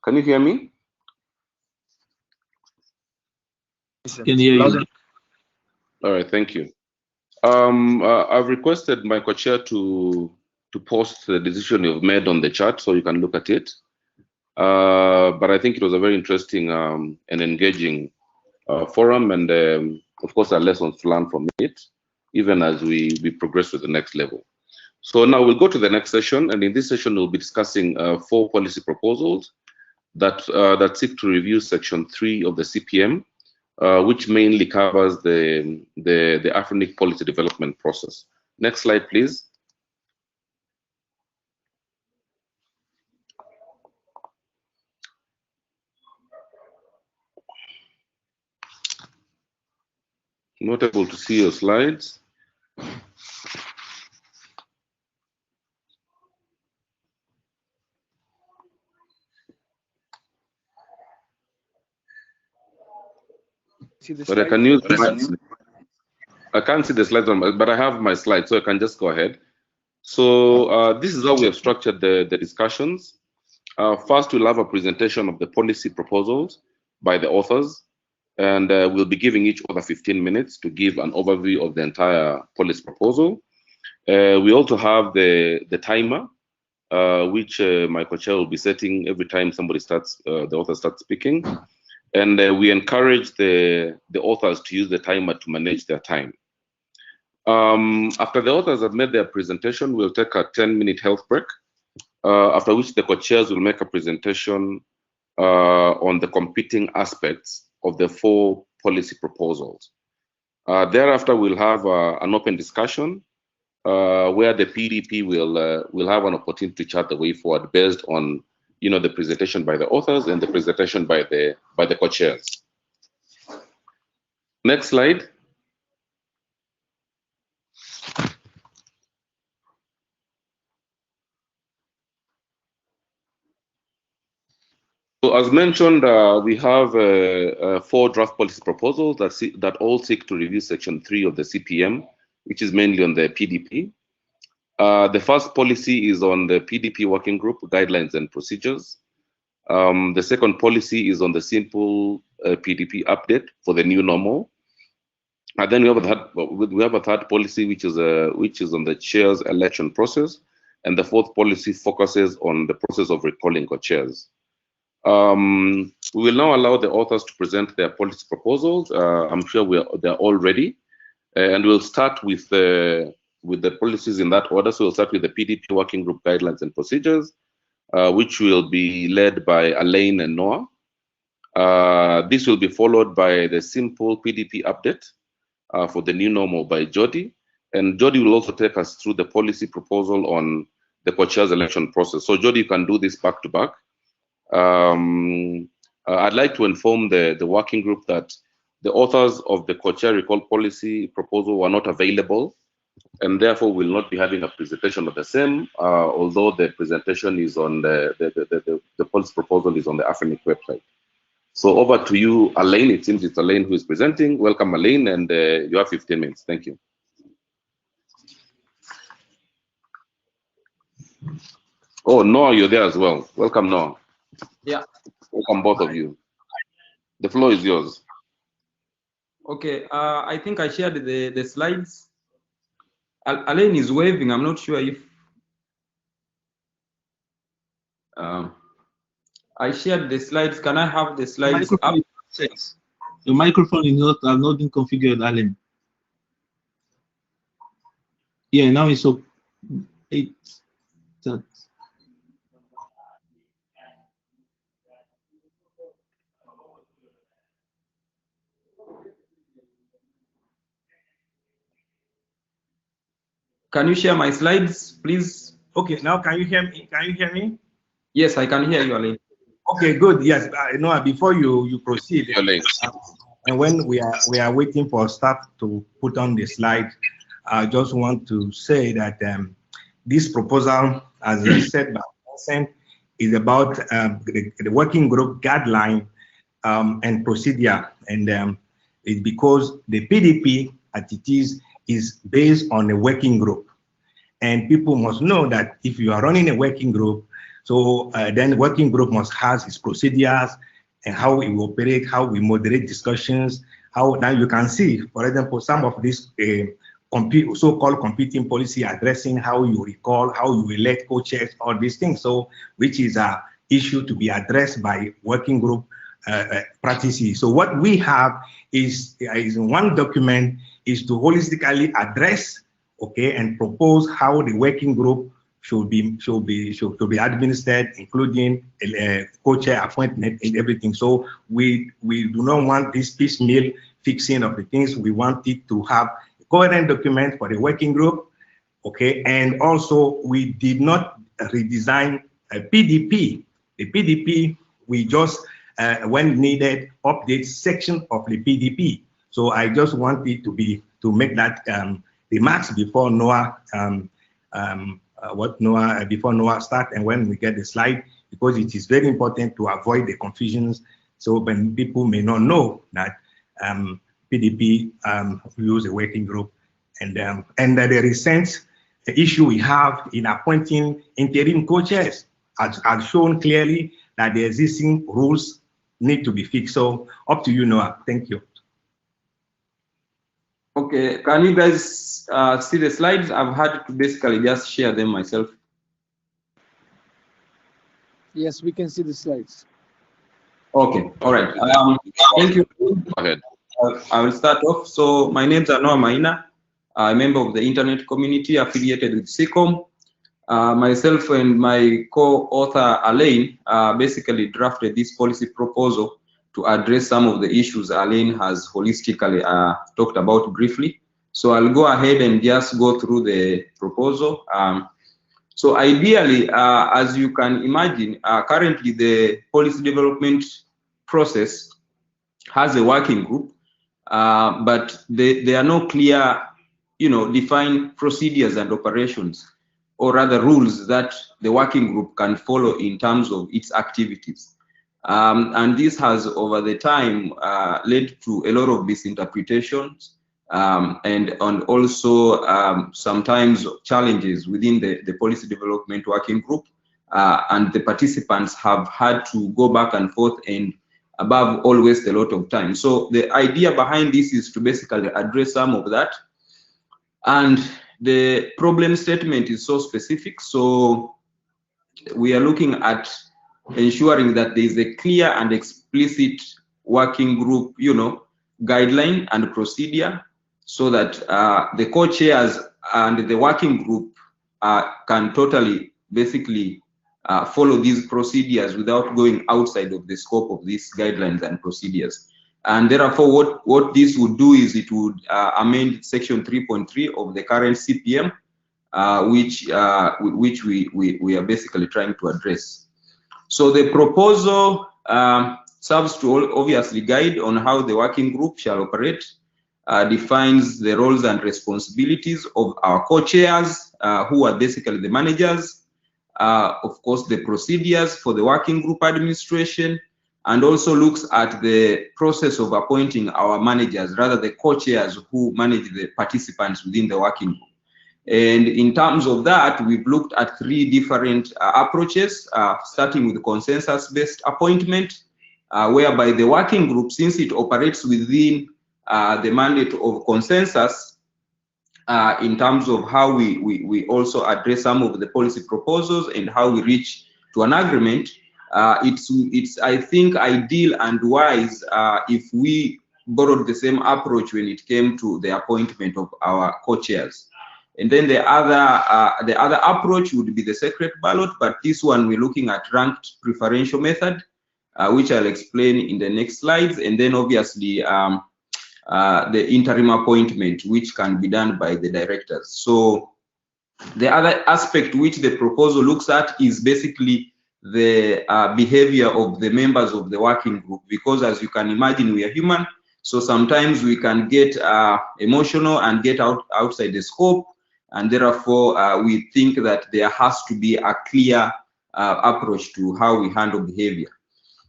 Can you hear me? Can hear you. All right, thank you. I've requested my co-chair to post the decision you've made on the chat so you can look at it. But I think it was a very interesting and engaging forum, and of course, there are lessons to learn from it, even as we progress to the next level. So now we'll go to the next session, and in this session, we'll be discussing 4 policy proposals that seek to review Section 3 of the CPM, which mainly covers the AFRINIC policy development process. Next slide, please. Not able to see your slides. But I can use I can't see the slides on, but I have my slides, so I can just go ahead. So this is how we have structured the discussions. First, we'll have a presentation of the policy proposals by the authors, and we'll be giving each author 15 minutes to give an overview of the entire policy proposal. We also have the timer, which my co-chair will be setting every time somebody starts, the author starts speaking. And we encourage the authors to use the timer to manage their time. After the authors have made their presentation, we'll take a 10-minute health break, after which the co-chairs will make a presentation on the competing aspects of the 4 policy proposals. Thereafter, we'll have an open discussion where the PDP will have an opportunity to chart the way forward based on the presentation by the authors and the presentation by the co-chairs. Next slide. So as mentioned, we have 4 draft policy proposals that all seek to review Section 3 of the CPM, which is mainly on the PDP. The first policy is on the PDP working group guidelines and procedures. The second policy is on the simple PDP update for the new normal. And then we have a third policy which is on the chair's election process, and the fourth policy focuses on the process of recalling co-chairs. We will now allow the authors to present their policy proposals. I'm sure they're all ready, and we'll start with the policies in that order. So we'll start with the PDP working group guidelines and procedures, which will be led by Elaine and Noah. This will be followed by the simple PDP update for the new normal by Jody, and Jody will also take us through the policy proposal on the co-chair's election process. So Jody, you can do this back to back. I'd like to inform the working group that the authors of the co-chair recall policy proposal were not available, and therefore will not be having a presentation of the same, although the presentation is on the policy proposal is on the AFRINIC website. So over to you, Elaine. It seems it's Elaine who is presenting. Welcome, Elaine, and you have 15 minutes. Thank you. Oh, Noah, you're there as well. Welcome, Noah. Yeah. Welcome, both of you. The floor is yours. Okay. I think I shared the slides. Elaine is waving. I'm not sure if I shared the slides. Can I have the slides up? Your microphone is not been configured, Elaine. Yeah, now it's up. Can you share my slides, please? Okay, now can you hear me? Can you hear me? Yes, I can hear you, Alain. Okay, good. Yes, Noah, before you proceed, and when we are waiting for staff to put on the slide, I just want to say that this proposal, as I said by Vincent, is about the working group guideline and procedure, and it's because the PDP as it is based on a working group, and people must know that if you are running a working group, so then the working group must have its procedures and how we operate, how we moderate discussions, how now you can see, for example, some of these so-called competing policy addressing how you recall, how you elect co-chairs, all these things. So which is an issue to be addressed by working group practices. So what we have is one document is to holistically address, okay, and propose how the working group should be administered, including co-chair appointment and everything. So we do not want this piecemeal fixing of the things. We want it to have a coherent document for the working group, okay? And also we did not redesign a PDP. The PDP, we just, when needed, update section of the PDP. So I just want it to make that remarks before Noah before Noah start and when we get the slide, because it is very important to avoid the confusions. So when people may not know that PDP use a working group, and the recent issue we have in appointing interim co-chairs has shown clearly that the existing rules need to be fixed. So up to you, Noah. Thank you. Okay, can you guys see the slides? I've had to basically just share them myself. Yes, we can see the slides. Okay, all right. Thank you. Go ahead. I will start off. So my name is Noah Maina. I'm a member of the internet community affiliated with SECOM. Myself and my co-author Alain basically drafted this policy proposal to address some of the issues Alain has holistically talked about briefly. So I'll go ahead and just go through the proposal. So ideally, as you can imagine, currently the policy development process has a working group, but there are no clear, defined procedures and operations, or rather rules that the working group can follow in terms of its activities. And this has over the time led to a lot of misinterpretations and also sometimes challenges within the policy development working group, and the participants have had to go back and forth and above all waste a lot of time. So the idea behind this is to basically address some of that, and the problem statement is so specific, so we are looking at ensuring that there is a clear and explicit working group, guideline and procedure, so that the co-chairs and the working group can totally basically follow these procedures without going outside of the scope of these guidelines and procedures. And therefore, what this would do is it would amend section 3.3 of the current CPM, which we are basically trying to address. So the proposal serves to obviously guide on how the working group shall operate, defines the roles and responsibilities of our co-chairs, who are basically the managers, of course, the procedures for the working group administration, and also looks at the process of appointing our managers, rather the co-chairs who manage the participants within the working group. And in terms of that, we've looked at three different approaches, starting with consensus-based appointment, whereby the working group, since it operates within the mandate of consensus, in terms of how we also address some of the policy proposals and how we reach to an agreement, it's I think ideal and wise if we borrowed the same approach when it came to the appointment of our co-chairs. And then the other approach would be the secret ballot, but this one we're looking at ranked preferential method, which I'll explain in the next slides. And then obviously the interim appointment, which can be done by the directors. So The other aspect which the proposal looks at is basically the behavior of the members of the working group, because as you can imagine, we are human. So sometimes we can get emotional and get outside the scope, and therefore we think that there has to be a clear approach to how we handle behavior.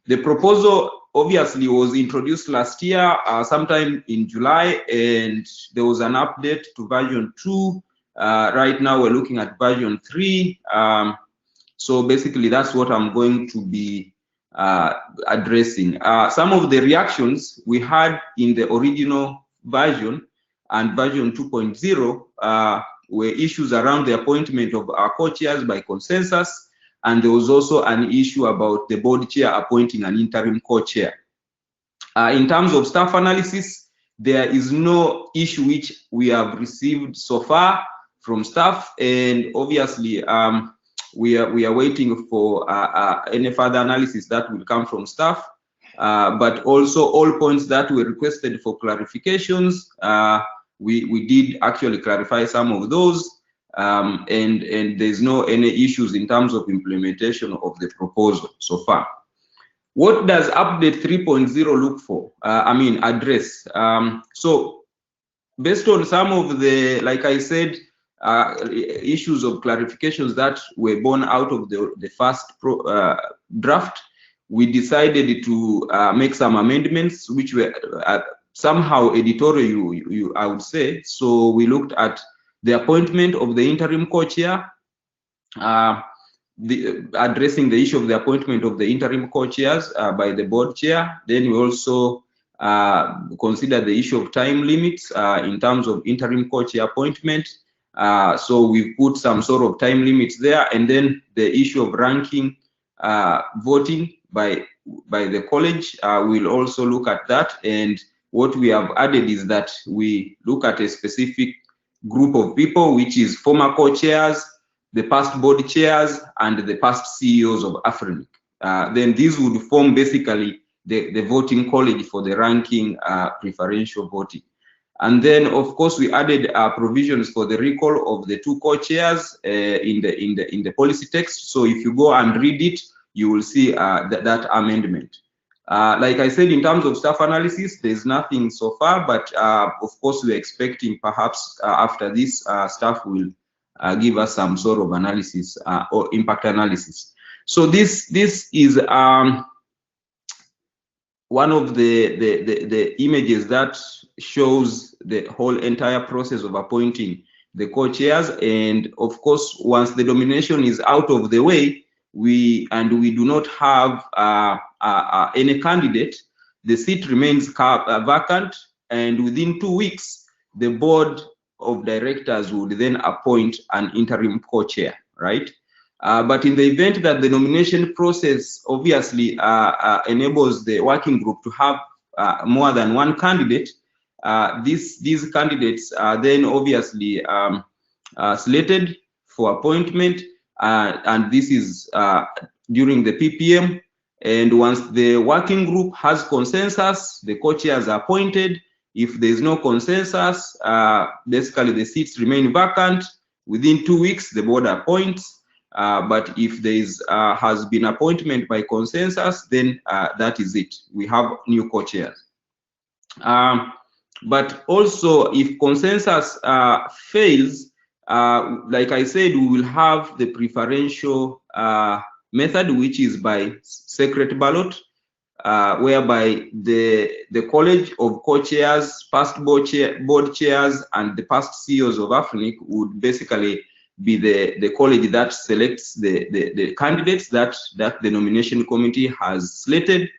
The proposal obviously was introduced last year, sometime in July, and there was an update to version 2. Right now we're looking at version 3. So basically that's what I'm going to be addressing. Some of the reactions we had in the original version and version 2.0 were issues around the appointment of our co-chairs by consensus, and there was also an issue about the board chair appointing an interim co-chair. In terms of staff analysis, there is no issue which we have received so far from staff, and obviously we are waiting for any further analysis that will come from staff, but also all points that were requested for clarifications, we did actually clarify some of those, and there's no any issues in terms of implementation of the proposal so far. What does update 3.0 look for? Address. So based on some of the, like I said, issues of clarifications that were born out of the first draft, we decided to make some amendments which were somehow editorial, I would say. So we looked at the appointment of the interim co-chair, addressing the issue of the appointment of the interim co-chairs by the board chair. Then we also consider the issue of time limits in terms of interim co-chair appointment. So we put some sort of time limits there, and then the issue of ranking voting by the college, we'll also look at that. And what we have added is that we look at a specific group of people, which is former co-chairs, the past board chairs, and the past CEOs of AFRINIC. Then these would form basically the voting college for the ranking preferential voting. And then, of course, we added provisions for the recall of the two co-chairs in the policy text. So if you go and read it, you will see that amendment. Like I said, in terms of staff analysis, there's nothing so far, but of course, we're expecting perhaps after this, staff will give us some sort of analysis or impact analysis. So this is one of the images that shows the whole entire process of appointing the co-chairs. And of course, once the nomination is out of the way, we do not have any candidate, the seat remains vacant, and within 2 weeks, the board of directors would then appoint an interim co-chair, right? But in the event that the nomination process obviously enables the working group to have more than one candidate, these candidates are then obviously slated for appointment, and this is during the PPM. And once the working group has consensus, the co-chairs are appointed. If there is no consensus, basically the seats remain vacant. Within 2 weeks, the board appoints. But if there has been appointment by consensus, then that is it. We have new co-chairs. But also, if consensus fails, like I said, we will have the preferential method, which is by secret ballot, whereby the college of co-chairs, past board chairs, and the past CEOs of AFRINIC would basically be the college that selects the candidates that the nomination committee has slated,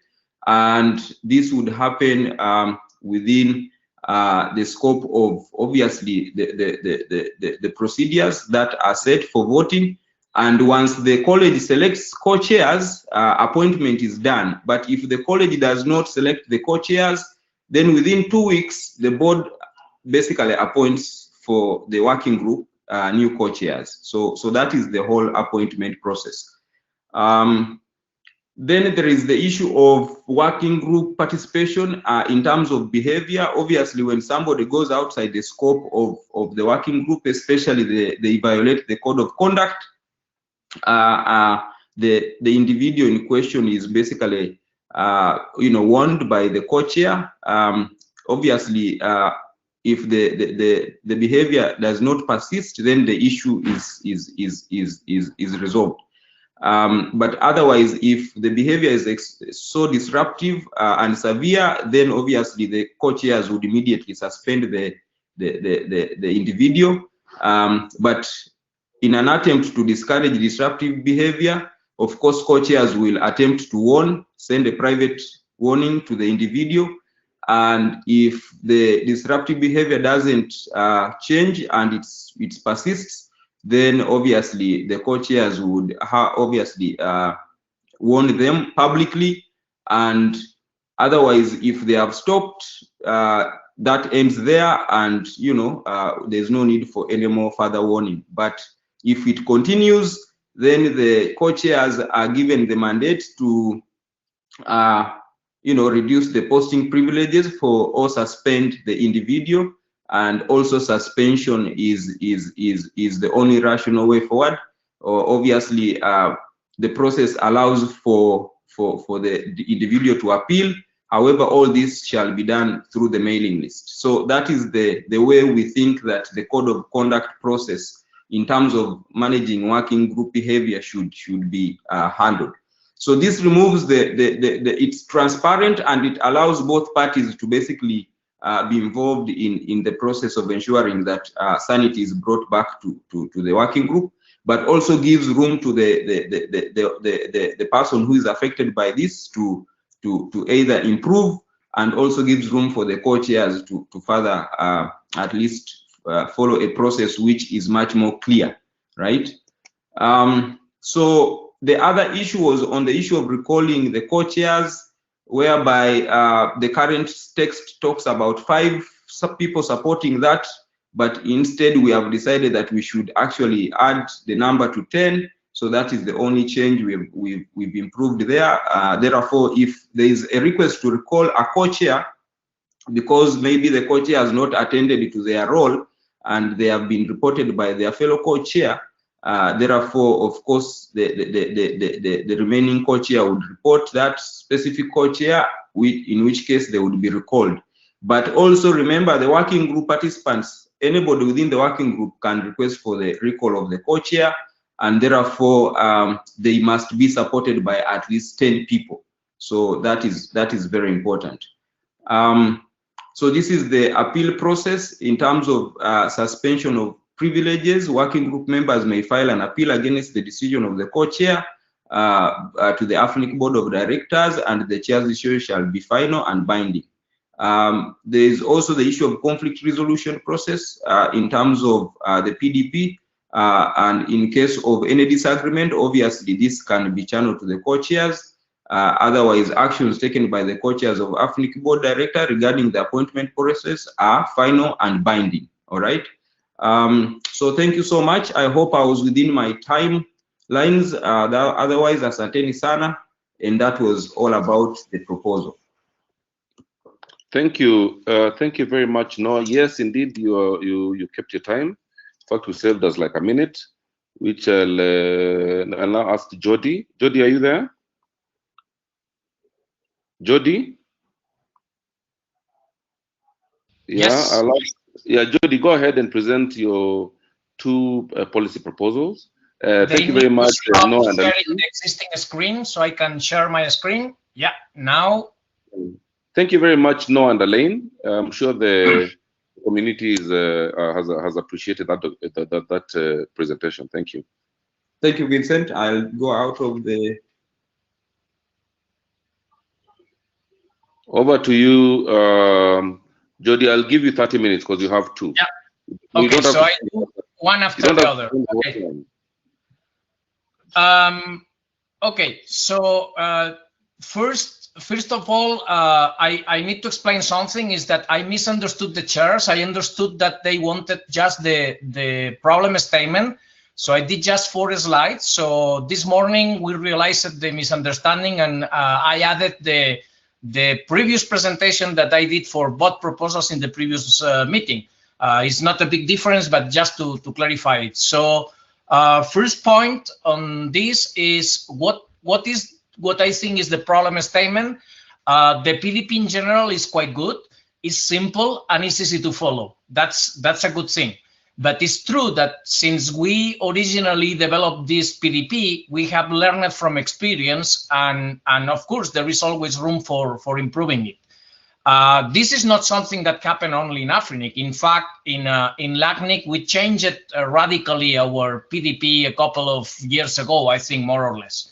and this would happen within the scope of obviously the procedures that are set for voting. And once the college selects co-chairs, appointment is done. But if the college does not select the co-chairs, then within 2 weeks, the board basically appoints for the working group new co-chairs. So that is the whole appointment process. Then there is the issue of working group participation in terms of behavior. Obviously, when somebody goes outside the scope of the working group, especially they violate the code of conduct, the individual in question is basically warned by the co-chair. Obviously, if the behavior does not persist, then the issue is resolved. But otherwise, if the behavior is so disruptive and severe, then obviously the co-chairs would immediately suspend the individual. But in an attempt to discourage disruptive behavior, of course, co-chairs will attempt to warn, send a private warning to the individual. And if the disruptive behavior doesn't change and it persists, then obviously the co-chairs would obviously warn them publicly. And otherwise, if they have stopped, that ends there, and there's no need for any more further warning. But if it continues, then the co-chairs are given the mandate to reduce the posting privileges or suspend the individual. And also suspension is the only rational way forward. Obviously, the process allows for the individual to appeal. However, all this shall be done through the mailing list. So that is the way we think that the code of conduct process in terms of managing working group behavior should be handled. So this removes it's transparent, and it allows both parties to basically be involved in the process of ensuring that sanity is brought back to the working group, but also gives room to the person who is affected by this to either improve, and also gives room for the co-chairs to further at least follow a process which is much more clear, right? So the other issue was on the issue of recalling the co-chairs, whereby the current text talks about 5 people supporting that, but instead we have decided that we should actually add the number to 10. So that is the only change we've improved there. Therefore, if there is a request to recall a co-chair, because maybe the co-chair has not attended to their role and they have been reported by their fellow co-chair, therefore, of course, the remaining co-chair would report that specific co-chair, in which case they would be recalled. But also remember, the working group participants, anybody within the working group can request for the recall of the co-chair, and therefore they must be supported by at least 10 people. So that is very important. So this is the appeal process in terms of suspension of privileges. Working group members may file an appeal against the decision of the co-chair to the AFNIC Board of Directors, and the chair's decision shall be final and binding. There is also the issue of conflict resolution process in terms of the PDP, and in case of any disagreement, obviously this can be channeled to the co-chairs. Otherwise, actions taken by the co-chairs of AFNIC Board Director regarding the appointment process are final and binding. All right. So thank you so much. I hope I was within my timelines. Otherwise, asanteni sana, and that was all about the proposal. Thank you. Thank you very much, Noah. Yes, indeed, you kept your time. In fact, we saved us like a minute, which I'll now ask Jody. Jody, are you there? Jody? Yes. Yeah, Jody, go ahead and present your 2 policy proposals. Thank you very much. Noah, and sharing the existing screen so I can share my screen. Yeah, now. Thank you very much, Noah and Elaine. I'm sure the community has appreciated that presentation. Thank you. Thank you, Vincent. I'll go out of the. Over to you, Jody. I'll give you 30 minutes because you have 2. Yeah. Okay, so I do one after the other. Okay. Okay. So first of all, I need to explain something. Is that I misunderstood the chairs. I understood that they wanted just the problem statement, So I did just 4 slides. So this morning we realized the misunderstanding, and I added the previous presentation that I did for both proposals in the previous meeting. It's not a big difference, but just to clarify it. So first point on this is what I think is the problem statement. The PDP in general is quite good. It's simple and it's easy to follow. That's a good thing. But it's true that since we originally developed this PDP, we have learned from experience, and of course there is always room for improving it. This is not something that happened only in Afrinic. In fact, in LACNIC, we changed radically our PDP a couple of years ago, I think, more or less.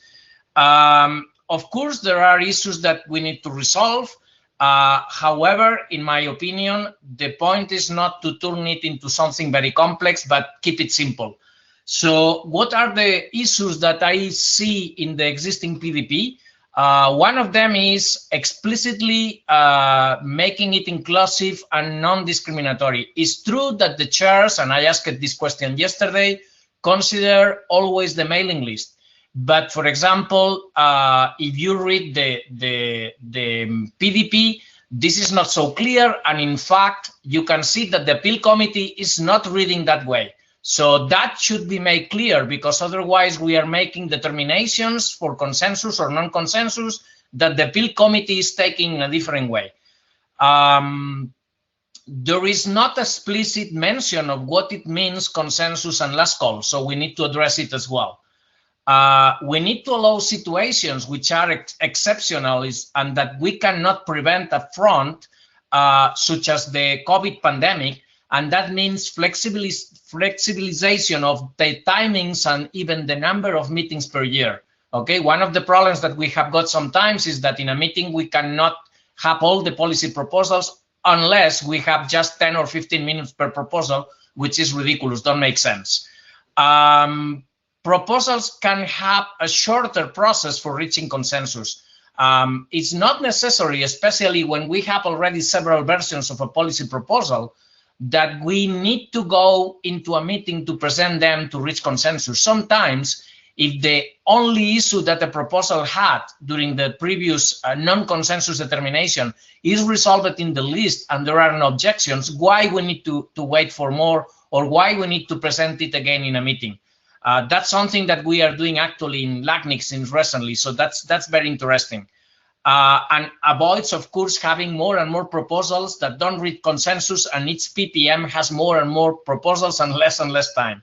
Of course, there are issues that we need to resolve. However, in my opinion, the point is not to turn it into something very complex, but keep it simple. So what are the issues that I see in the existing PDP? One of them is explicitly making it inclusive and non-discriminatory. It's true that the chairs, and I asked this question yesterday, consider always the mailing list. But for example, if you read the PDP, this is not so clear. And in fact, you can see that the appeal committee is not reading that way. So that should be made clear, because otherwise we are making determinations for consensus or non-consensus that the appeal committee is taking in a different way. There is not explicit mention of what it means, consensus and last call. So we need to address it as well. We need to allow situations which are exceptional and that we cannot prevent upfront, such as the COVID pandemic, and that means flexibilization of the timings and even the number of meetings per year. Okay, one of the problems that we have got sometimes is that in a meeting we cannot have all the policy proposals unless we have just 10 or 15 minutes per proposal, which is ridiculous, don't make sense. Proposals can have a shorter process for reaching consensus. It's not necessary, especially when we have already several versions of a policy proposal, that we need to go into a meeting to present them to reach consensus. Sometimes, if the only issue that the proposal had during the previous non-consensus determination is resolved in the list and there are no objections, why we need to wait for more, or why we need to present it again in a meeting? That's something that we are doing actually in LACNIC since recently, so that's very interesting. And avoids, of course, having more and more proposals that don't reach consensus, and each PPM has more and more proposals and less time.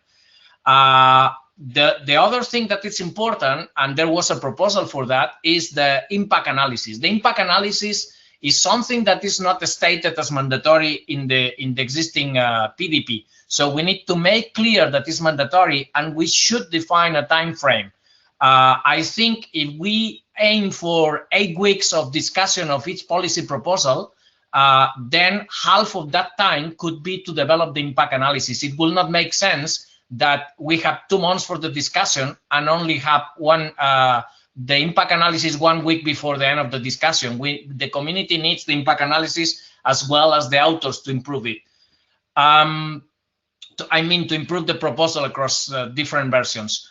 The other thing that is important, and there was a proposal for that, is the impact analysis. The impact analysis is something that is not stated as mandatory in the existing PDP. So we need to make clear that it's mandatory, and we should define a time frame. I think if we aim for 8 weeks of discussion of each policy proposal, then half of that time could be to develop the impact analysis. It will not make sense that we have 2 months for the discussion and only have the impact analysis 1 week before the end of the discussion. The community needs the impact analysis as well as the authors to improve it. To improve the proposal across different versions.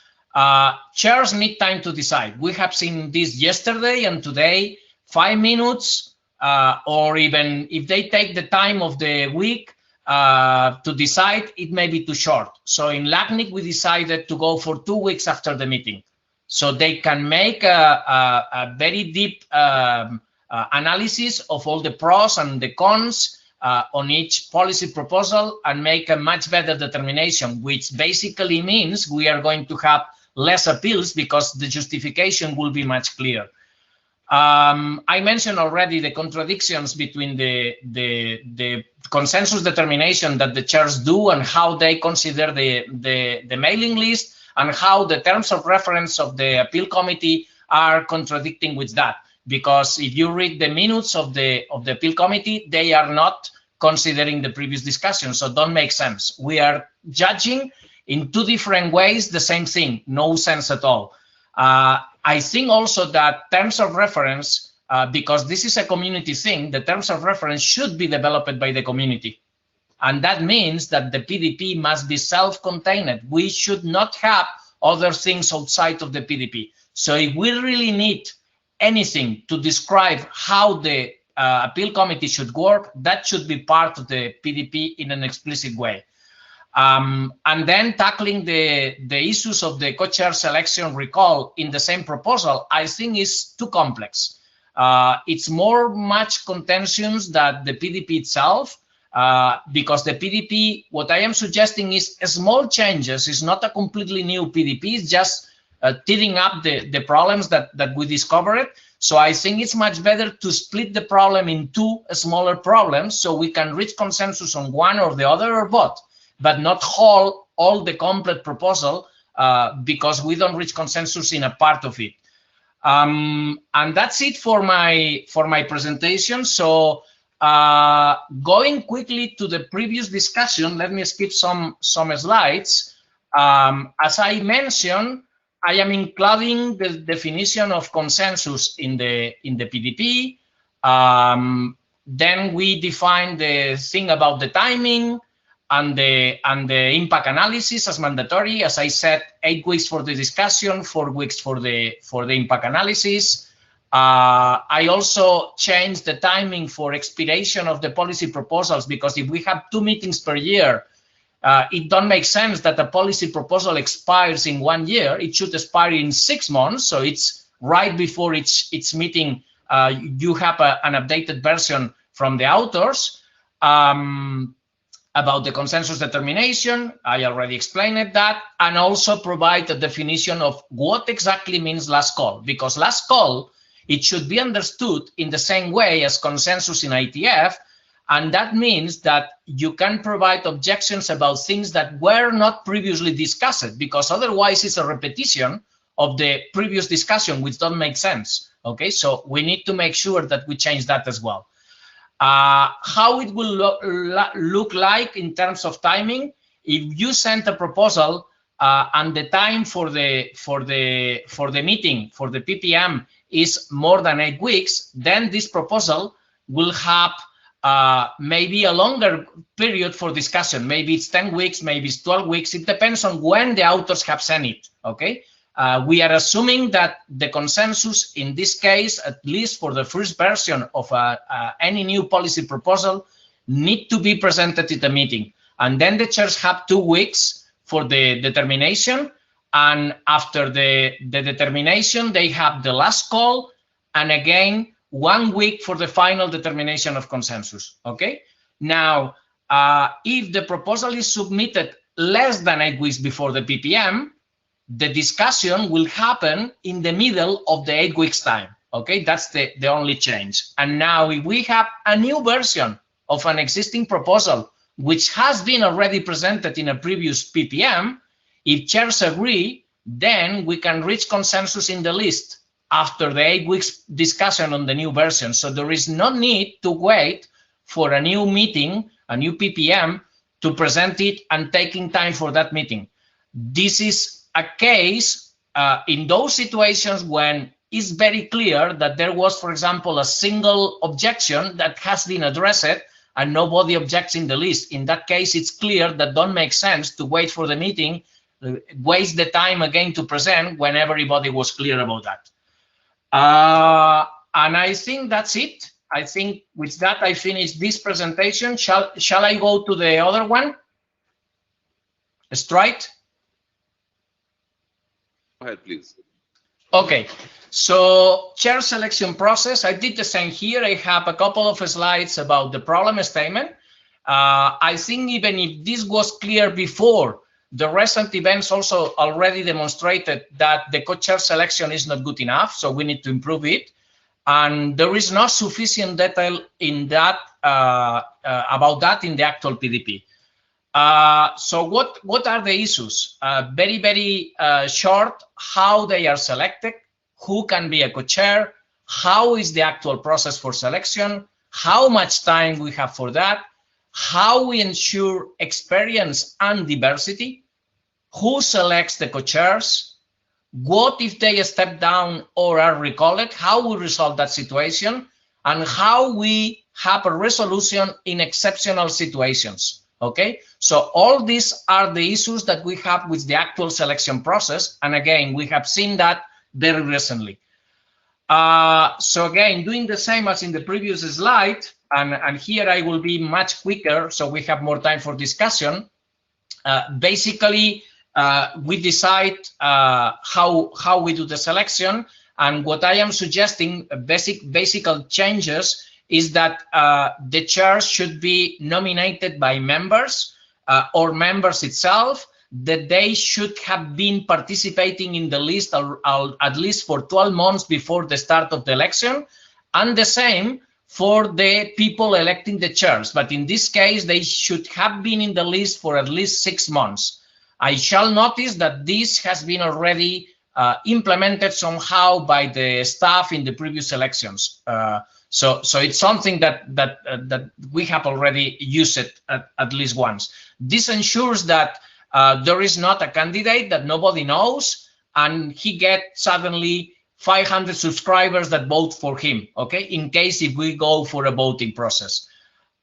Chairs need time to decide. We have seen this yesterday and today, 5 minutes, or even if they take the time of the week to decide, it may be too short. So in LACNIC, we decided to go for 2 weeks after the meeting, so they can make a very deep analysis of all the pros and the cons on each policy proposal and make a much better determination, which basically means we are going to have less appeals because the justification will be much clearer. I mentioned already the contradictions between the consensus determination that the chairs do and how they consider the mailing list, and how the terms of reference of the appeal committee are contradicting with that. Because if you read the minutes of the appeal committee, they are not considering the previous discussion, so don't make sense. We are judging in 2 different ways the same thing, no sense at all. I think also that terms of reference, because this is a community thing, the terms of reference should be developed by the community. And that means that the PDP must be self-contained. We should not have other things outside of the PDP. So if we really need anything to describe how the appeal committee should work, that should be part of the PDP in an explicit way. And then tackling the issues of the co-chair selection recall in the same proposal, I think is too complex. It's much contentions than the PDP itself, because the PDP, what I am suggesting is small changes. It's not a completely new PDP. It's just teething up the problems that we discovered. So I think it's much better to split the problem in two smaller problems so we can reach consensus on one or the other or both, but not all the complete proposal because we don't reach consensus in a part of it. And that's it for my presentation. So going quickly to the previous discussion, let me skip some slides. As I mentioned, I am including the definition of consensus in the PDP. Then we define the thing about the timing and the impact analysis as mandatory. As I said, 8 weeks for the discussion, 4 weeks for the impact analysis. I also changed the timing for expiration of the policy proposals, because if we have 2 meetings per year, it don't make sense that a policy proposal expires in 1 year. It should expire in 6 months. So it's right before its meeting, you have an updated version from the authors. About the consensus determination, I already explained that, and also provide a definition of what exactly means last call, because last call, it should be understood in the same way as consensus in IETF, and that means that you can provide objections about things that were not previously discussed, because otherwise it's a repetition of the previous discussion, which don't make sense. Okay, so we need to make sure that we change that as well. How it will look like in terms of timing, if you send a proposal and the time for the meeting for the PPM is more than 8 weeks, then this proposal will have maybe a longer period for discussion. Maybe it's 10 weeks, maybe it's 12 weeks. It depends on when the authors have sent it. Okay. We are assuming that the consensus in this case, at least for the first version of any new policy proposal, need to be presented at the meeting. And then the chairs have 2 weeks for the determination. And after the determination, they have the last call. And again, 1 week for the final determination of consensus. Okay. Now, if the proposal is submitted less than 8 weeks before the PPM, the discussion will happen in the middle of the 8 weeks time. Okay, that's the only change. And now if we have a new version of an existing proposal, which has been already presented in a previous PPM, if chairs agree, then we can reach consensus in the list after the 8 weeks discussion on the new version. So there is no need to wait for a new meeting, a new PPM, to present it and taking time for that meeting. This is a case in those situations when it's very clear that there was, for example, a single objection that has been addressed and nobody objects in the list. In that case, it's clear that don't make sense to wait for the meeting, waste the time again to present when everybody was clear about that. And I think that's it. I think with that, I finish this presentation. Shall I go to the other one? Strike? Go ahead, please. Okay, so chair selection process. I did the same here. I have a couple of slides about the problem statement. I think even if this was clear before, the recent events also already demonstrated that the co-chair selection is not good enough, so we need to improve it. And there is not sufficient detail in that about that in the actual PDP. So what are the issues? Very short, how they are selected, who can be a co-chair, how is the actual process for selection, how much time we have for that, how we ensure experience and diversity, who selects the co-chairs, what if they step down or are recalled, how we resolve that situation, and how we have a resolution in exceptional situations. Okay, so all these are the issues that we have with the actual selection process, and again, we have seen that very recently. So again, doing the same as in the previous slide, and here I will be much quicker, so we have more time for discussion. Basically, we decide how we do the selection, and what I am suggesting, basic changes, is that the chair should be nominated by members or members itself, that they should have been participating in the list at least for 12 months before the start of the election, and the same for the people electing the chairs. But in this case, they should have been in the list for at least 6 months. I shall notice that this has been already implemented somehow by the staff in the previous elections. So it's something that we have already used it at least once. This ensures that there is not a candidate that nobody knows, and he gets suddenly 500 subscribers that vote for him, okay, in case if we go for a voting process.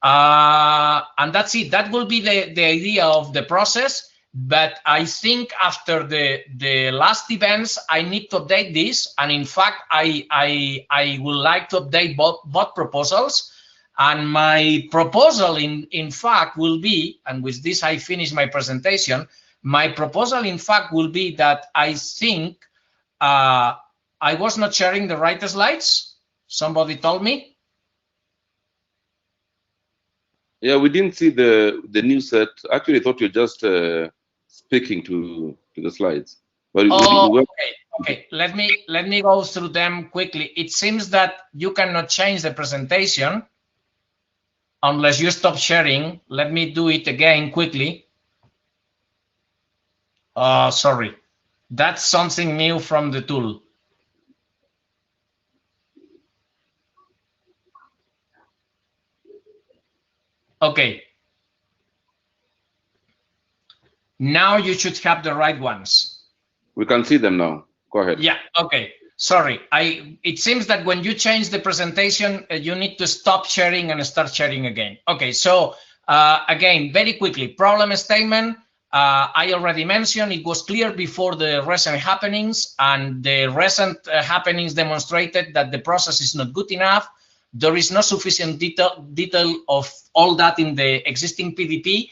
And that's it. That will be the idea of the process. But I think after the last events, I need to update this. And in fact, I would like to update both proposals. And my proposal, in fact, will be, and with this I finish my presentation, my proposal, in fact, will be that I think I was not sharing the right slides. Somebody told me. Yeah, we didn't see the new set. Actually, I thought you were just speaking to the slides. But okay. Let me go through them quickly. It seems that you cannot change the presentation unless you stop sharing. Let me do it again quickly. Sorry, that's something new from the tool. Okay. Now you should have the right ones. We can see them now. Go ahead. Yeah, okay. Sorry, it seems that when you change the presentation, you need to stop sharing and start sharing again. Okay, so again, very quickly, problem statement. I already mentioned it was clear before the recent happenings, and the recent happenings demonstrated that the process is not good enough. There is no sufficient detail of all that in the existing PDP,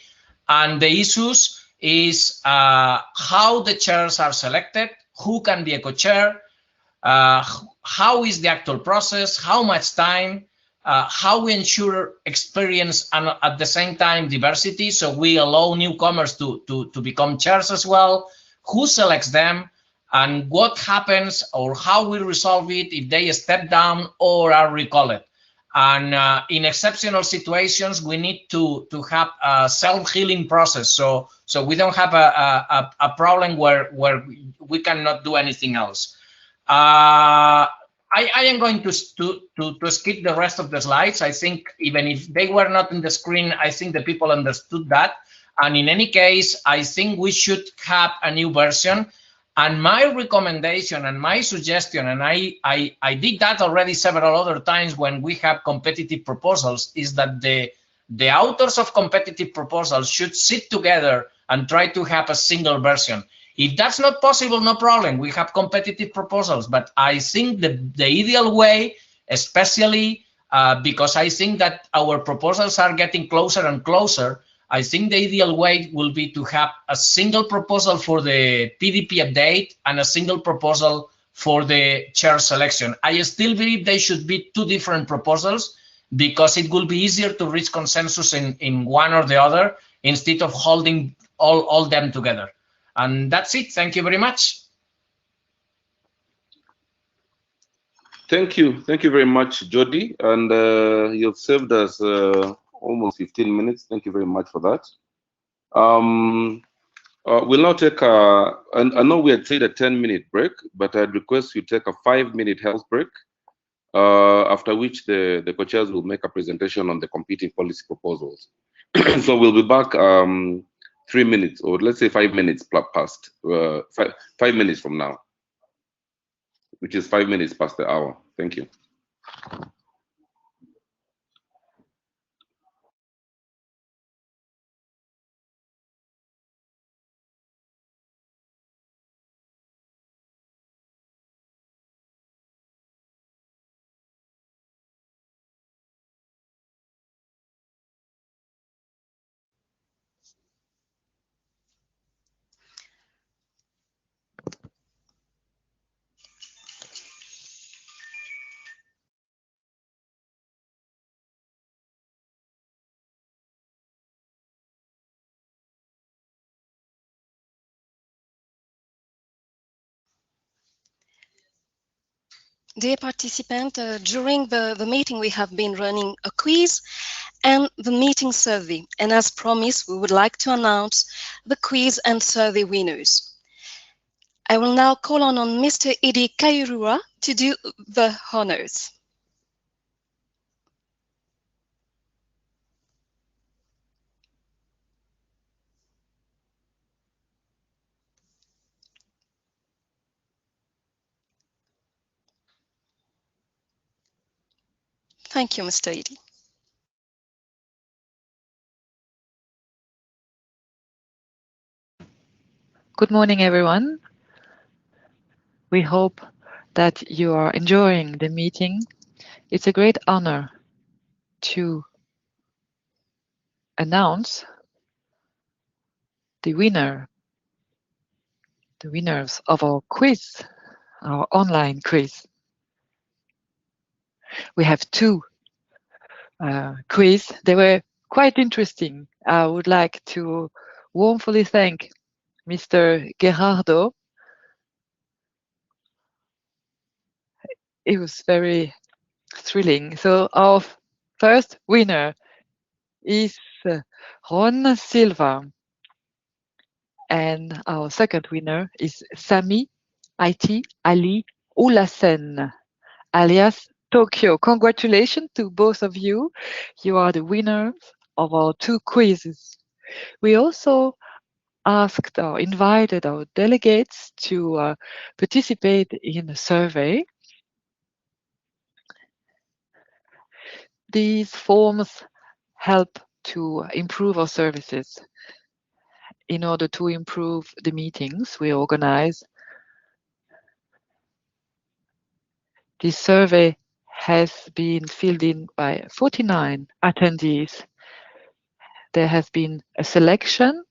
and the issues is how the chairs are selected, who can be a co-chair, how is the actual process, how much time, how we ensure experience and at the same time diversity, so we allow newcomers to become chairs as well, who selects them, and what happens or how we resolve it if they step down or are recalled. And in exceptional situations, we need to have a self-healing process, so we don't have a problem where we cannot do anything else. I am going to skip the rest of the slides. I think even if they were not in the screen, I think the people understood that. And in any case, I think we should have a new version. And my recommendation and my suggestion, and I did that already several other times when we have competitive proposals, is that the authors of competitive proposals should sit together and try to have a single version. If that's not possible, no problem. We have competitive proposals, but I think the ideal way, especially because I think that our proposals are getting closer and closer, I think the ideal way will be to have a single proposal for the PDP update and a single proposal for the chair selection. I still believe they should be two different proposals because it will be easier to reach consensus in one or the other instead of holding all them together. And that's it. Thank you very much. Thank you. Thank you very much, Jody. And you've served us almost 15 minutes. Thank you very much for that. We'll now take and I know we had said a 10-minute break, but I'd request you take a 5-minute health break, after which the co-chairs will make a presentation on the competing policy proposals. So we'll be back 3 minutes, or let's say 5 minutes past, 5 minutes from now, which is 5 minutes past the hour. Thank you. Dear participant, during the meeting we have been running a quiz and the meeting survey, and as promised we would like to announce the quiz and survey winners. I will now call on Mr. Eddie Kairua to do the honors. Thank you, Mr. Eddie. Good morning, everyone. We hope that you are enjoying the meeting. It's a great honor to announce the winners of our quiz, our online quiz. We have two quiz. They were quite interesting. I would like to warmly thank Mr. Gerardo. It was very thrilling. So our first winner is Ron Silva, and our second winner is Sami IT Ali Ulasen, alias Tokyo. Congratulations to both of you. You are the winners of our two quizzes. We also asked or invited our delegates to participate in a survey. These forms help to improve our services. In order to improve the meetings we organize, this survey has been filled in by 49 attendees. There has been a selection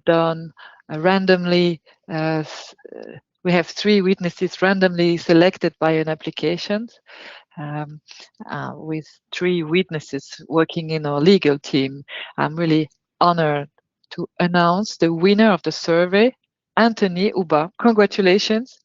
done randomly. We have 3 witnesses randomly selected by an application with 3 witnesses working in our legal team. I'm really honored to announce the winner of the survey, Anthony Uba. Congratulations.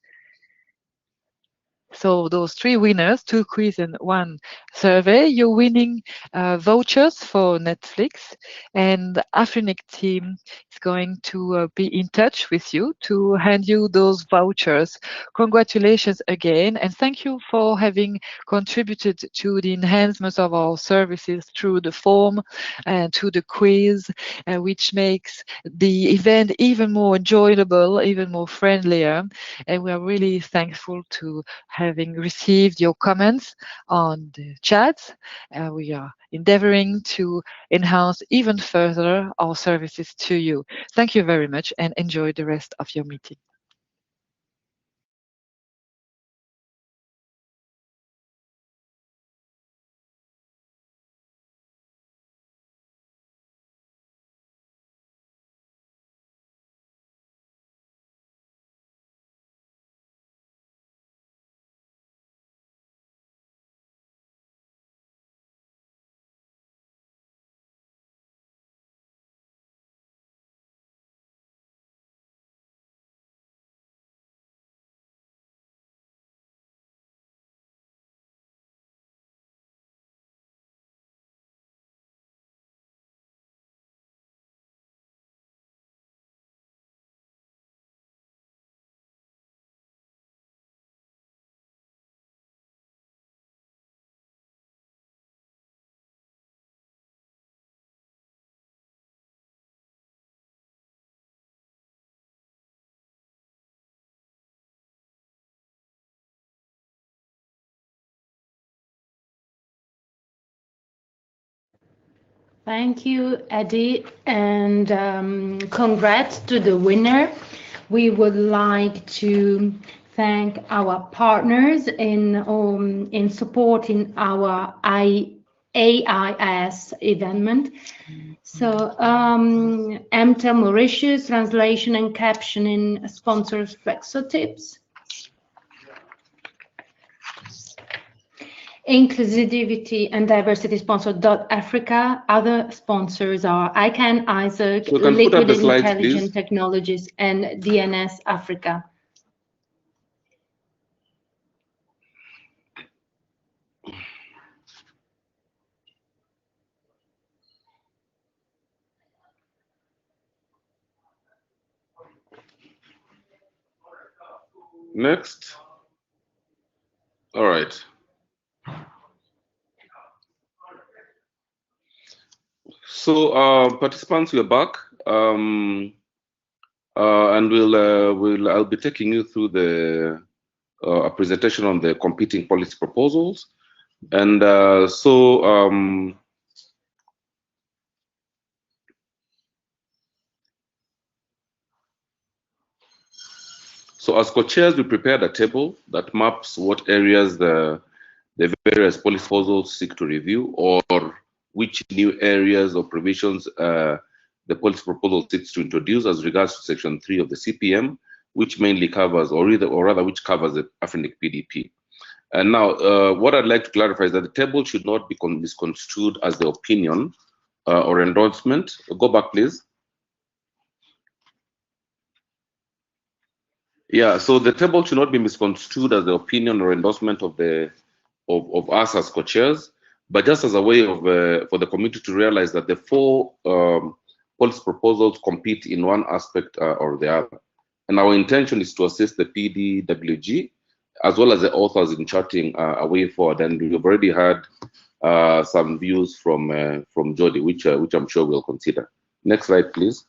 So those 3 winners, 2 quiz and 1 survey, you're winning vouchers for Netflix, and the Afrinic team is going to be in touch with you to hand you those vouchers. Congratulations again, and thank you for having contributed to the enhancement of our services through the form and to the quiz, which makes the event even more enjoyable, even more friendlier, and we are really thankful to having received your comments on the chat. We are endeavoring to enhance even further our services to you. Thank you very much and enjoy the rest of your meeting. Thank you, Eddie, and congrats to the winner. We would like to thank our partners in supporting our AIS event. So MTEL Mauritius, translation and captioning sponsors Flexotips. Inclusivity and diversity sponsor Africa. Other sponsors are ICANN, ISAAC, Liquid Intelligent Technologies, and DNS Africa. Next. All right. So participants, we're back, and I'll be taking you through the a presentation on the competing policy proposals, and so as co-chairs, we prepared a table that maps what areas the various policy proposals seek to review, or which new areas or provisions the policy proposal seeks to introduce as regards to Section 3 of the CPM, which mainly covers, or rather, which covers the AFRINIC PDP. And now, what I'd like to clarify is that the table should not be misconstrued as the opinion or endorsement. Go back, please. Yeah, so the table should not be misconstrued as the opinion or endorsement of us as co-chairs, but just as a way of for the committee to realize that the four policy proposals compete in one aspect or the other. And our intention is to assist the PDWG as well as the authors in charting a way forward. And we've already had some views from Jody, which I'm sure we'll consider. Next slide, please.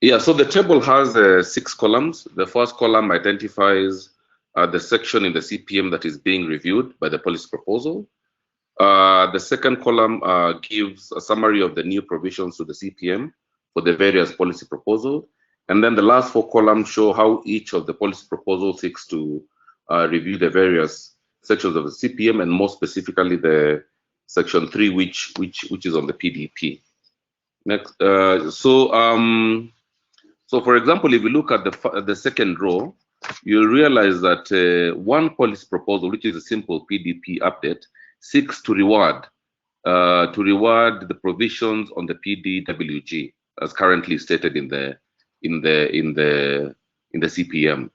Yeah, so the table has 6 columns. The first column identifies the section in the CPM that is being reviewed by the policy proposal. The second column gives a summary of the new provisions to the CPM for the various policy proposals. And then the last 4 columns show how each of the policy proposals seeks to review the various sections of the CPM, and more specifically the Section 3, which is on the PDP. Next, so for example, if you look at the second row, you'll realize that one policy proposal, which is a simple PDP update, seeks to reward the provisions on the PDWG as currently stated in the CPM.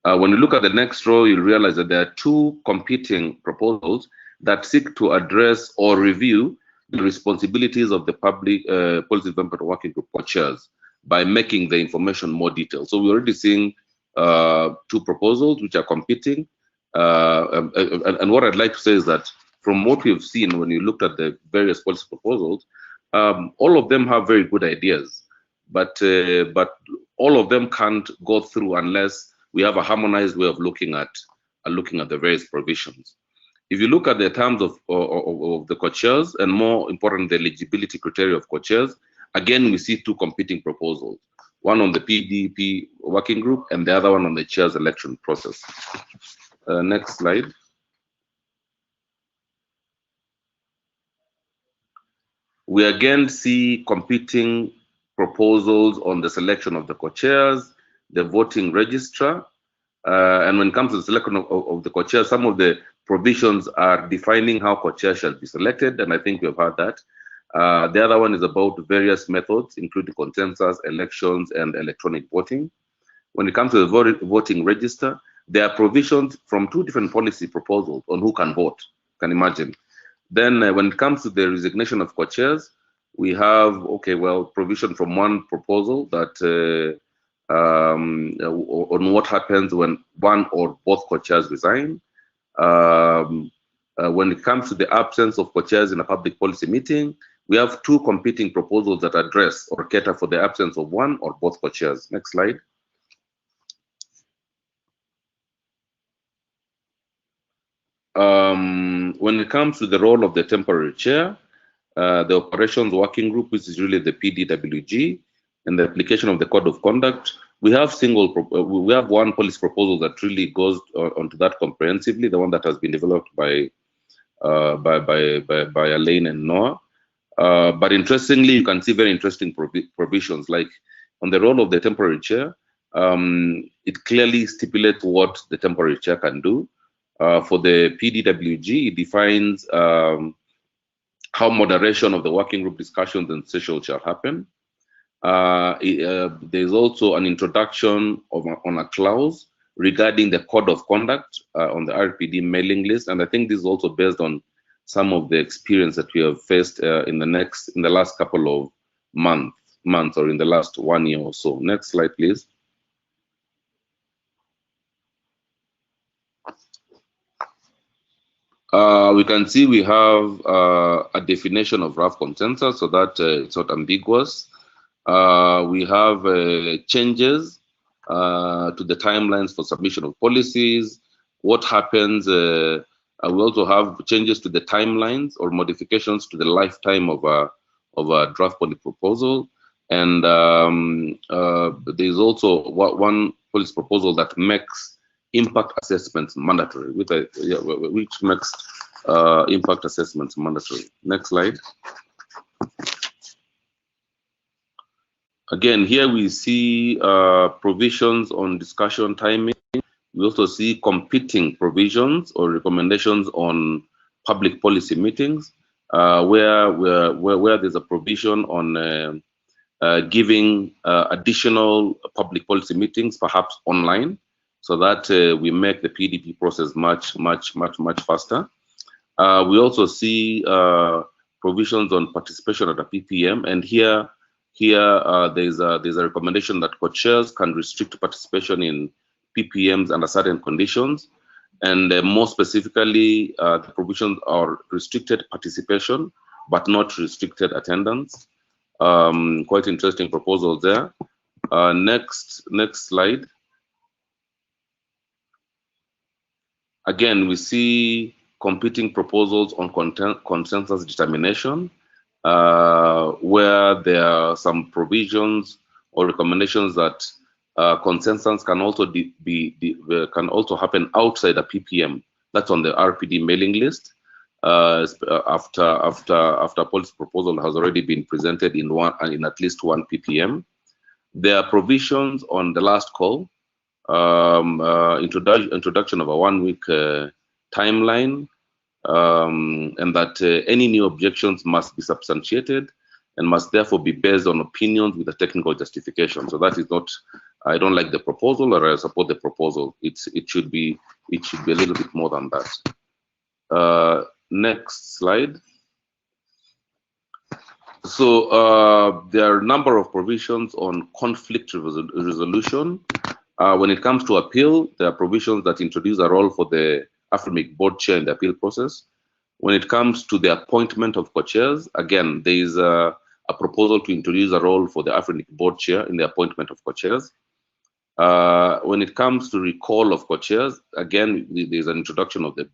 When you look at the next row, you'll realize that there are 2 competing proposals that seek to address or review the responsibilities of the public policy development working group co-chairs by making the information more detailed. So we're already seeing 2 proposals which are competing. And what I'd like to say is that from what we've seen when you looked at the various policy proposals, all of them have very good ideas, but all of them can't go through unless we have a harmonized way of looking at the various provisions. If you look at the terms of the co-chairs, and more important, the eligibility criteria of co-chairs, again, we see 2 competing proposals, one on the PDP working group and the other one on the chair's election process. Next slide. We again see competing proposals on the selection of the co-chairs, the voting registrar, and when it comes to the selection of the co-chairs, some of the provisions are defining how co-chairs shall be selected, and I think we've heard that. The other one is about various methods, including consensus, elections, and electronic voting. When it comes to the voting register, there are provisions from 2 different policy proposals on who can vote, can imagine. Then when it comes to the resignation of co-chairs, we have, provision from one proposal that on what happens when one or both co-chairs resign. When it comes to the absence of co-chairs in a public policy meeting, we have 2 competing proposals that address or cater for the absence of one or both co-chairs. Next slide. When it comes to the role of the temporary chair, the operations working group, which is really the PDWG, and the application of the code of conduct, we have one policy proposal that really goes onto that comprehensively, the one that has been developed by Elaine and Noah. But interestingly, you can see very interesting provisions, like on the role of the temporary chair. It clearly stipulates what the temporary chair can do. For the PDWG, it defines how moderation of the working group discussions and sessions shall happen. There's also an introduction on a clause regarding the code of conduct on the RPD mailing list, and I think this is also based on some of the experience that we have faced in the last couple of months. months or in the last 1 year or so. Next slide, please. We can see we have a definition of RAF consensus so that it's not ambiguous. We have changes to the timelines for submission of policies. What happens? We also have changes to the timelines or modifications to the lifetime of a draft policy proposal. And there's also one policy proposal that makes impact assessments mandatory, which makes impact assessments mandatory. Next slide. Again, here we see provisions on discussion timing. We also see competing provisions or recommendations on public policy meetings, where there's a provision on giving additional public policy meetings, perhaps online, so that we make the PDP process much faster. We also see provisions on participation at a PPM, and here there's a recommendation that co-chairs can restrict participation in PPMs under certain conditions, and more specifically, the provisions are restricted participation, but not restricted attendance. Quite interesting proposals there. Next slide. Again, we see competing proposals on consensus determination, where there are some provisions or recommendations that consensus can also happen outside a PPM. That's on the RPD mailing list. After policy proposal has already been presented in at least one PPM. There are provisions on the last call, introduction of a 1-week timeline, and that any new objections must be substantiated and must therefore be based on opinions with a technical justification. So that is not, I don't like the proposal or I support the proposal. It should be a little bit more than that. Next slide. So there are a number of provisions on conflict resolution. When it comes to appeal, there are provisions that introduce a role for the AFRIMIC board chair in the appeal process. When it comes to the appointment of co-chairs, again, there is a proposal to introduce a role for the AFRIMIC board chair in the appointment of co-chairs. When it comes to recall of co-chairs, again, there's an introduction of the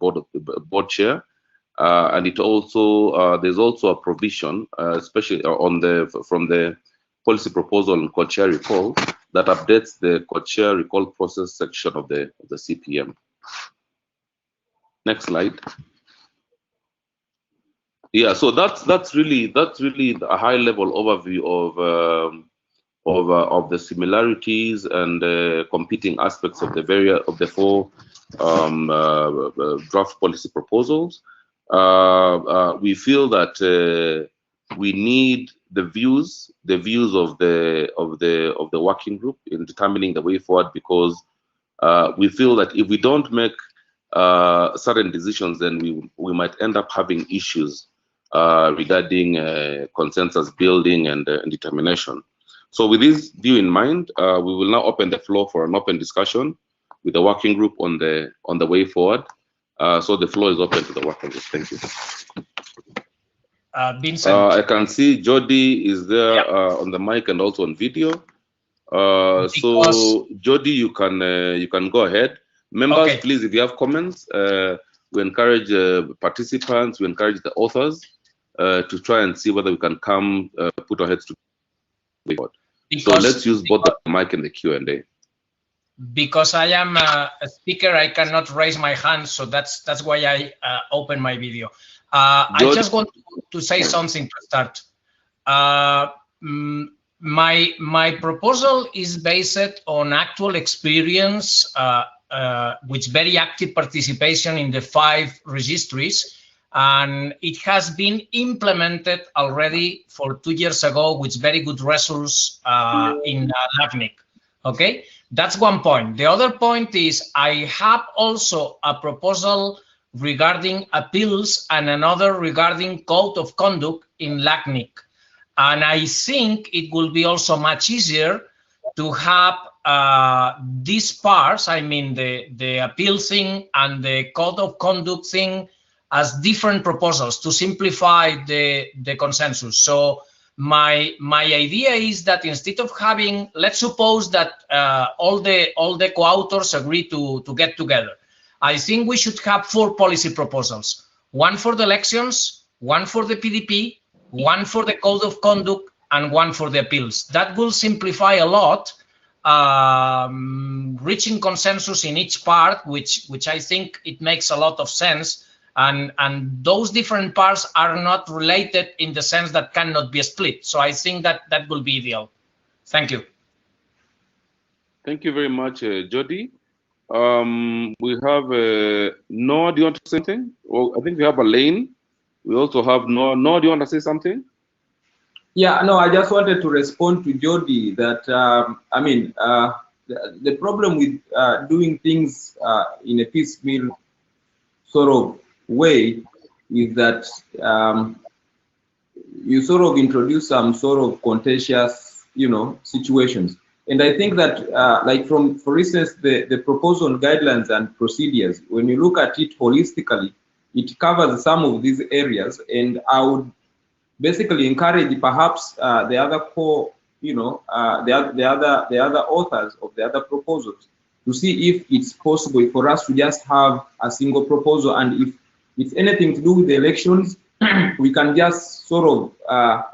board chair. And it also there's also a provision, especially from the policy proposal on co-chair recall, that updates the co-chair recall process section of the CPM. Next slide. Yeah, so that's really a high-level overview of the similarities and competing aspects of the four draft policy proposals. We feel that we need the views of the working group in determining the way forward, because we feel that if we don't make certain decisions, then we might end up having issues regarding consensus building and determination. So with this view in mind, we will now open the floor for an open discussion with the working group on the way forward. So the floor is open to the working group. Thank you. Vincent. I can see Jody is there on the mic and also on video. So Jody, you can go ahead. Members, okay. Please, if you have comments, we encourage participants, we encourage the authors to try and see whether we can come put our heads together. So let's use both the mic and the Q&A. Because I am a speaker, I cannot raise my hand, so that's why I open my video. I just want to say something to start. My proposal is based on actual experience, with very active participation in the 5 registries, and it has been implemented already for 2 years ago with very good results in LACNIC. Okay, that's one point. The other point is I have also a proposal regarding appeals and another regarding code of conduct in LACNIC. And I think it will be also much easier to have these parts, I mean the appeal thing and the code of conduct thing, as different proposals to simplify the consensus. So my idea is that instead of having, let's suppose that all the co-authors agree to get together. I think we should have 4 policy proposals: one for the elections, one for the PDP, one for the code of conduct, and one for the appeals. That will simplify a lot, reaching consensus in each part, which I think it makes a lot of sense. And those different parts are not related in the sense that cannot be split. So I think that will be ideal. Thank you. Thank you very much, Jody. We have Noah, do you want to say something? Well, I think we have Elaine. We also have Noah. Noah, do you want to say something? Yeah, no, I just wanted to respond to Jody that, I mean, the problem with doing things in a piecemeal sort of way is that you sort of introduce some sort of contentious, situations. And I think that, like for instance, the proposal on guidelines and procedures, when you look at it holistically, it covers some of these areas. And I would basically encourage perhaps the other core, the other authors of the other proposals to see if it's possible for us to just have a single proposal. And if it's anything to do with the elections, we can just sort of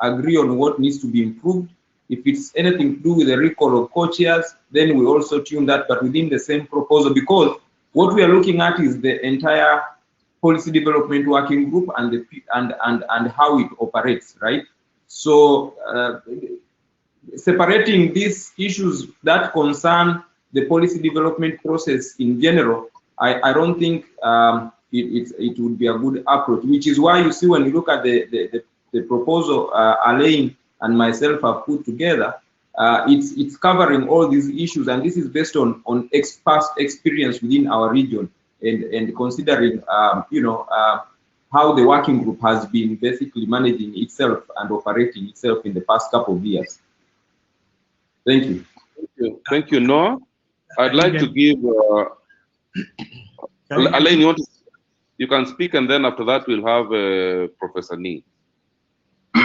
agree on what needs to be improved. If it's anything to do with the recall of co-chairs, then we also tune that, but within the same proposal, because what we are looking at is the entire policy development working group and how it operates, right? So separating these issues that concern the policy development process in general, I don't think it would be a good approach, which is why you see when you look at the proposal Alain and myself have put together, it's covering all these issues, and this is based on past experience within our region and considering how the working group has been basically managing itself and operating itself in the past couple of years. Thank you. Thank you, Noah. I'd like to give Alain, you can speak, and then after that we'll have Professor Nee.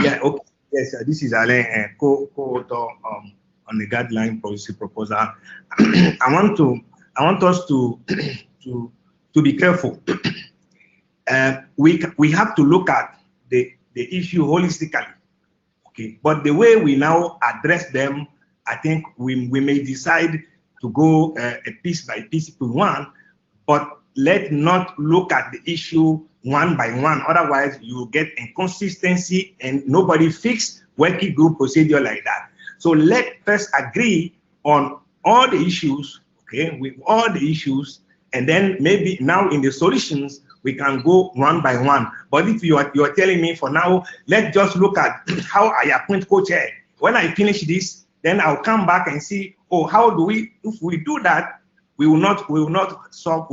Yeah, okay. Yes, this is Alain, co-author on the guideline policy proposal. I want us to be careful. We have to look at the issue holistically, okay? But the way we now address them, I think we may decide to go a piece by piece if we want, but let's not look at the issue one by one. Otherwise, you get inconsistency and nobody fix working group procedure like that. So let's first agree on all the issues, okay, with all the issues, and then maybe now in the solutions, we can go one by one. But if you are telling me for now, let's just look at how I appoint co-chair. When I finish this, then I'll come back and see, oh, how do we, if we do that, we will not really solve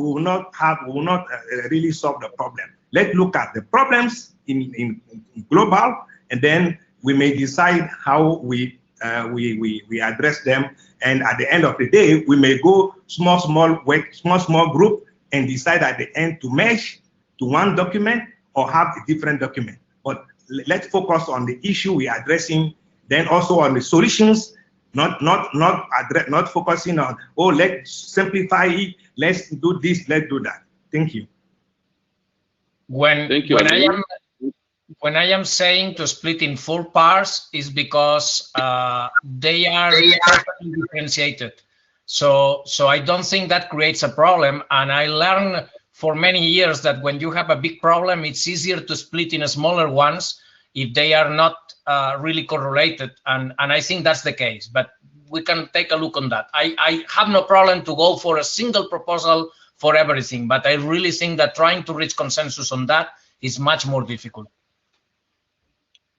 the problem. Let's look at the problems in global, and then we may decide how we address them. And at the end of the day, we may go small group and decide at the end to merge to one document or have a different document. But let's focus on the issue we are addressing, then also on the solutions. Not focusing on, oh, let's simplify it, let's do this, let's do that. Thank you. When I am saying to split in 4 parts is because they are perfectly differentiated. So I don't think that creates a problem. And I learned for many years that when you have a big problem, it's easier to split in smaller ones if they are not really correlated, and I think that's the case, but we can take a look on that. I have no problem to go for a single proposal for everything, but I really think that trying to reach consensus on that is much more difficult.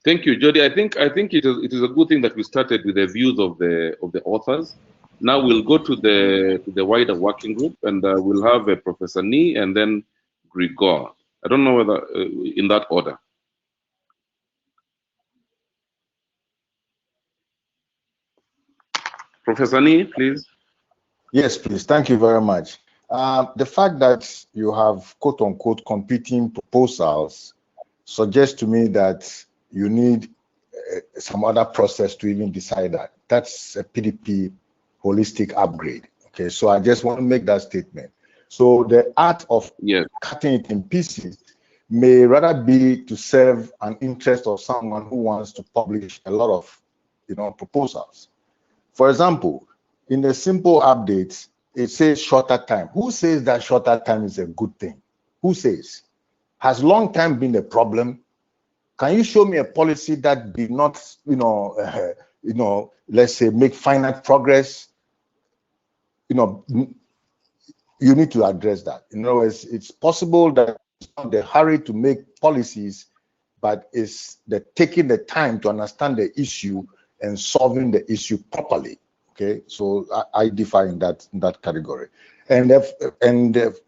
Thank you, Jody. I think it is a good thing that we started with the views of the authors. Now we'll go to the wider working group, and we'll have Professor Nee and then Grigor. I don't know whether in that order. Professor Nee, please. Yes, please. Thank you very much. The fact that you have quote unquote competing proposals suggests to me that you need some other process to even decide that. That's a PDP holistic upgrade. Okay, so I just want to make that statement. So the art of cutting it in pieces may rather be to serve an interest of someone who wants to publish a lot of, proposals. For example, in the simple updates, it says shorter time. Who says that shorter time is a good thing? Who says? Has long time been a problem? Can you show me a policy that did not, let's say, make finite progress? You need to address that. In other words, it's possible that it's not the hurry to make policies, but it's the taking the time to understand the issue and solving the issue properly. Okay, so I differ in that category. And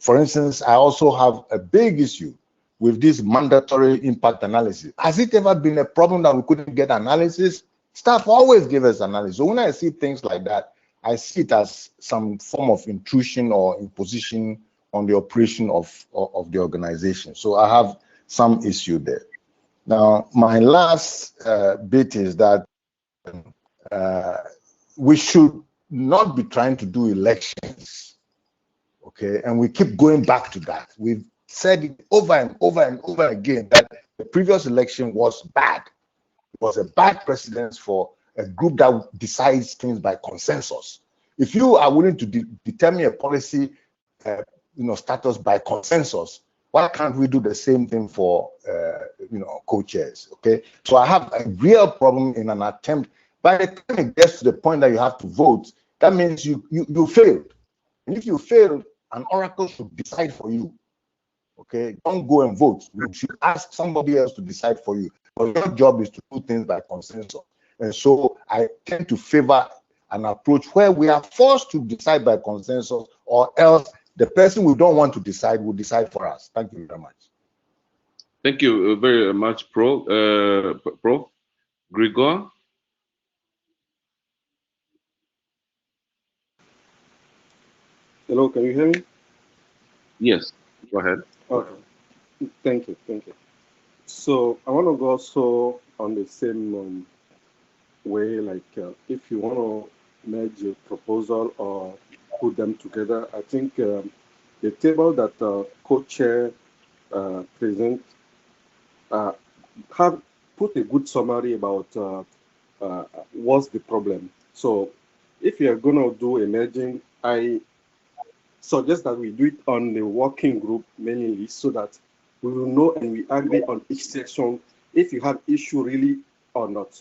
for instance, I also have a big issue with this mandatory impact analysis. Has it ever been a problem that we couldn't get analysis? Staff always give us analysis. So when I see things like that, I see it as some form of intrusion or imposition on the operation of the organization. So I have some issue there. Now, my last bit is that we should not be trying to do elections, okay? And we keep going back to that. We've said it over and over and over again that the previous election was bad. It was a bad precedent for a group that decides things by consensus. If you are willing to determine a policy, status by consensus, why can't we do the same thing for, co-chairs? Okay, so I have a real problem in an attempt. By the time it gets to the point that you have to vote, that means you failed. And if you failed, an oracle should decide for you. Okay, don't go and vote. You should ask somebody else to decide for you. But your job is to do things by consensus. And so I tend to favor an approach where we are forced to decide by consensus, or else the person we don't want to decide will decide for us. Thank you very much. Thank you very much, Prof. Gregor? Hello, can you hear me? Yes, go ahead. Okay, thank you. So I want to go also on the same way, like if you want to merge a proposal or put them together, I think the table that co-chair present have put a good summary about what's the problem. So if you are going to do a merging, I suggest that we do it on the working group mainly, so that we will know and we agree on each section if you have issue really or not.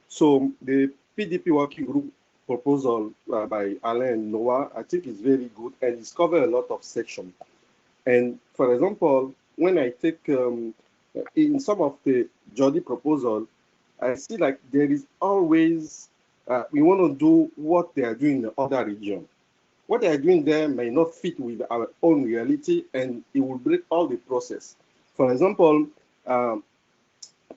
So the PDP working group proposal by Alain and Noah, I think is very good, and it's covered a lot of sections. And for example, when I take in some of the Jody proposal, I see like there is always we want to do what they are doing in the other region. What they are doing there may not fit with our own reality, and it will break all the process. For example,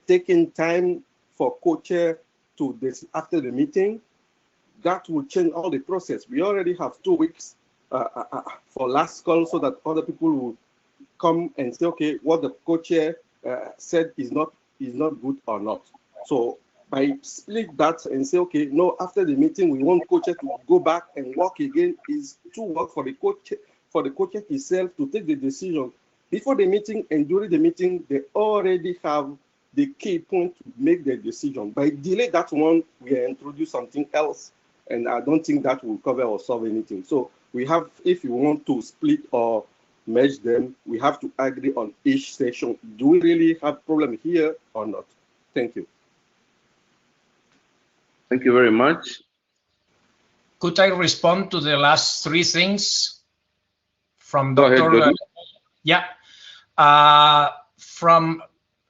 taking time for co-chair to this after the meeting, that will change all the process. We already have 2 weeks for last call, so that other people will come and say, okay, what the co-chair said is not good or not. So by split that and say, okay, no, after the meeting, we want co-chair to go back and work again, is to work for the co-chair himself to take the decision before the meeting, and during the meeting, they already have the key point to make the decision. By delay that one, we introduce something else, and I don't think that will cover or solve anything. So we have, if you want to split or merge them, we have to agree on each section. Do we really have problem here or not? Thank you. Thank you very much. Could I respond to the last 3 things from Go Dr. ahead, yeah. From,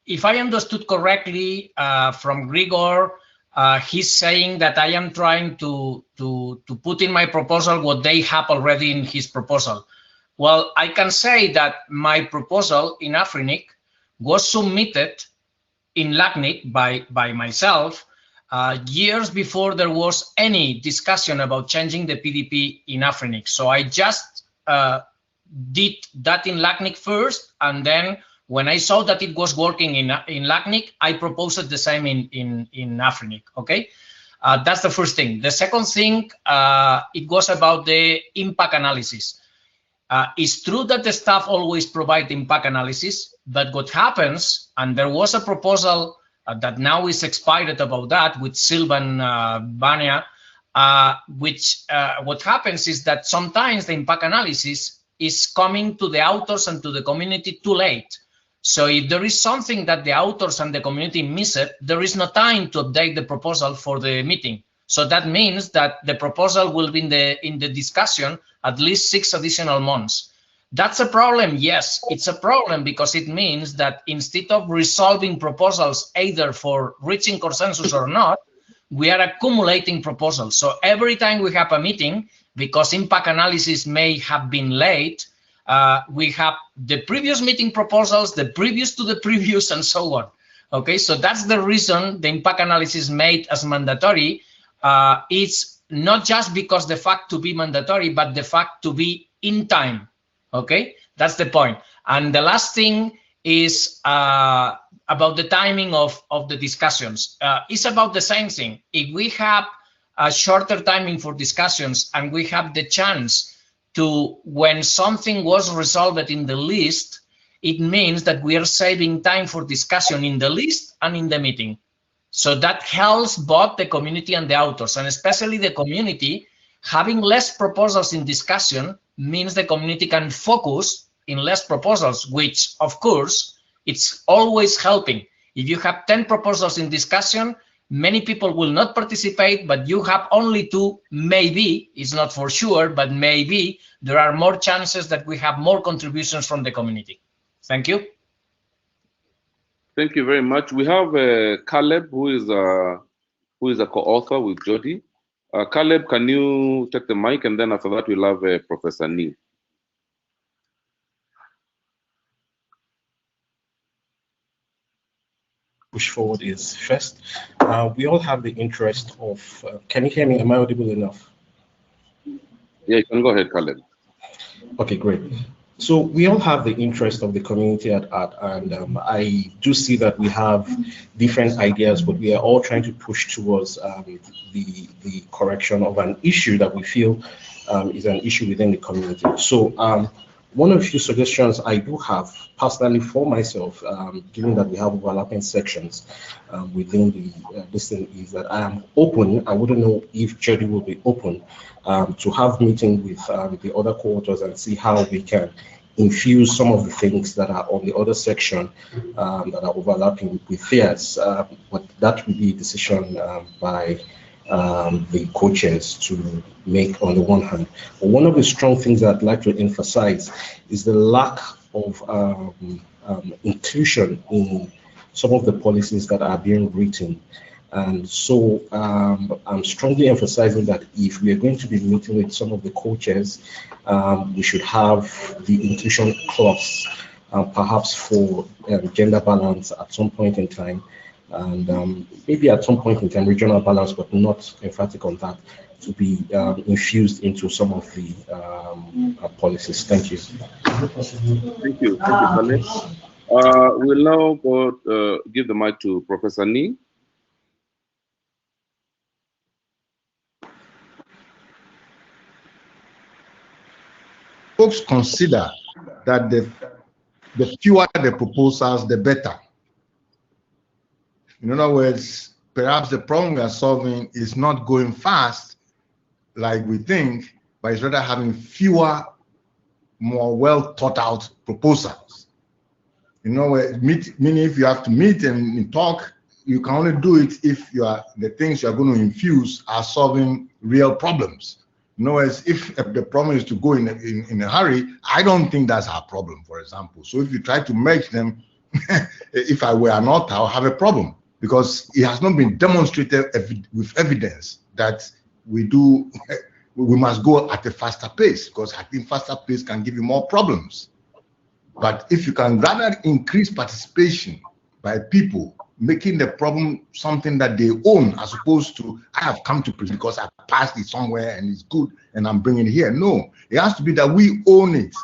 if I understood correctly, from Gregor, he's saying that I am trying to put in my proposal what they have already in his proposal. Well, I can say that my proposal in Afrinic was submitted in LACNIC by myself, years before there was any discussion about changing the PDP in Afrinic. So I just did that in LACNIC first, and then when I saw that it was working in LACNIC, I proposed the same in Afrinic. Okay, that's the first thing. The second thing, it was about the impact analysis. It's true that the staff always provide impact analysis, but what happens, and there was a proposal that now is expired about that with Sylvan Bania, what happens is that sometimes the impact analysis is coming to the authors and to the community too late. So if there is something that the authors and the community miss it, there is no time to update the proposal for the meeting. So that means that the proposal will be in the discussion at least 6 additional months. That's a problem. Yes, it's a problem because it means that instead of resolving proposals either for reaching consensus or not, we are accumulating proposals. So every time we have a meeting, because impact analysis may have been late, we have the previous meeting proposals, the previous to the previous, and so on. Okay, so that's the reason the impact analysis made as mandatory. It's not just because the fact to be mandatory, but the fact to be in time. Okay, that's the point. And the last thing is about the timing of the discussions. It's about the same thing. If we have a shorter timing for discussions and we have the chance to, when something was resolved in the list, it means that we are saving time for discussion in the list and in the meeting. So that helps both the community and the authors, and especially the community. Having less proposals in discussion means the community can focus in less proposals, which of course it's always helping. If you have 10 proposals in discussion, many people will not participate, but you have only 2, maybe, it's not for sure, but maybe there are more chances that we have more contributions from the community. Thank you. Thank you very much. We have Caleb, who is a co-author with Jody. Caleb, can you take the mic, and then after that we'll have Professor Neil. Push forward is first. We all have the interest of, can you hear me? Am I audible enough? Yeah, you can go ahead, Caleb. Okay, great. So we all have the interest of the community at heart, and I do see that we have different ideas, but we are all trying to push towards the correction of an issue that we feel is an issue within the community. So one of the few suggestions I do have personally for myself, given that we have overlapping sections within this thing, is that I am open. I wouldn't know if Jody will be open to have meeting with the other co-authors and see how we can infuse some of the things that are on the other section that are overlapping with theirs. But that will be a decision by the co-chairs to make on the one hand. But one of the strong things I'd like to emphasize is the lack of inclusion in some of the policies that are being written. And so I'm strongly emphasizing that if we are going to be meeting with some of the co-chairs, we should have the inclusion clause, perhaps for gender balance at some point in time, and maybe at some point in time regional balance, but not emphatic on that, to be infused into some of the policies. Thank you. Thank you. Thank you, Khaled. We'll now go, give the mic to Professor Nee. Folks consider that the fewer the proposals, the better. In other words, perhaps the problem we are solving is not going fast like we think, but it's rather having fewer, more well thought out proposals. You know, meaning if you have to meet and talk, you can only do it if the things you are going to infuse are solving real problems. In other words, if the problem is to go in a hurry, I don't think that's our problem, for example. So if you try to merge them, if I were an author, I'll have a problem, because it has not been demonstrated with evidence that we must go at a faster pace, because I think faster pace can give you more problems. But if you can rather increase participation by people making the problem something that they own, as opposed to I have come to present because I passed it somewhere and it's good and I'm bringing it here. No, it has to be that we own it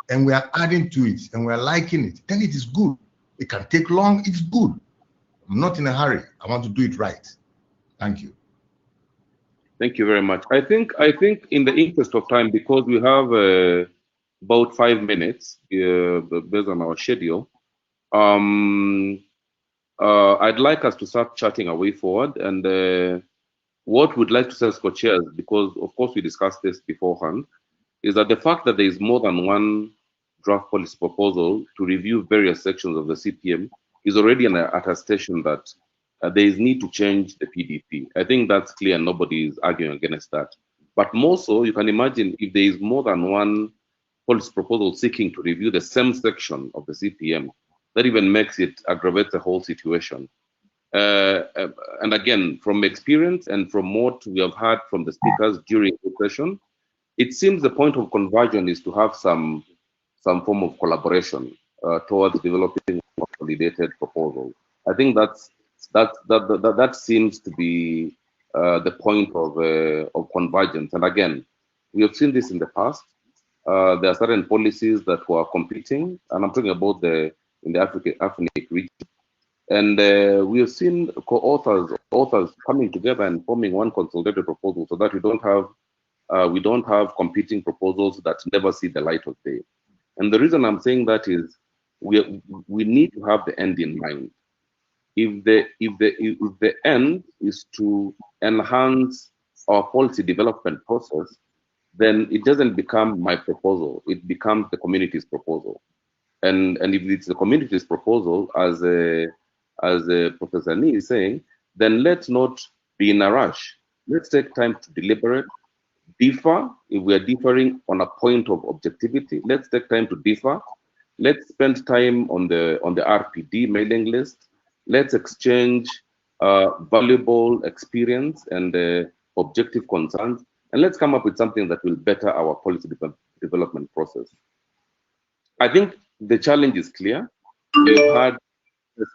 and we are adding to it and we are liking it. Then it is good. It can take long. It's good. I'm not in a hurry. I want to do it right. Thank you. Thank you very much. I think in the interest of time, because we have about 5 minutes based on our schedule, I'd like us to start charting a way forward. And what we'd like to say as co-chairs, because of course we discussed this beforehand, is that the fact that there is more than one draft policy proposal to review various sections of the CPM is already an attestation that there is need to change the PDP. I think that's clear and nobody is arguing against that. But more so, you can imagine if there is more than one policy proposal seeking to review the same section of the CPM, that even makes it aggravates the whole situation. And again, from experience and from what we have heard from the speakers during the session, it seems the point of conversion is to have some form of collaboration towards developing a consolidated proposal. I think that seems to be the point of convergence. And again, we have seen this in the past. There are certain policies that were competing, and I'm talking about in the African region. And we have seen authors coming together and forming one consolidated proposal, so that we don't have competing proposals that never see the light of day. And the reason I'm saying that is we need to have the end in mind. If the end is to enhance our policy development process, then it doesn't become my proposal, it becomes the community's proposal. And if it's the community's proposal, as Professor Nee is saying, then let's not be in a rush. Let's take time to deliberate, differ. If we are differing on a point of objectivity, let's take time to differ. Let's spend time on the RPD mailing list. Let's exchange valuable experience and objective concerns, and let's come up with something that will better our policy development process. I think the challenge is clear. We've had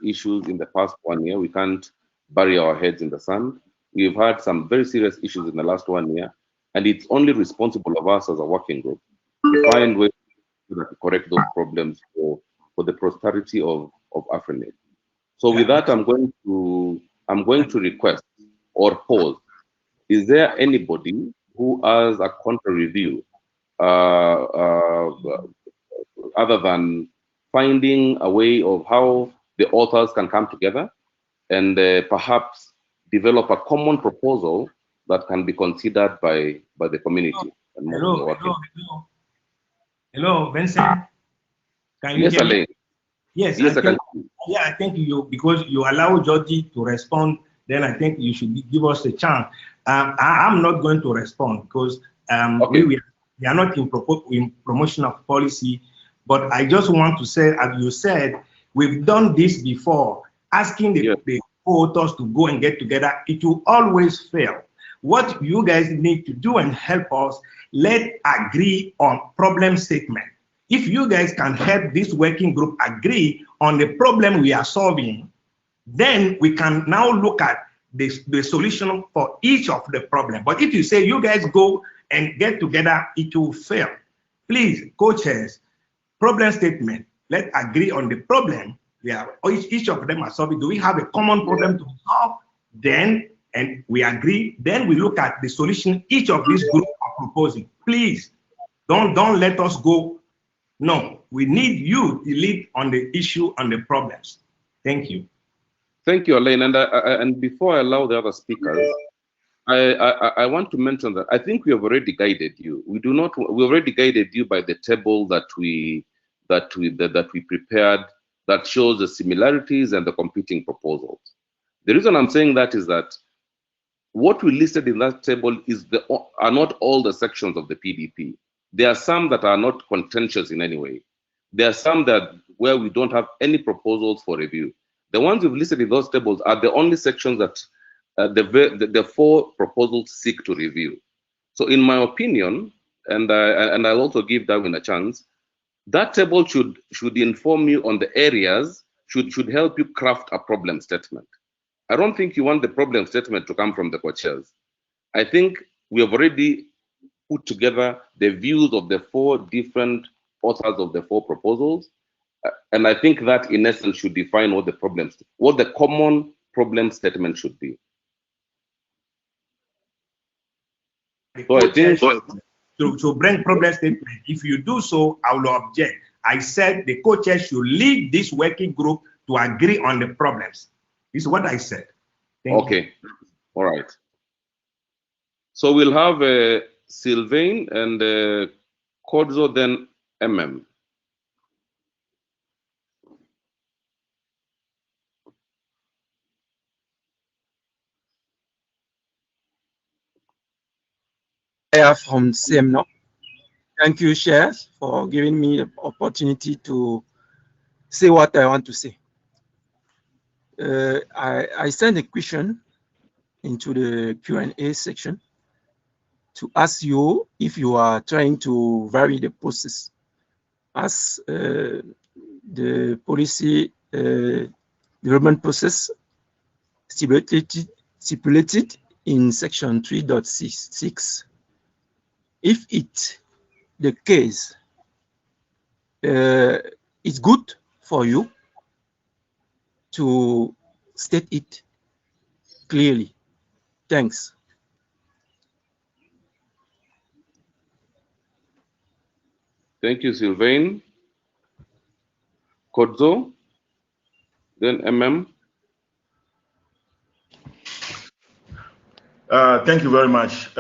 issues in the past 1 year. We can't bury our heads in the sand. We've had some very serious issues in the last 1 year, and it's only responsible of us as a working group to find ways to correct those problems for the prosperity of Africa. So with that, I'm going to request or pose. Is there anybody who has a contrary view other than finding a way of how the authors can come together and perhaps develop a common proposal that can be considered by the community? Hello, Vincent. Can you yes, hear me? Alain. Yes, yes, I think you, because you allow Georgie to respond, then I think you should give us a chance. I'm not going to respond because okay. we are not in promotion of policy, but I just want to say, as you said, we've done this before, asking the co-authors to go and get together. It will always fail. What you guys need to do and help us, let's agree on problem statement. If you guys can help this working group agree on the problem we are solving, then we can now look at the solution for each of the problem. But if you say you guys go and get together, it will fail. Please, co-chairs, problem statement, let's agree on the problem. Each of them are solving. Do we have a common problem to solve? Then, and we agree, then we look at the solution each of these groups are proposing. Please, don't let us go. No, we need you to lead on the issue, on the problems. Thank you. Thank you, Alain. And before I allow the other speakers, I want to mention that I think we have already guided you. We already guided you by the table that we prepared that shows the similarities and the competing proposals. The reason I'm saying that is that what we listed in that table are not all the sections of the PDP. There are some that are not contentious in any way. There are some where we don't have any proposals for review. The ones we've listed in those tables are the only sections that the 4 proposals seek to review. So in my opinion, and I'll also give Darwin a chance, that table should inform you on the areas should help you craft a problem statement. I don't think you want the problem statement to come from the co-chairs. I think we have already put together the views of the 4 different authors of the 4 proposals. And I think that in essence should define what the common problem statement should be. So I think to bring problem statement, if you do so, I will object. I said the co-chair should lead this working group to agree on the problems. This is what I said. Okay, all right. So we'll have Sylvain and Kodzo, then MM. From CMNO. Thank you, Chair, for giving me the opportunity to say what I want to say. I sent a question into the Q&A section to ask you if you are trying to vary the process as the policy development process stipulated in section 3.6. If it's the case, it's good for you to state it clearly. Thanks. Thank you, Sylvain. Kodzo, then MM. Thank you very much.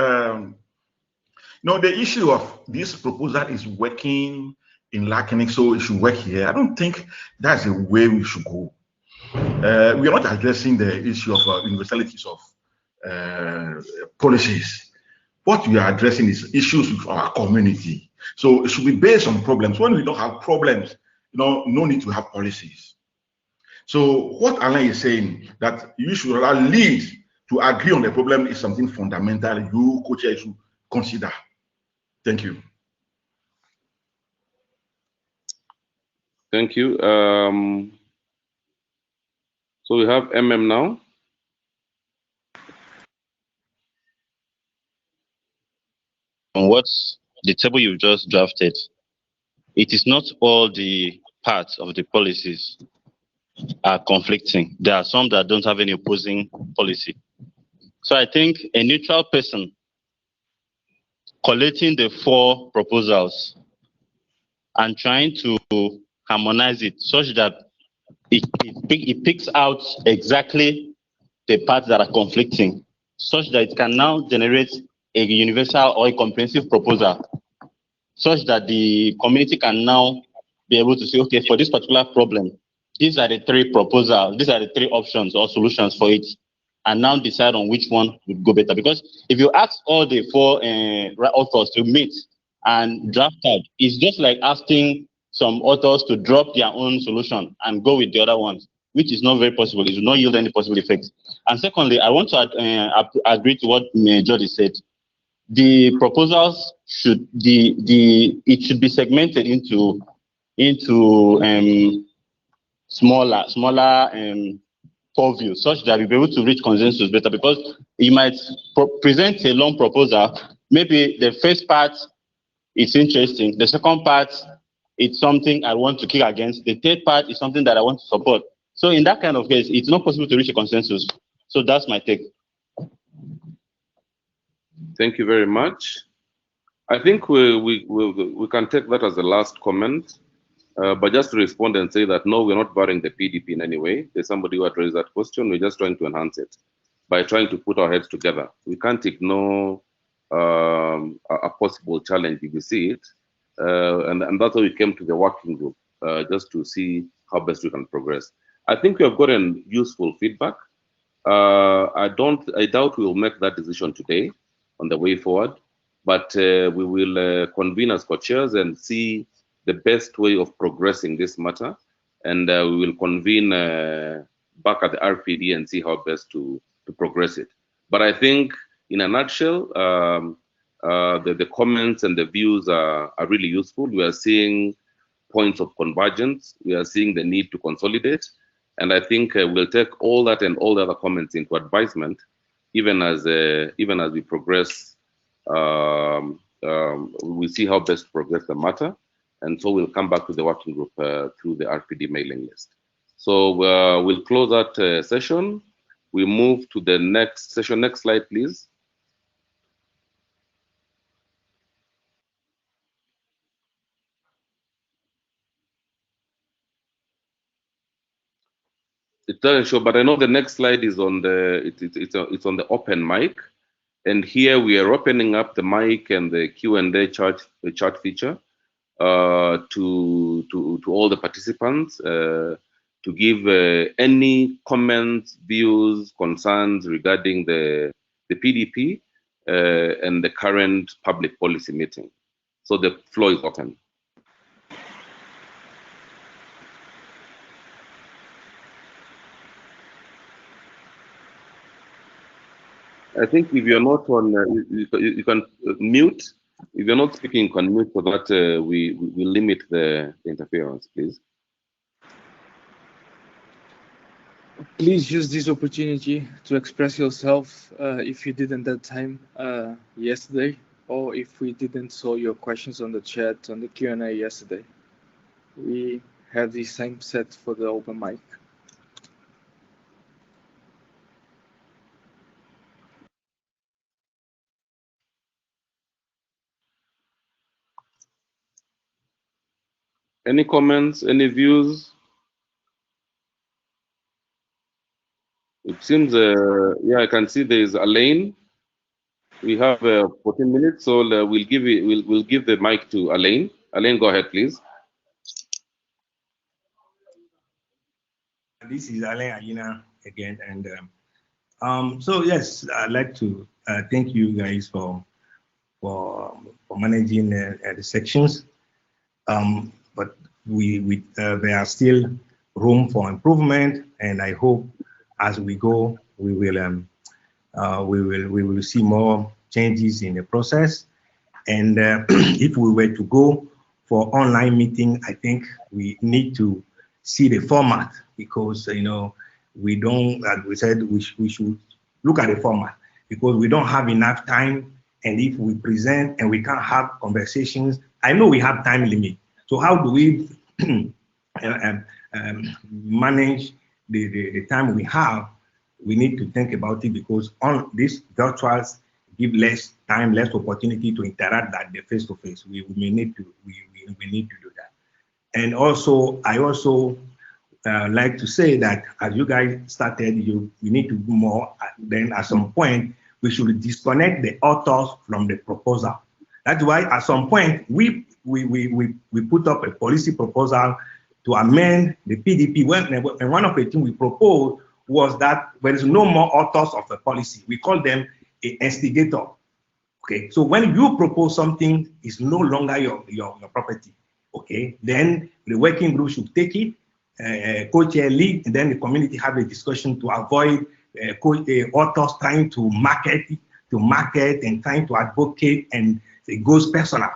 No, the issue of this proposal is working in LACNIC, so it should work here. I don't think that's the way we should go. We are not addressing the issue of universalities of policies. What we are addressing is issues with our community. So it should be based on problems. When we don't have problems, no need to have policies. So what Alain is saying, that you should lead to agree on the problem, is something fundamental you, co-chair, should consider. Thank you. Thank you. So we have MM now. On what's the table you've just drafted, it is not all the parts of the policies are conflicting. There are some that don't have any opposing policy. So I think a neutral person collating the 4 proposals and trying to harmonize it such that it picks out exactly the parts that are conflicting, such that it can now generate a universal or a comprehensive proposal, such that the community can now be able to say, okay, for this particular problem, these are the 3 proposals, these are the 3 options or solutions for it, and now decide on which one would go better. Because if you ask all the 4 authors to meet and draft out, it's just like asking some authors to drop their own solution and go with the other ones, which is not very possible. It will not yield any possible effects. And secondly, I want to agree to what Jody said. The proposals should it should be segmented into smaller purview, such that we'll be able to reach consensus better. Because you might present a long proposal. Maybe the first part is interesting. The second part, it's something I want to kick against. The third part is something that I want to support. So in that kind of case, it's not possible to reach a consensus. So that's my take. Thank you very much. I think we can take that as the last comment. But just to respond and say that, no, we're not barring the PDP in any way. There's somebody who addressed that question. We're just trying to enhance it by trying to put our heads together. We can't ignore a possible challenge if we see it. And that's why we came to the working group, just to see how best we can progress. I think we have gotten useful feedback. I doubt we will make that decision today on the way forward, but we will convene as co-chairs and see the best way of progressing this matter, and we will convene back at the RPD and see how best to progress it. But I think, in a nutshell, the comments and the views are really useful. We are seeing points of convergence. We are seeing the need to consolidate. And I think we'll take all that and all the other comments into advisement, even as we progress. We'll see how best to progress the matter. And so we'll come back to the working group through the RPD mailing list. So we'll close that session. We move to the next session. Next slide, please. It doesn't show, but I know the next slide is on the it's on the open mic, and here we are opening up the mic and the Q&A chat feature to all the participants to give any comments, views, concerns regarding the PDP and the current public policy meeting. So the floor is open. I think if you're not on, you can mute. If you're not speaking, you can mute so that we limit the interference, please. Please use this opportunity to express yourself if you didn't that time yesterday, or if we didn't saw your questions on the chat on the Q&A yesterday. We have the same set for the open mic. Any comments, any views? It seems, yeah, I can see there is Alain. We have 14 minutes, so we'll give the mic to Alain. Alain, go ahead, please. This is Alain Ayina again, and so yes, I'd like to thank you guys for managing the sections. But there are still room for improvement, and I hope as we go, we will see more changes in the process. And if we were to go for online meeting, I think we need to see the format, because we don't, like we said, we should look at the format, because we don't have enough time. And if we present and we can't have conversations, I know we have time limit. So how do we manage the time we have? We need to think about it, because on these virtuals give less time, less opportunity to interact than the face-to-face. We need to do that. And also, I also like to say that as you guys started, we need to do more. Then at some point, we should disconnect the authors from the proposal. That's why at some point we put up a policy proposal to amend the PDP. And one of the things we proposed was that there is no more authors of a policy. We call them an instigator. Okay, so when you propose something, it's no longer your property. Okay, then the working group should take it, co-chair lead, and then the community have a discussion to avoid authors trying to market and trying to advocate, and it goes personal.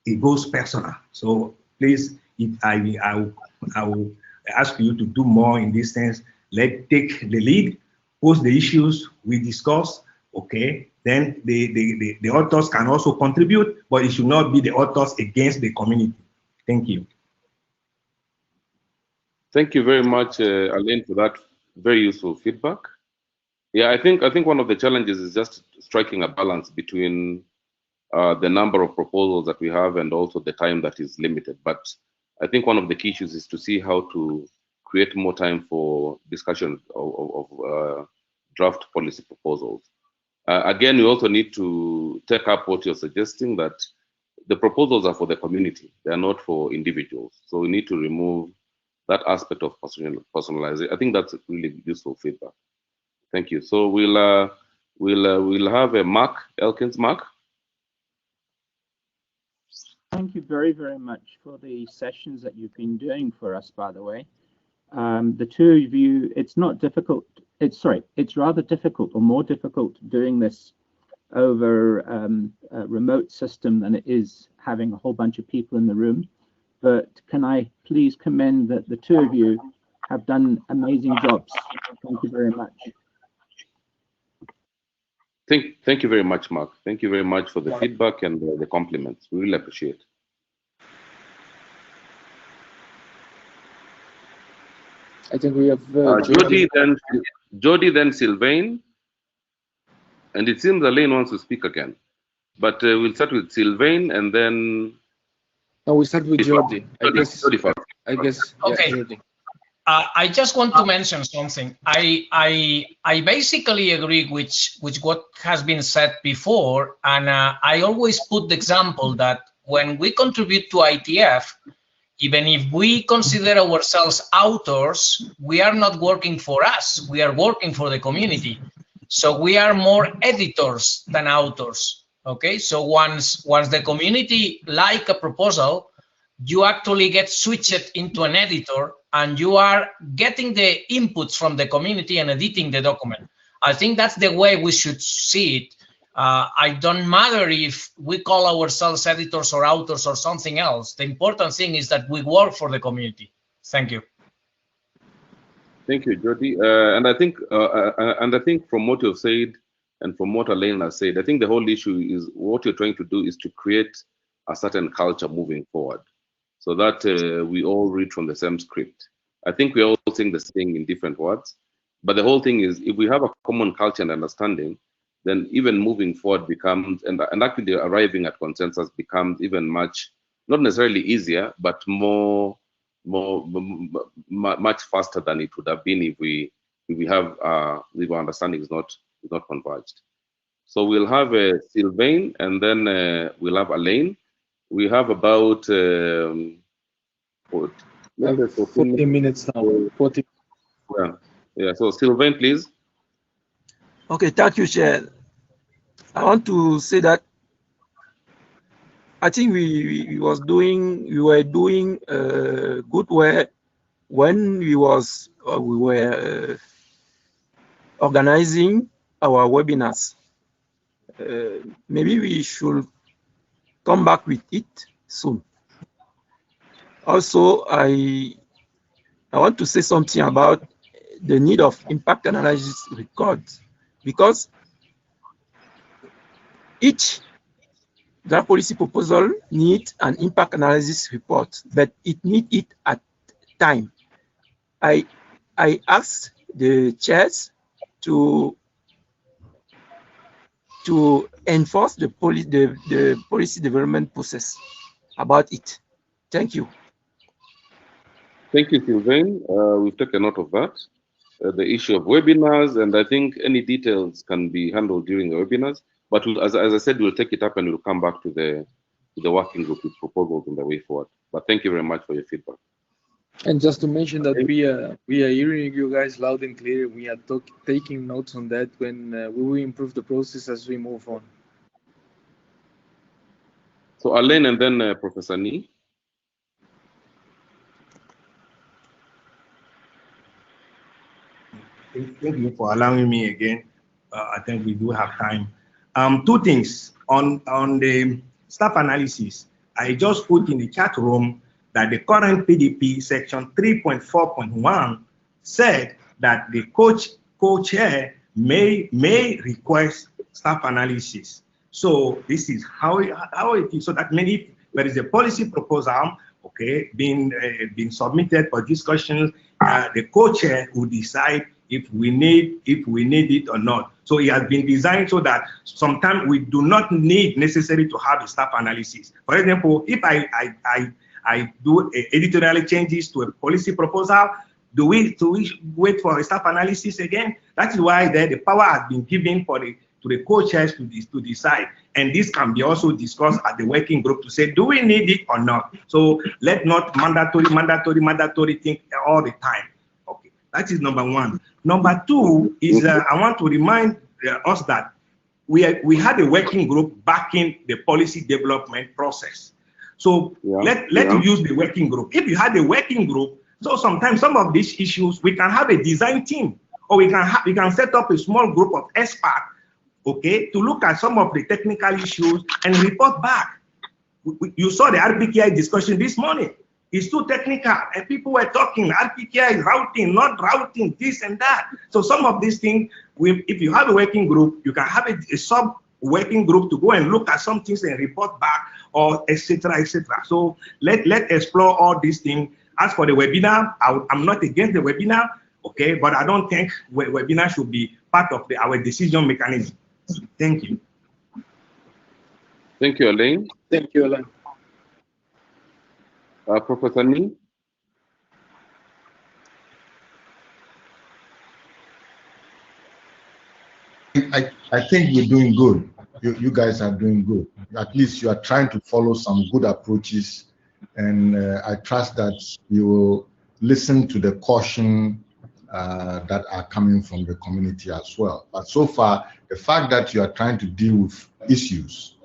It goes personal. So please, I will ask you to do more in this sense. Let's take the lead, post the issues we discuss. Okay, then the authors can also contribute, but it should not be the authors against the community. Thank you. Thank you very much, Alain, for that very useful feedback. Yeah, I think one of the challenges is just striking a balance between the number of proposals that we have and also the time that is limited. But I think one of the key issues is to see how to create more time for discussion of draft policy proposals. Again, we also need to take up what you're suggesting, that the proposals are for the community. They are not for individuals. So we need to remove that aspect of personalization. I think that's really useful feedback. Thank you. So we'll have a Mark Elkins. Mark. Thank you very, very much for the sessions that you've been doing for us, by the way. The two of you, it's not difficult. It's rather difficult, or more difficult, doing this over a remote system than it is having a whole bunch of people in the room. but can I please commend that the two of you have done amazing jobs. Thank you very much. Thank you very much, Mark. Thank you very much for the feedback and the compliments. We really appreciate it. I think we have Jody, then Sylvain, and it seems Elaine wants to speak again. But we'll start with Sylvain and then. No, we start with Jody. I guess. Okay. Yeah, I just want to mention something. I basically agree with what has been said before, and I always put the example that when we contribute to IETF, even if we consider ourselves authors, we are not working for us. We are working for the community. So we are more editors than authors. Okay. So once the community like a proposal, you actually get switched into an editor, and you are getting the inputs from the community and editing the document. I think that's the way we should see it. I don't matter if we call ourselves editors or authors or something else. The important thing is that we work for the community. Thank you. Thank you, Jody. And I think from what you've said and from what Elaine has said, I think the whole issue is what you're trying to do is to create a certain culture moving forward, so that we all read from the same script. I think we're all saying the same in different words, but the whole thing is if we have a common culture and understanding, then even moving forward becomes, and actually arriving at consensus becomes even much, not necessarily easier, but much faster than it would have been if our understanding is not converged. So we'll have Sylvain, and then we'll have Elaine. We have about 40 minutes now. 40. Yeah. So Sylvain, please. Okay, thank you, Chair. I want to say that I think we were doing good work when we were organizing our webinars. Maybe we should come back with it soon. Also, I want to say something about the need of impact analysis records, because each draft policy proposal needs an impact analysis report, but it needs it at time. I asked the chairs to enforce the policy development process about it. Thank you. Thank you, Sylvain. We've taken note of that. The issue of webinars, and I think any details can be handled during the webinars. But as I said, we'll take it up and we'll come back to the working group with proposals in the way forward. But thank you very much for your feedback. And just to mention that we are hearing you guys loud and clear. We are taking notes on that when we will improve the process as we move on. So Elaine and then Professor Nee. Thank you for allowing me again. I think we do have time. Two things on the staff analysis. I just put in the chat room that the current PDP section 3.4.1 said that the co-chair may request staff analysis. So this is how it is. So that means if there is a policy proposal, okay, being submitted for discussions, the co-chair will decide if we need it or not. So it has been designed so that sometimes we do not need necessarily to have a staff analysis. For example, if I do editorial changes to a policy proposal, do we wait for a staff analysis again? That is why the power has been given to the co-chairs to decide. And this can be also discussed at the working group to say, do we need it or not? So let not mandatory think all the time. Okay, that is number one. Number two is I want to remind us that we had a working group backing the policy development process. So let's use the working group. If you had a working group, so sometimes some of these issues, we can have a design team, or we can set up a small group of experts, okay, to look at some of the technical issues and report back. You saw the RPKI discussion this morning. It's too technical, and people were talking, RPKI is routing, not routing, this and that. So some of these things, if you have a working group, you can have a sub-working group to go and look at some things and report back, or etc., etc. So let's explore all these things. As for the webinar, I'm not against the webinar, okay, but I don't think webinar should be part of our decision mechanism. Thank you. Thank you, Alain. Thank you, Alain. Professor Ning? I think we're doing good. You guys are doing good. At least you are trying to follow some good approaches, and I trust that you will listen to the caution that are coming from the community as well. But so far, the fact that you are trying to deal with issues,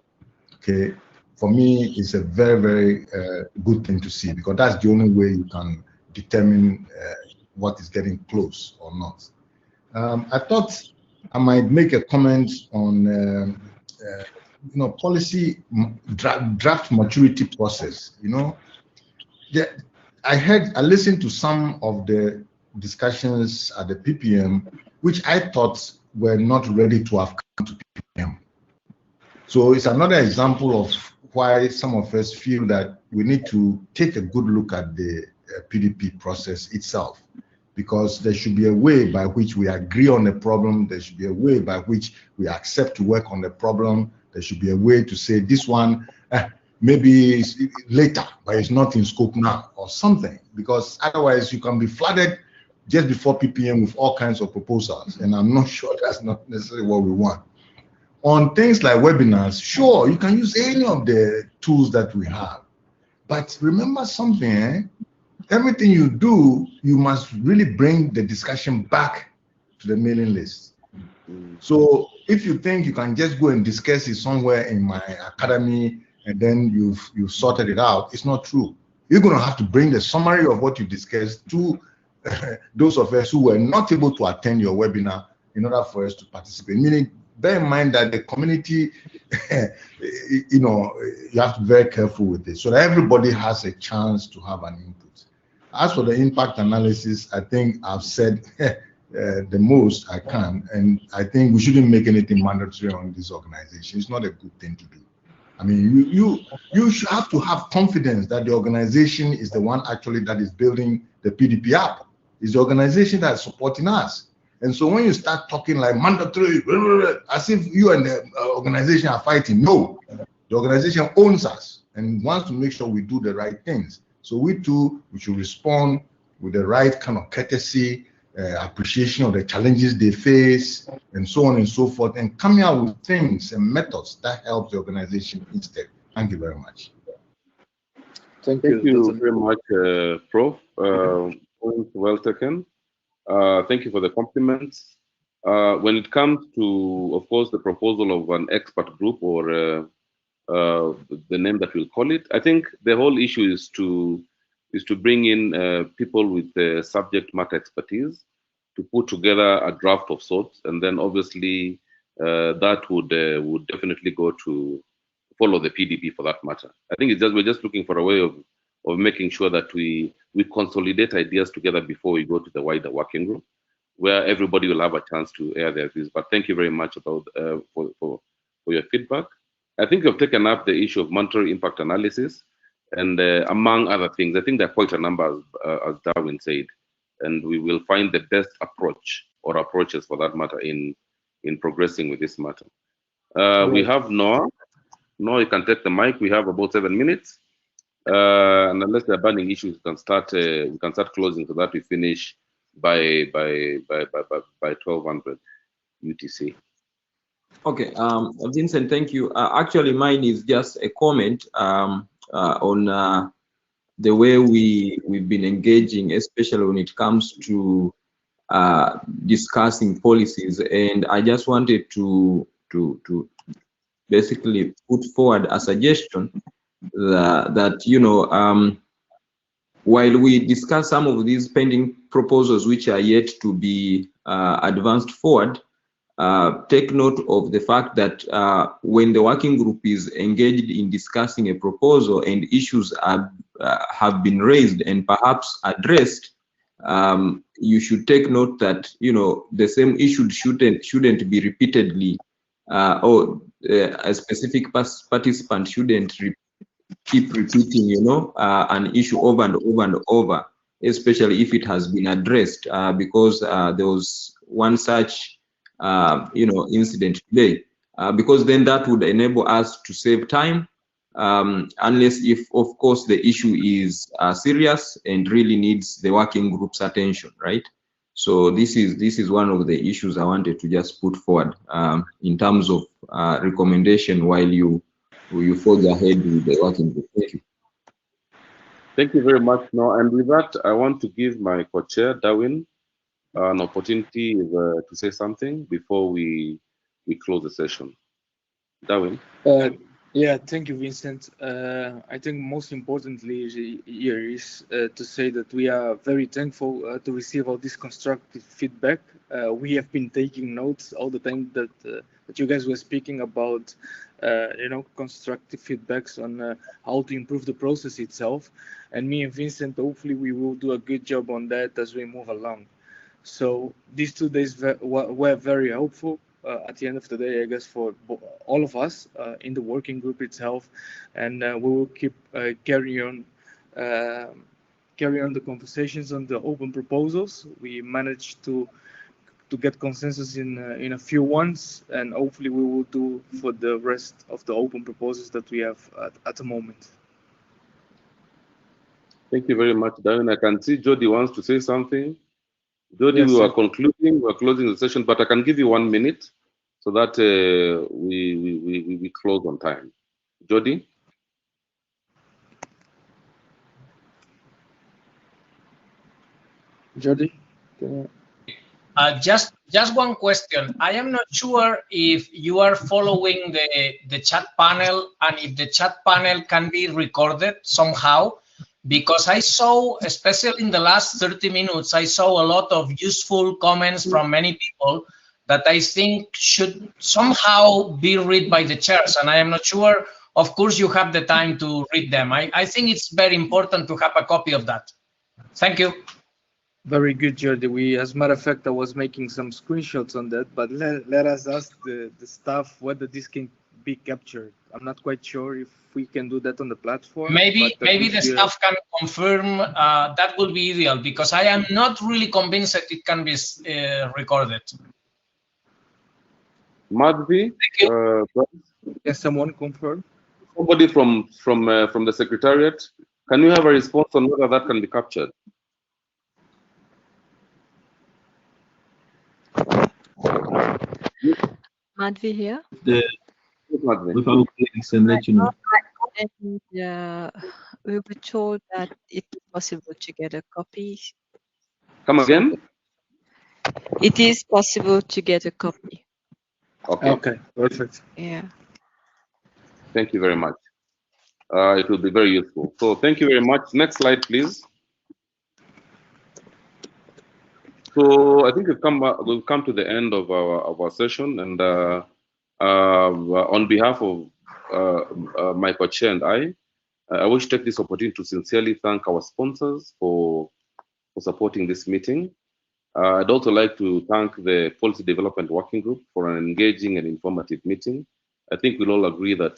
okay, for me, it's a very, very good thing to see, because that's the only way you can determine what is getting close or not. I thought I might make a comment on, policy draft maturity process. I listened to some of the discussions at the PPM, which I thought were not ready to have come to PPM. So it's another example of why some of us feel that we need to take a good look at the PDP process itself, because there should be a way by which we agree on the problem. There should be a way by which we accept to work on the problem. There should be a way to say this one maybe later, but it's not in scope now or something, because otherwise you can be flooded just before PPM with all kinds of proposals, and I'm not sure that's not necessarily what we want. On things like webinars, sure, you can use any of the tools that we have. But remember something, everything you do, you must really bring the discussion back to the mailing list. So if you think you can just go and discuss it somewhere in my academy and then you've sorted it out, it's not true. You're going to have to bring the summary of what you discussed to those of us who were not able to attend your webinar in order for us to participate. Meaning, bear in mind that the community, you have to be very careful with this so that everybody has a chance to have an input. As for the impact analysis, I think I've said the most I can, and I think we shouldn't make anything mandatory on this organization. It's not a good thing to do. I mean, you should have to have confidence that the organization is the one actually that is building the PDP app. It's the organization that is supporting us. And so when you start talking like mandatory, as if you and the organization are fighting, no, the organization owns us and wants to make sure we do the right things. So we should respond with the right kind of courtesy, appreciation of the challenges they face, and so on and so forth, and coming out with things and methods that help the organization instead. Thank you very much. Thank you very much, Prof. Point well taken. Thank you for the compliments. When it comes to, of course, the proposal of an expert group, or the name that we'll call it, I think the whole issue is to bring in people with subject matter expertise to put together a draft of sorts, and then obviously that would definitely go to follow the PDP for that matter. I think we're just looking for a way of making sure that we consolidate ideas together before we go to the wider working group, where everybody will have a chance to air their views. But thank you very much for your feedback. I think you've taken up the issue of monetary impact analysis, and among other things, I think there are quite a number, as Darwin said, and we will find the best approach, or approaches for that matter, in progressing with this matter. We have Noah. Noah, you can take the mic. We have about 7 minutes. And unless there are burning issues, we can start closing so that we finish by 1200 UTC. Okay, Vincent, thank you. Actually, mine is just a comment on the way we've been engaging, especially when it comes to discussing policies. And I just wanted to basically put forward a suggestion that while we discuss some of these pending proposals which are yet to be advanced forward, take note of the fact that when the working group is engaged in discussing a proposal and issues have been raised and perhaps addressed, you should take note that the same issue shouldn't be repeatedly, or a specific participant shouldn't keep repeating an issue over and over and over, especially if it has been addressed, because there was one such incident today, because then that would enable us to save time, unless if of course the issue is serious and really needs the working group's attention, right? So this is one of the issues I wanted to just put forward in terms of recommendation while you forge ahead with the working group. Thank you. Thank you very much. Now, and with that, I want to give my co-chair, Darwin, an opportunity to say something before we close the session. Darwin. Yeah, thank you, Vincent. I think most importantly here is to say that we are very thankful to receive all this constructive feedback. We have been taking notes all the time that you guys were speaking about, constructive feedbacks on how to improve the process itself. And me and Vincent, hopefully we will do a good job on that as we move along. So these 2 days were very helpful. At the end of the day, I guess, for all of us in the working group itself, and we will keep carry on the conversations on the open proposals. We managed to get consensus in a few ones, and hopefully we will do for the rest of the open proposals that we have at the moment. Thank you very much, Darwin. I can see Jody wants to say something. Jody, Yes, we are concluding, we are closing the session, but I can give you 1 minute so that we close on time. Jody? Jody? Just one question. I am not sure if you are following the chat panel and if the chat panel can be recorded somehow, because I saw, especially in the last 30 minutes, I saw a lot of useful comments from many people that I think should somehow be read by the chairs, and I am not sure. Of course, you have the time to read them. I think it's very important to have a copy of that. Thank you. Very good, Jordi. As a matter of fact, I was making some screenshots on that, but let us ask the staff whether this can be captured. I'm not quite sure if we can do that on the platform. Maybe the staff can confirm. That would be ideal, because I am not really convinced that it can be recorded. Madhvi, yes, someone confirm. Somebody from the secretariat, can you have a response on whether that can be captured? Madhvi here. With our colleagues and let you know. And we were told that it is possible to get a copy. Come again? It is possible to get a copy. Okay, perfect. Yeah. Thank you very much. It will be very useful. So thank you very much. Next slide, please. So I think we've come to the end of our session, and on behalf of my co-chair and I wish to take this opportunity to sincerely thank our sponsors for supporting this meeting. I'd also like to thank the Policy Development Working Group for an engaging and informative meeting. I think we'll all agree that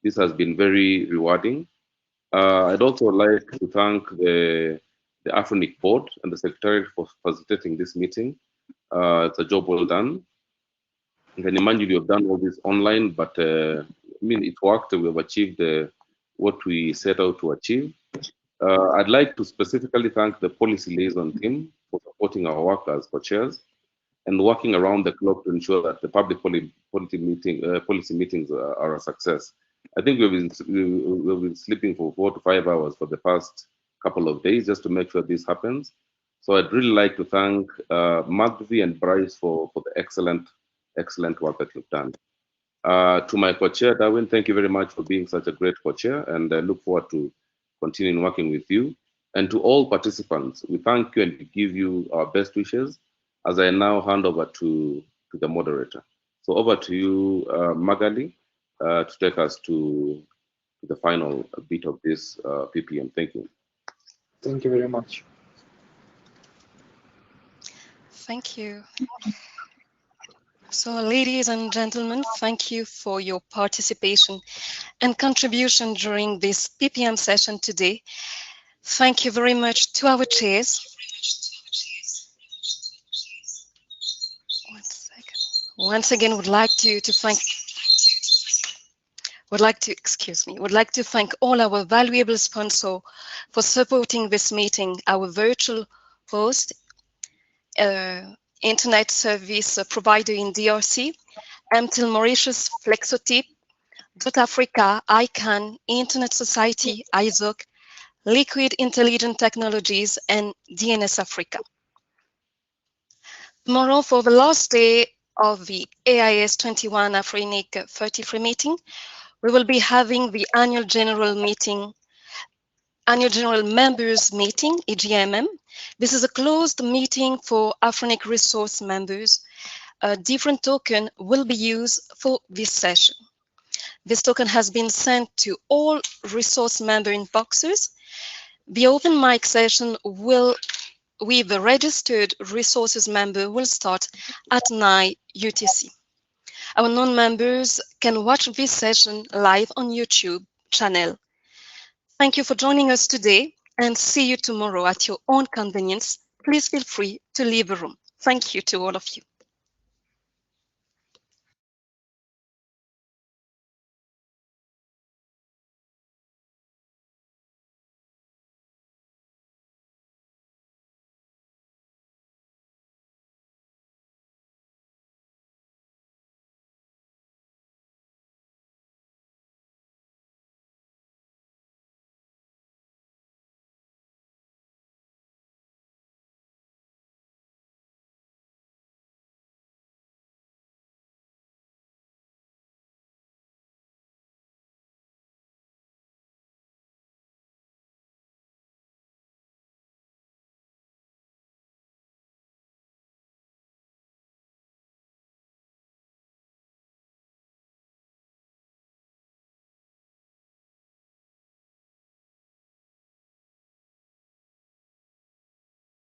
this has been very rewarding. I'd also like to thank the AFRINIC board and the Secretariat for facilitating this meeting. It's a job well done. I can imagine you have done all this online, but I mean, it worked. We have achieved what we set out to achieve. I'd like to specifically thank the policy liaison team for supporting our work as co-chairs and working around the clock to ensure that the public policy meetings are a success. I think we've been sleeping for 4 to 5 hours for the past couple of days just to make sure this happens. So I'd really like to thank Madhvi and Bryce for the excellent work that you've done. To my co-chair, Darwin, thank you very much for being such a great co-chair, and I look forward to continuing working with you. And to all participants, we thank you and we give you our best wishes as I now hand over to to the moderator. So over to you, Magali, to take us to the final bit of this PPM. Thank you. Thank you very much. Thank you. So, ladies and gentlemen, thank you for your participation and contribution during this PPM session today. Thank you very much to our chairs. Once again, would like to thank all our valuable sponsors for supporting this meeting, our virtual host, internet service provider in DRC, MTIL Mauritius, Flexotip, Africa, ICANN, Internet Society, ISOC, Liquid Intelligent Technologies, and DNS Africa. Tomorrow, for the last day of the AIS 21 Afrinic 33 meeting, we will be having the annual general members meeting, AGMM. This is a closed meeting for Afrinic resource members. A different token will be used for this session. This token has been sent to all resource member inboxes. The open mic session with the registered resources member will start at 9 UTC. Our non-members can watch this session live on YouTube channel. Thank you for joining us today and see you tomorrow at your own convenience. Please feel free to leave the room. Thank you to all of you.